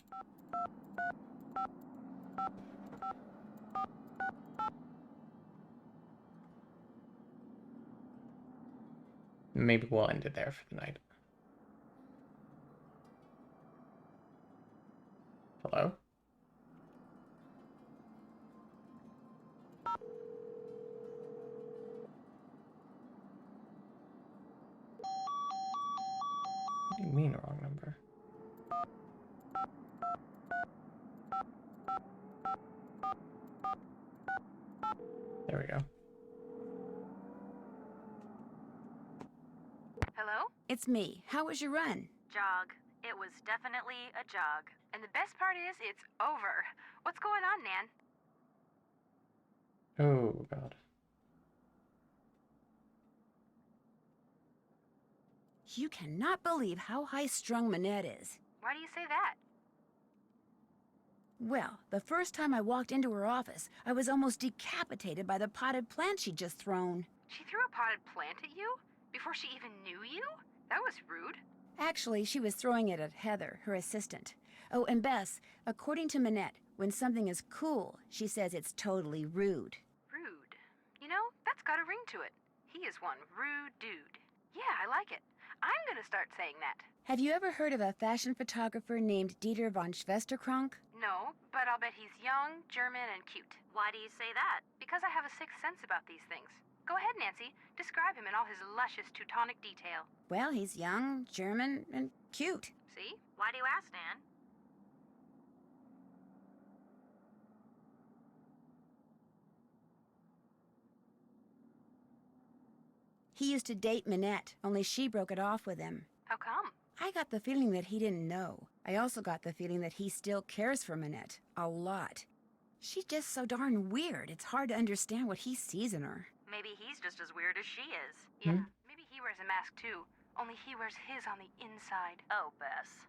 Maybe we'll end it there for the night. Hello? What do you mean, wrong number? There we go. Hello? It's me. How was your run? Jog. It was definitely a jog. And the best part is, it's over. What's going on, Nan? Oh, God. You cannot believe how high-strung Manette is. Why do you say that? Well, the first time I walked into her office, I was almost decapitated by the potted plant she'd just thrown. She threw a potted plant at you? Before she even knew you? That was rude. Actually, she was throwing it at Heather, her assistant. Oh, and Bess, according to Manette, when something is cool, she says it's totally rude. Rude. You know, that's got a ring to it. He is one rude dude. Yeah, I like it. I'm gonna start saying that. Have you ever heard of a fashion photographer named Dieter von Schwesterkrank? No, but I'll bet he's young, German, and cute. Why do you say that? Because I have a sixth sense about these things. Go ahead, Nancy. Describe him in all his luscious Teutonic detail. Well, he's young, German, and cute. See? Why do you ask, Nan? He used to date Manette, only she broke it off with him. How come? I got the feeling that he didn't know. I also got the feeling that he still cares for Manette. A lot. She's just so darn weird, it's hard to understand what he sees in her. Maybe he's just as weird as she is. Yeah, maybe he wears a mask too. Only he wears his on the inside. Oh, Bess.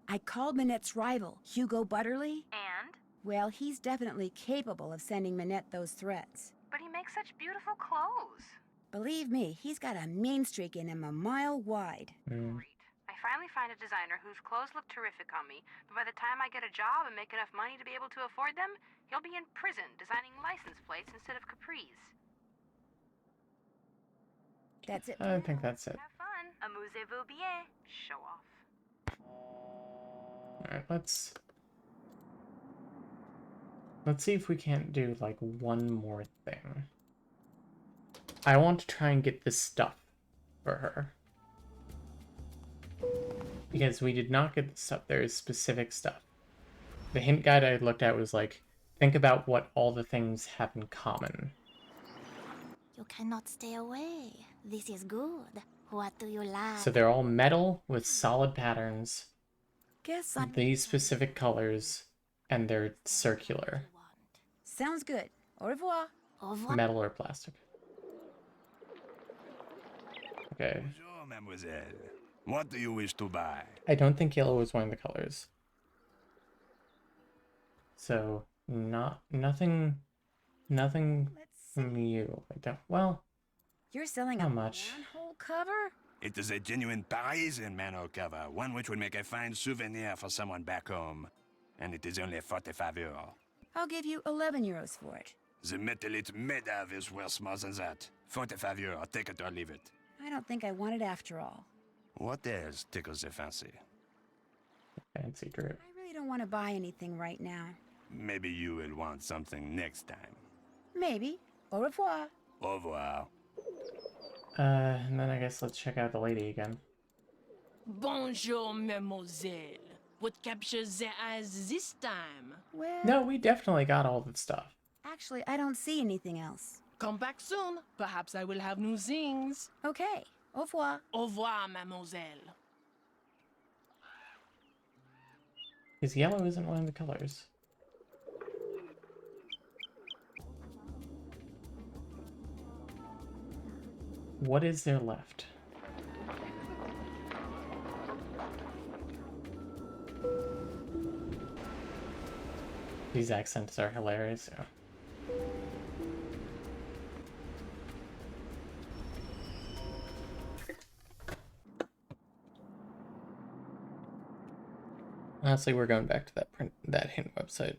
I called Manette's rival, Hugo Butterly. And? Well, he's definitely capable of sending Manette those threats. But he makes such beautiful clothes. Believe me, he's got a mean streak in him a mile wide. Great. I finally find a designer whose clothes look terrific on me, but by the time I get a job and make enough money to be able to afford them, he'll be in prison designing license plates instead of capris. That's it. I think that's it. Have fun. Amusez-vous bien. Show off. Alright, let's see if we can't do, like, one more thing. I want to try and get this stuff for her. Because we did not get the stuff. There is specific stuff. The hint guide I looked at was like, think about what all the things have in common. You cannot stay away. This is good. What do you like? So they're all metal with solid patterns, Guess I'm... these specific colors, and they're circular. Sounds good. Au revoir. Au revoir. Metal or plastic. Okay. Bonjour, mademoiselle. What do you wish to buy? I don't think yellow was one of the colors. So, nothing from you. I don't, well, You're selling how a much? manhole cover? It is a genuine Parisian manhole cover, one which would make a fine souvenir for someone back home. And it is only 45 euros. I'll give you 11 euros for it. The metal it's made of is worth more than that. 45 euros, take it or leave it. I don't think I want it after all. What else tickles the fancy? Fancy drip. I really don't want to buy anything right now. Maybe you will want something next time. Maybe. Au revoir. Au revoir. And then I guess let's check out the lady again. Bonjour, mademoiselle. What captures the eyes this time? Well... No, we definitely got all the stuff. Actually, I don't see anything else. Come back soon. Perhaps I will have new things. Okay. Au revoir. Au revoir, mademoiselle. Because yellow isn't one of the colors. What is there left? These accents are hilarious. Yeah. Honestly, we're going back to that hint website.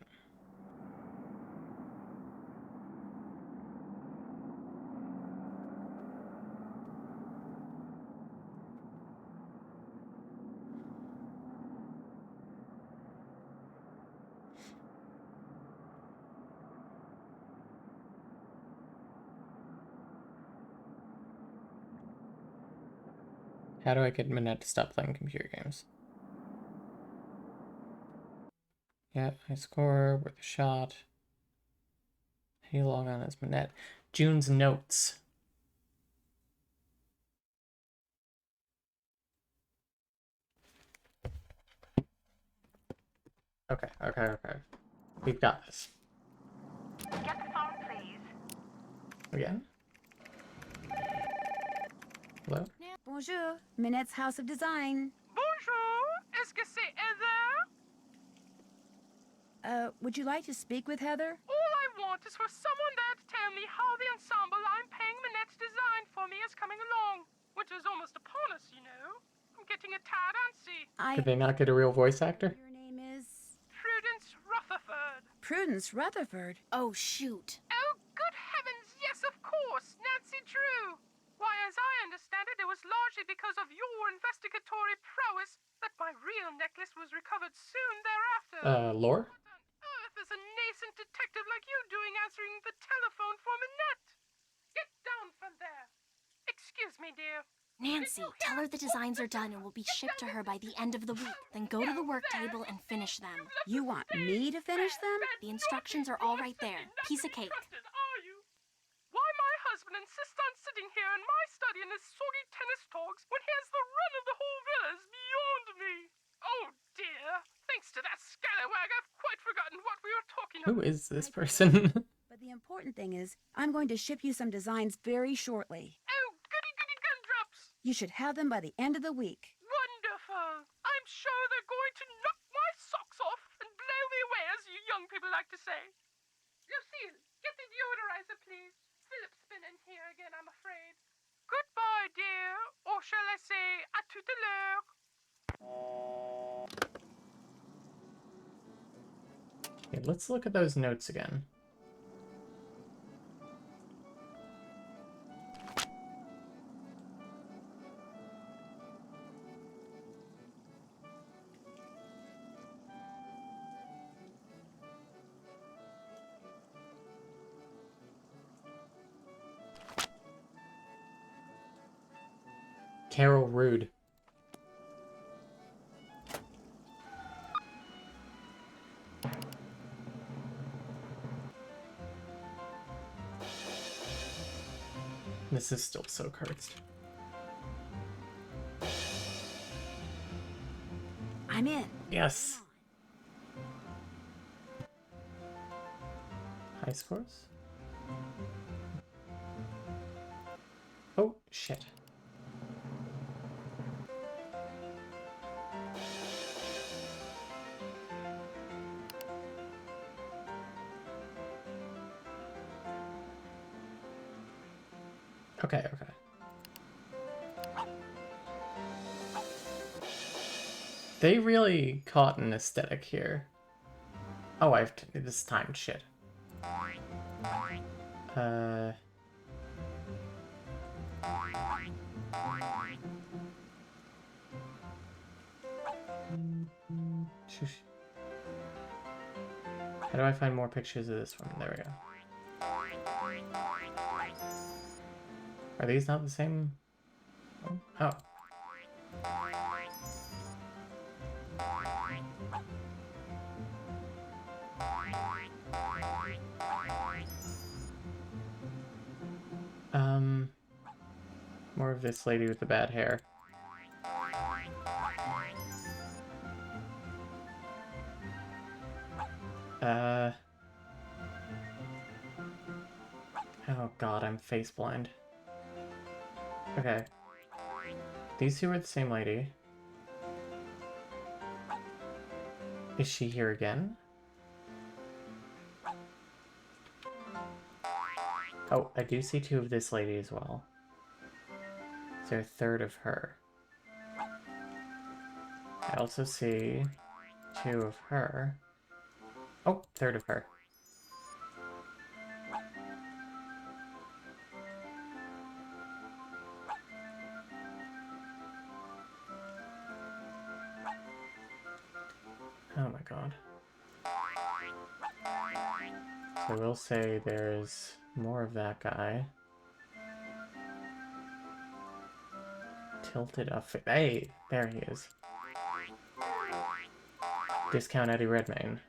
How do I get Manette to stop playing computer games? Yeah, high score, worth a shot. How do you log on as Manette? June's notes. Okay, okay, okay. We've got this. Get the phone, please. Again? Hello? Bonjour, Minette's House of Design. Bonjour. Est-ce que c'est Heather? Would you like to speak with Heather? All I want is for someone there to tell me how the ensemble I'm paying Minette's design for me is coming along. Winter's almost upon us, you know. I'm getting a tad antsy. Did they not get a real voice actor? Your name is... Prudence Rutherford. Prudence Rutherford. Oh, shoot. Oh, good heavens, yes, of course, Nancy Drew. Why, as I understand it, it was largely because of your investigatory prowess that my real necklace was recovered soon thereafter. Lore? What on earth is a nascent detective like you doing answering the telephone for Minette? Get down from there. Excuse me, dear. Nancy, tell her the designs are done and will be shipped to her by the end of the week. Then go to the work table and finish them. You want me to finish them? The instructions are all right there. Piece of cake. Are you? Why my husband insists on sitting here in my study in his soggy tennis togs when he has the run of the whole villa is beyond me. Oh dear. Thanks to that scallywag, I've quite forgotten what we were talking about. Who is this person? But the important thing is, I'm going to ship you some designs very shortly. Oh, goody goody gumdrops. You should have them by the end of the week. Wonderful. I'm sure they're going to knock my socks off and blow me away, as you young people like to say. Lucille, get the deodorizer, please. Philip's been in here again, I'm afraid. Goodbye, dear. Or shall I say, à tout à l'heure. Okay, let's look at those notes again. Carol Rude. This is still so cursed. I'm in. Yes. High scores? Oh, shit. Okay, okay. They really caught an aesthetic here. Oh, I have to do this timed shit. Shush. How do I find more pictures of this one? There we go. Are these not the same? Oh. More of this lady with the bad hair. Oh god, I'm face blind. Okay. These two are the same lady. Is she here again? Oh, I do see two of this lady as well. Is there a third of her? I also see two of her. Oh, third of her. Oh my god. So we'll say there's more of that guy. Tilted up. Hey, there he is. Discount Eddie Redmayne.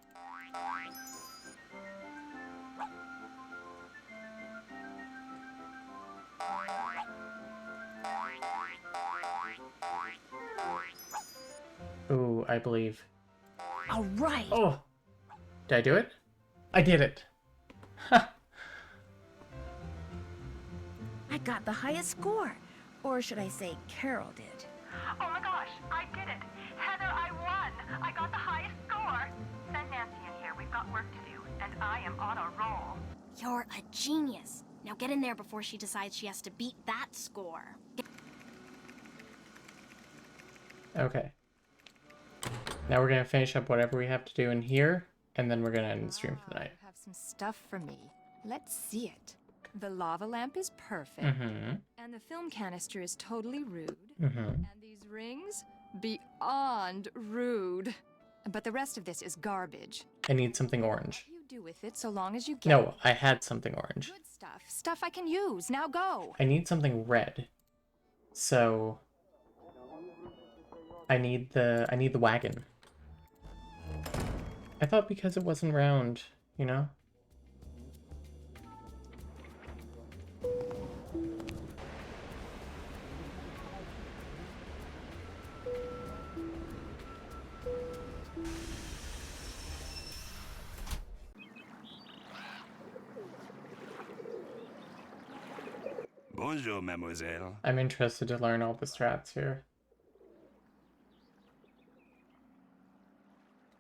Ooh, I believe All right. Oh! Did I do it? I did it! I got the highest score. Or should I say Carol did. Oh my gosh, I did it. Heather, I won. I got the highest score. Send Nancy in here. We've got work to do, and I am on a roll. You're a genius. Now get in there before she decides she has to beat that score. Okay. Now we're gonna finish up whatever we have to do in here, and then we're gonna end the stream for the night. You have some stuff for me. Let's see it. The lava lamp is perfect. Mm-hmm. And the film canister is totally rude. Mm-hmm. And these rings? Beyond rude. But the rest of this is garbage. I need something orange. You do with it so long as you get No, I had something orange. good stuff. Stuff I can use. Now go. I need something red. So I need the wagon. I thought because it wasn't round, you know? Bonjour, mademoiselle. I'm interested to learn all the strats here.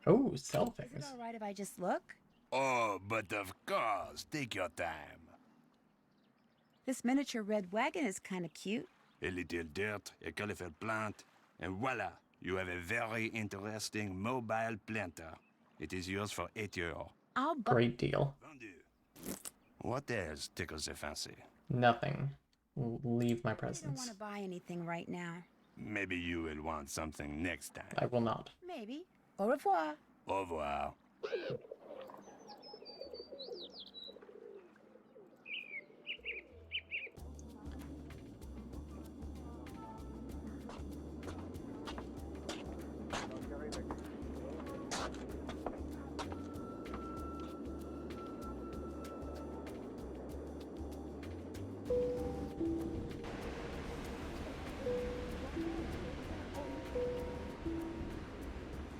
Oh, sell Is it things. all right if I just look? Oh, but of course. Take your time. This miniature red wagon is kind of cute. A little dirt, a colorful plant, and voila, you have a very interesting mobile planter. It is yours for 8 euros. I'll buy. Great deal. What else tickles the fancy? Nothing. Leave my I don't want presence. to buy anything right now. Maybe you will want something next time. I will not. Maybe. Au revoir. Au revoir.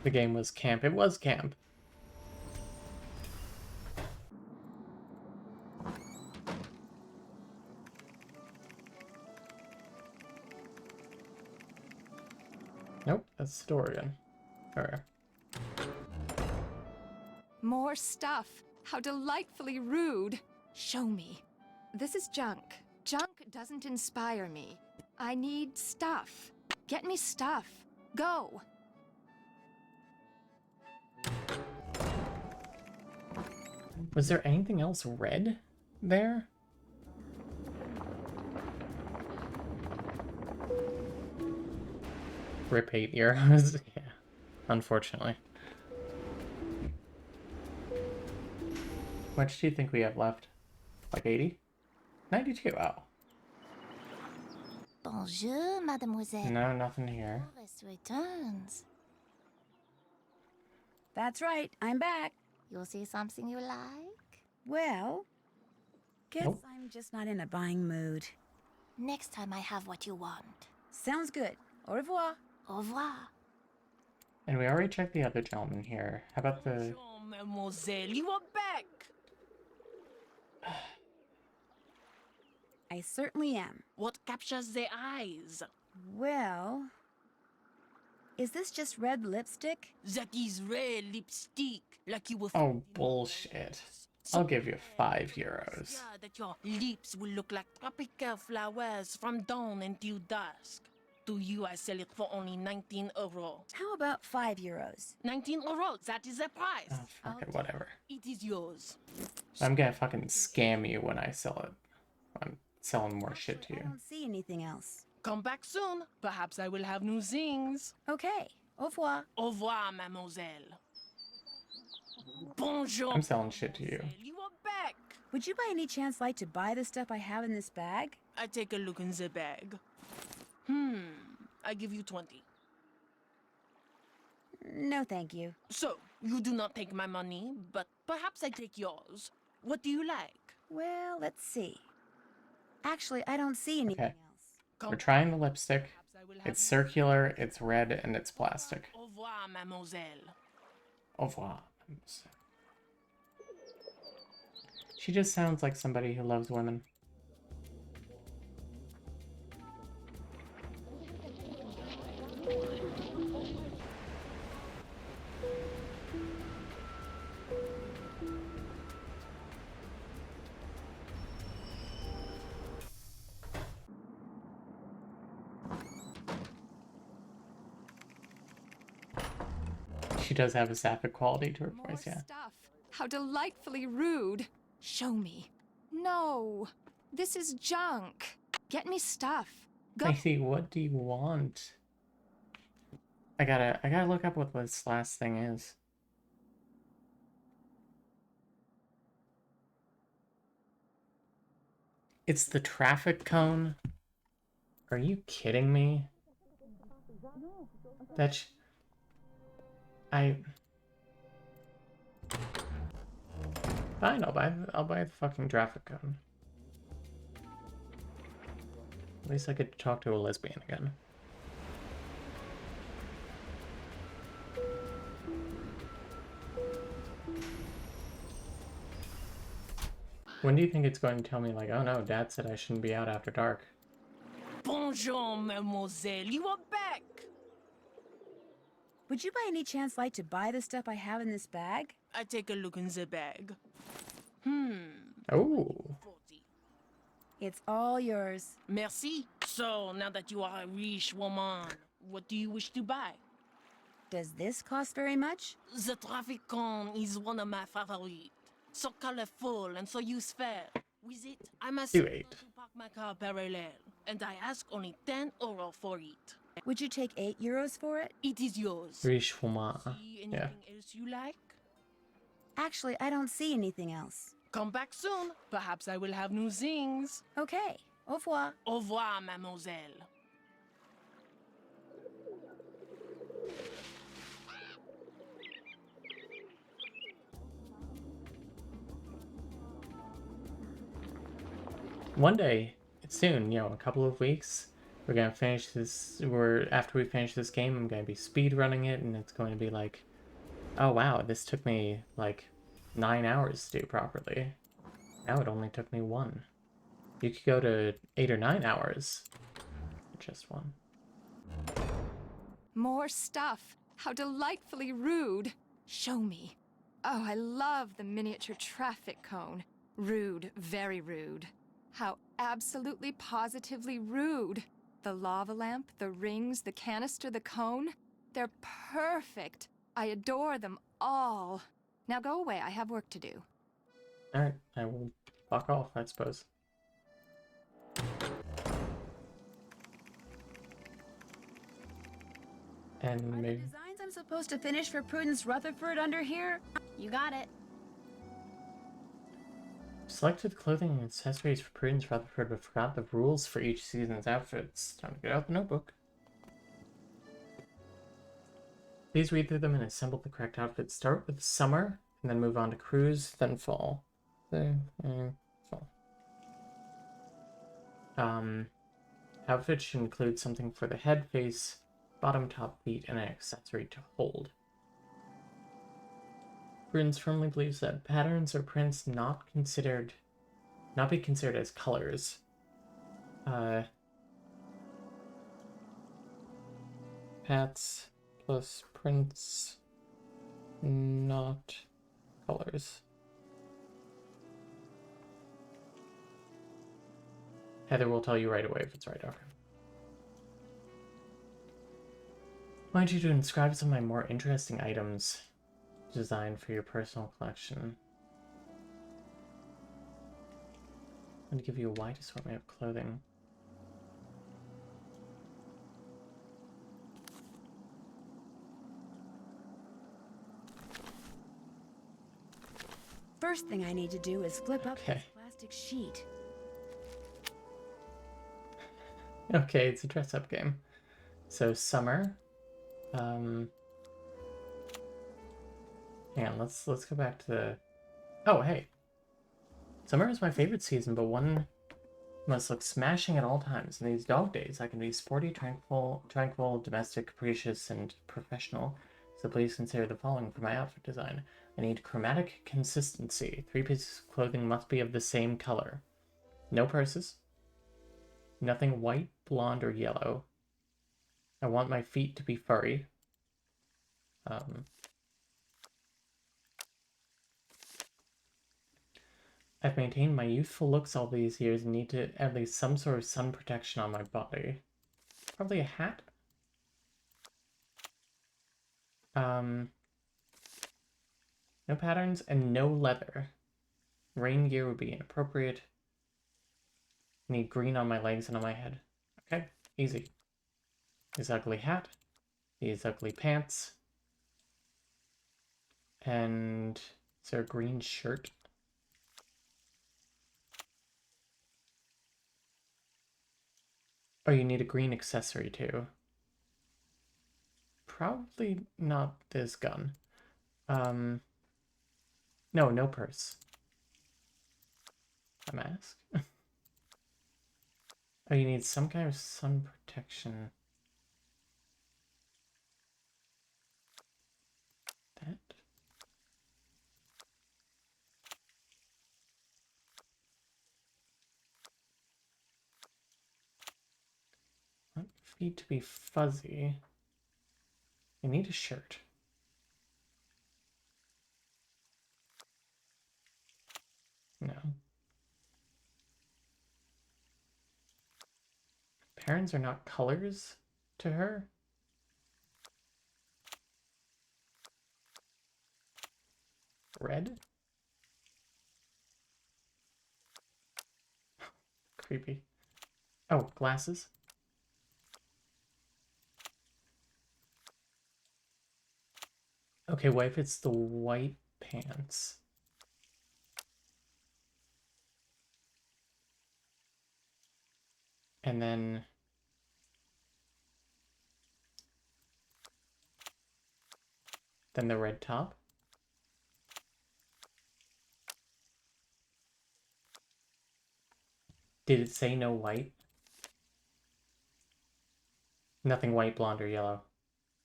The game was camp. It was camp. Nope, that's the door again. Alright. More stuff. How delightfully rude. Show me. This is junk. Junk doesn't inspire me. I need stuff. Get me stuff. Go. Was there anything else red there? Rip 8 euros. Yeah, unfortunately. How much do you think we have left? Like 80? 92, oh. Bonjour, mademoiselle. No, nothing here. Tourist returns. That's right. I'm back. You see something you like? Well, guess Nope. I'm just not in a buying mood. Next time I have what you want. Sounds good. Au revoir. Au revoir. And we already checked the other gentleman here. How about the... Oh, mademoiselle, you are back. I certainly am. What captures the eyes? Well, is this just red lipstick? That is red lipstick, like you were. Oh, bullshit. I'll give you 5 euros. Yeah, that your lips will look like tropical flowers from dawn until dusk. To you, I sell it for only 19 euros. How about 5 euros? 19 euros, that is the price. Oh, fuck it, whatever. It is yours. I'm gonna fucking scam you when I sell it. I'm selling more shit to I you. don't see anything else. Come back soon. Perhaps I will have new things. Okay. Au revoir. Au revoir, mademoiselle. Bonjour. I'm selling shit to you. You are back. Would you by any chance like to buy the stuff I have in this bag? I take a look in the bag. I give you 20. No, thank you. So, you do not take my money, but perhaps I take yours. What do you like? Well, let's see. Actually, I don't see anything Okay. else. We're trying the lipstick. It's circular, it's red, and it's plastic. Au revoir, mademoiselle. Au revoir. She just sounds like somebody who loves women. She does have a sapphic quality to her voice, yeah. Stuff. How delightfully rude. Show me. No. This is junk. Get me stuff. Go. Lacey, what do you want? I gotta look up what this last thing is. It's the traffic cone? Are you kidding me? That's... Fine, I'll buy the fucking traffic cone. At least I could talk to a lesbian again. When do you think it's going to tell me, like, oh no, Dad said I shouldn't be out after dark? Bonjour, mademoiselle. You are back. Would you by any chance like to buy the stuff I have in this bag? I take a look in the bag. Oh. It's all yours. Merci. So, now that you are a rich woman, what do you wish to buy? Does this cost very much? The traffic cone is one of my favorites. So colorful and so useful. With it, I must Do it. park my car parallel, and I ask only 10 euro for it. Would you take 8 euros for it? It is yours. Riche woman. See anything Yeah. else you like? Actually, I don't see anything else. Come back soon. Perhaps I will have new things. Okay. Au revoir. Au revoir, mademoiselle. One day, soon, you know, a couple of weeks, we're gonna finish this, after we finish this game, I'm gonna be speed running it, and it's going to be like, oh wow, this took me like 9 hours to do properly. Now it only took me 1. You could go to 8 or 9 hours. Just 1. More stuff. How delightfully rude. Show me. Oh, I love the miniature traffic cone. Rude, very rude. How absolutely positively rude. The lava lamp, the rings, the canister, the cone. They're perfect. I adore them all. Now go away, I have work to do. Alright, I will fuck off, I suppose. And Are the maybe... designs I'm supposed to finish for Prudence Rutherford under here? You got it. Selected clothing and accessories for Prudence Rutherford, but forgot the rules for each season's outfits. Time to get out the notebook. Please read through them and assemble the correct outfits. Start with summer, and then move on to cruise, then fall. Fall. Outfits should include something for the head, face, bottom, top, feet, and an accessory to hold. Prudence firmly believes that patterns or prints not be considered as colors. Hats plus prints, not colors. Heather will tell you right away if it's right. Okay. I want you to inscribe some of my more interesting items designed for your personal collection. I'm going to give you a wide assortment of clothing. First thing I need to do is flip up Okay. this plastic sheet. Okay, it's a dress-up game. So summer. Hang on, let's go back to the... Oh, hey. Summer is my favorite season, but one must look smashing at all times. In these dog days, I can be sporty, tranquil, domestic, capricious, and professional. so please consider the following for my outfit design. I need chromatic consistency. 3 pieces of clothing must be of the same color. No purses. Nothing white, blonde, or yellow. I want my feet to be furry. I've maintained my youthful looks all these years and need to at least some sort of sun protection on my body. Probably a hat? No patterns and no leather. Rain gear would be inappropriate. Need green on my legs and on my head. Okay, easy. This ugly hat. These ugly pants. And is there a green shirt? Oh, you need a green accessory too. Probably not this gun. No, no purse. A mask? Oh, you need some kind of sun protection. That? Want feet to be fuzzy. You need a shirt. No. Parents are not colors to her? Red? Creepy. Oh, glasses? Okay, what if it's the white pants? And then the red top? Did it say no white? Nothing white, blonde, or yellow.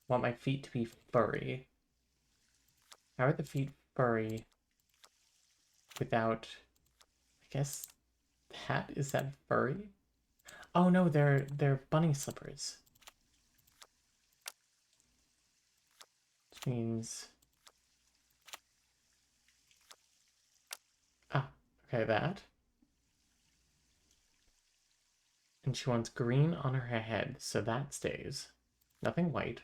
Want my feet to be furry. How are the feet furry without... I guess... hat? Is that furry? Oh no, they're bunny slippers. Which means... Ah, okay, that. And she wants green on her head, so that stays. Nothing white.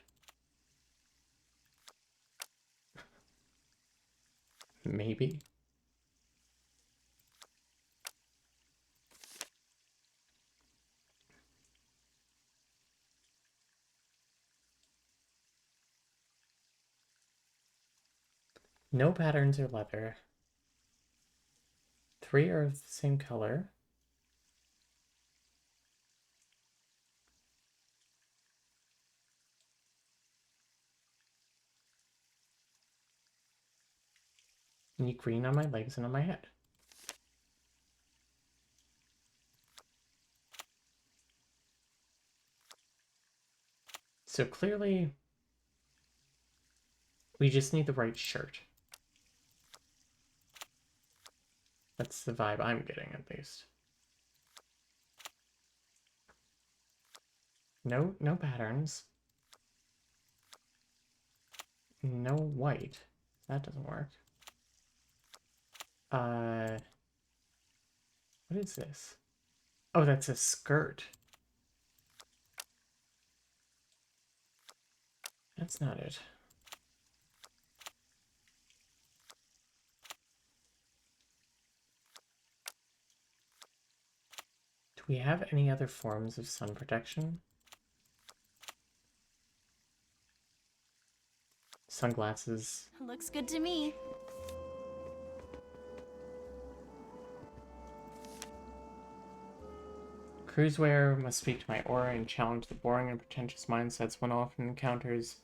Maybe. No patterns or leather. 3 are of the same color. Need green on my legs and on my head. So clearly, we just need the right shirt. That's the vibe I'm getting, at least. No patterns. No white. That doesn't work. What is this? Oh, that's a skirt. That's not it. Do we have any other forms of sun protection? Sunglasses. Looks good to me. Cruisewear must speak to my aura and challenge the boring and pretentious mindsets one often encounters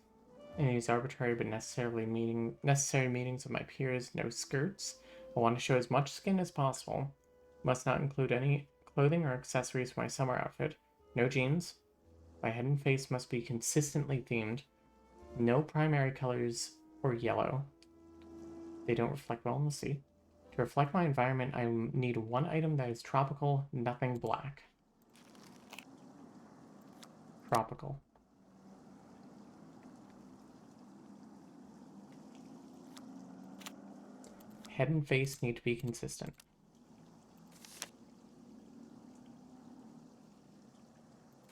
in these arbitrary but necessary meetings of my peers. No skirts. I want to show as much skin as possible. Must not include any clothing or accessories for my summer outfit. No jeans. My head and face must be consistently themed. No primary colors or yellow. They don't reflect well in the sea. To reflect my environment, I need one item that is tropical, nothing black. Tropical. Head and face need to be consistent.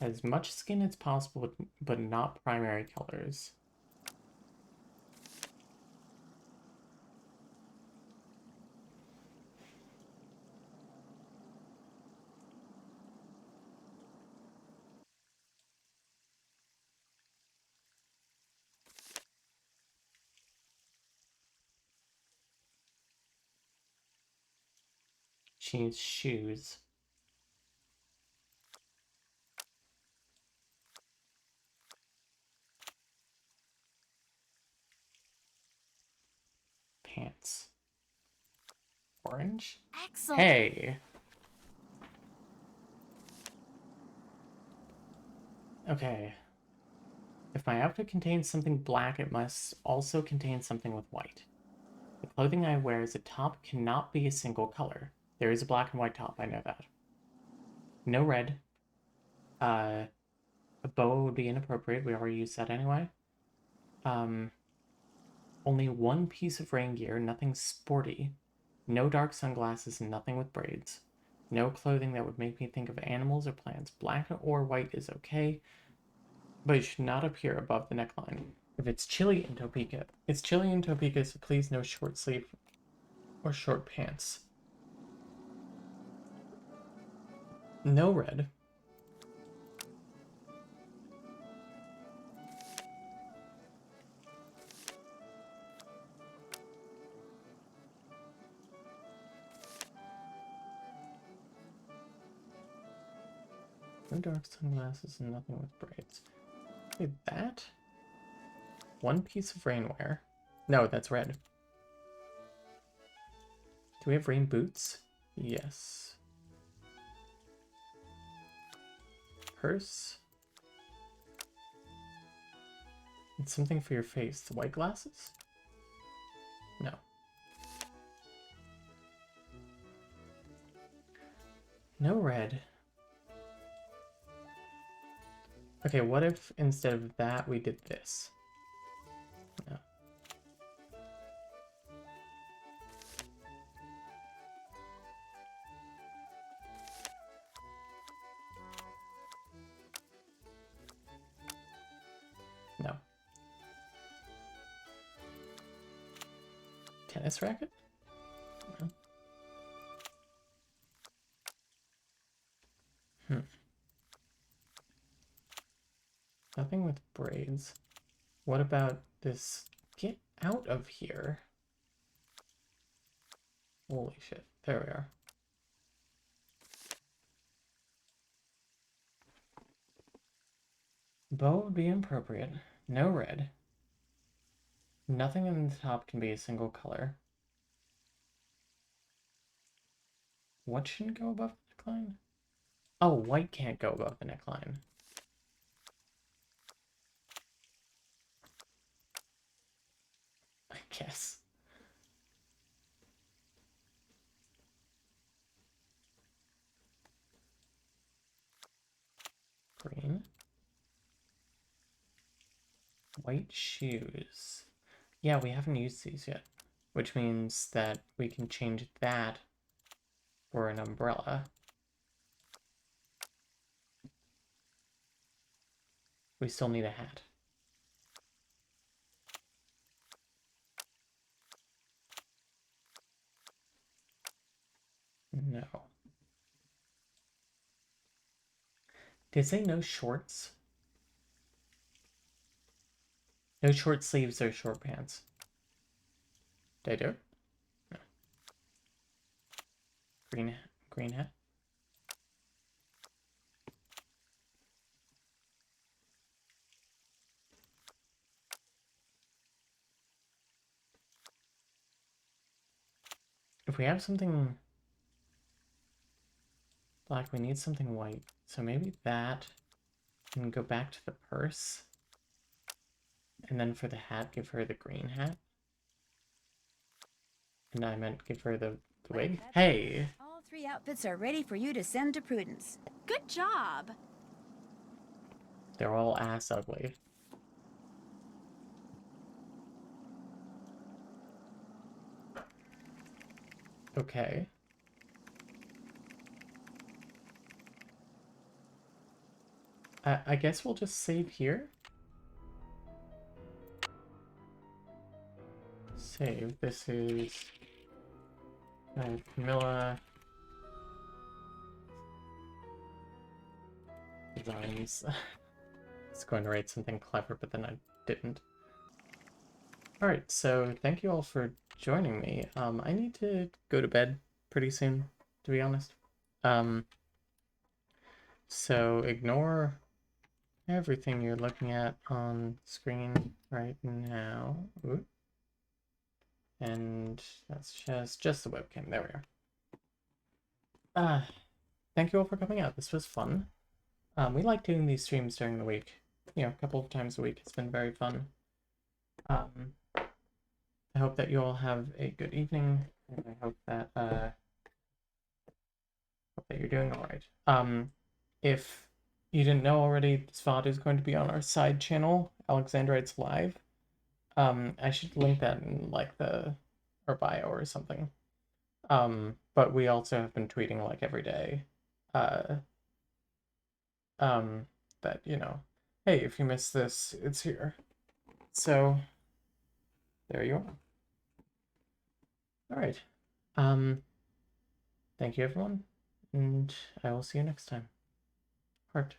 As much skin as possible, but not primary colors. She needs shoes. Pants. Orange? Excellent. Hey! Okay. If my outfit contains something black, it must also contain something with white. The clothing I wear as a top cannot be a single color. There is a black and white top, I know that. No red. A boa would be inappropriate, we already used that anyway. Only one piece of rain gear, nothing sporty. No dark sunglasses and nothing with braids. No clothing that would make me think of animals or plants. Black or white is okay, but it should not appear above the neckline. If it's chilly in Topeka, it's chilly in Topeka, so please no short sleeve or short pants. No red. No dark sunglasses and nothing with braids. Okay, that. One piece of rainwear. No, that's red. Do we have rain boots? Yes. Purse. And something for your face. The white glasses? No. No red. Okay, what if instead of that we did this? No. No. Tennis racket? No. Nothing with braids. What about this? Get out of here. Holy shit. There we are. Bow would be appropriate. No red. Nothing in the top can be a single color. What shouldn't go above the neckline? Oh, white can't go above the neckline. I guess. Green. White shoes. Yeah, we haven't used these yet, which means that we can change that for an umbrella. We still need a hat. No. Did it say no shorts? No short sleeves or short pants. Did I do it? No. Green hat. If we have something black, we need something white. So maybe that can go back to the purse. And then for the hat, give her the green hat. And I meant give her the wig. Hey! All 3 outfits are ready for you to send to Prudence. Good job. They're all ass ugly. Okay. I guess we'll just save here. Save. This is Camilla Designs. I was going to write something clever, but then I didn't. Alright, so thank you all for joining me. I need to go to bed pretty soon, to be honest. So ignore everything you're looking at on screen right now. Ooh. And that's just the webcam. There we are. Thank you all for coming out. This was fun. We like doing these streams during the week. You know, a couple of times a week. It's been very fun. I hope that you all have a good evening, and I hope that you're doing all right. If you didn't know already, this VOD is going to be on our side channel, Alexandrites Live. I should link that in like our bio or something. But we also have been tweeting like every day. That, you know, hey, if you missed this, it's here. So there you are. All right. Thank you everyone, and I will see you next time. Heart.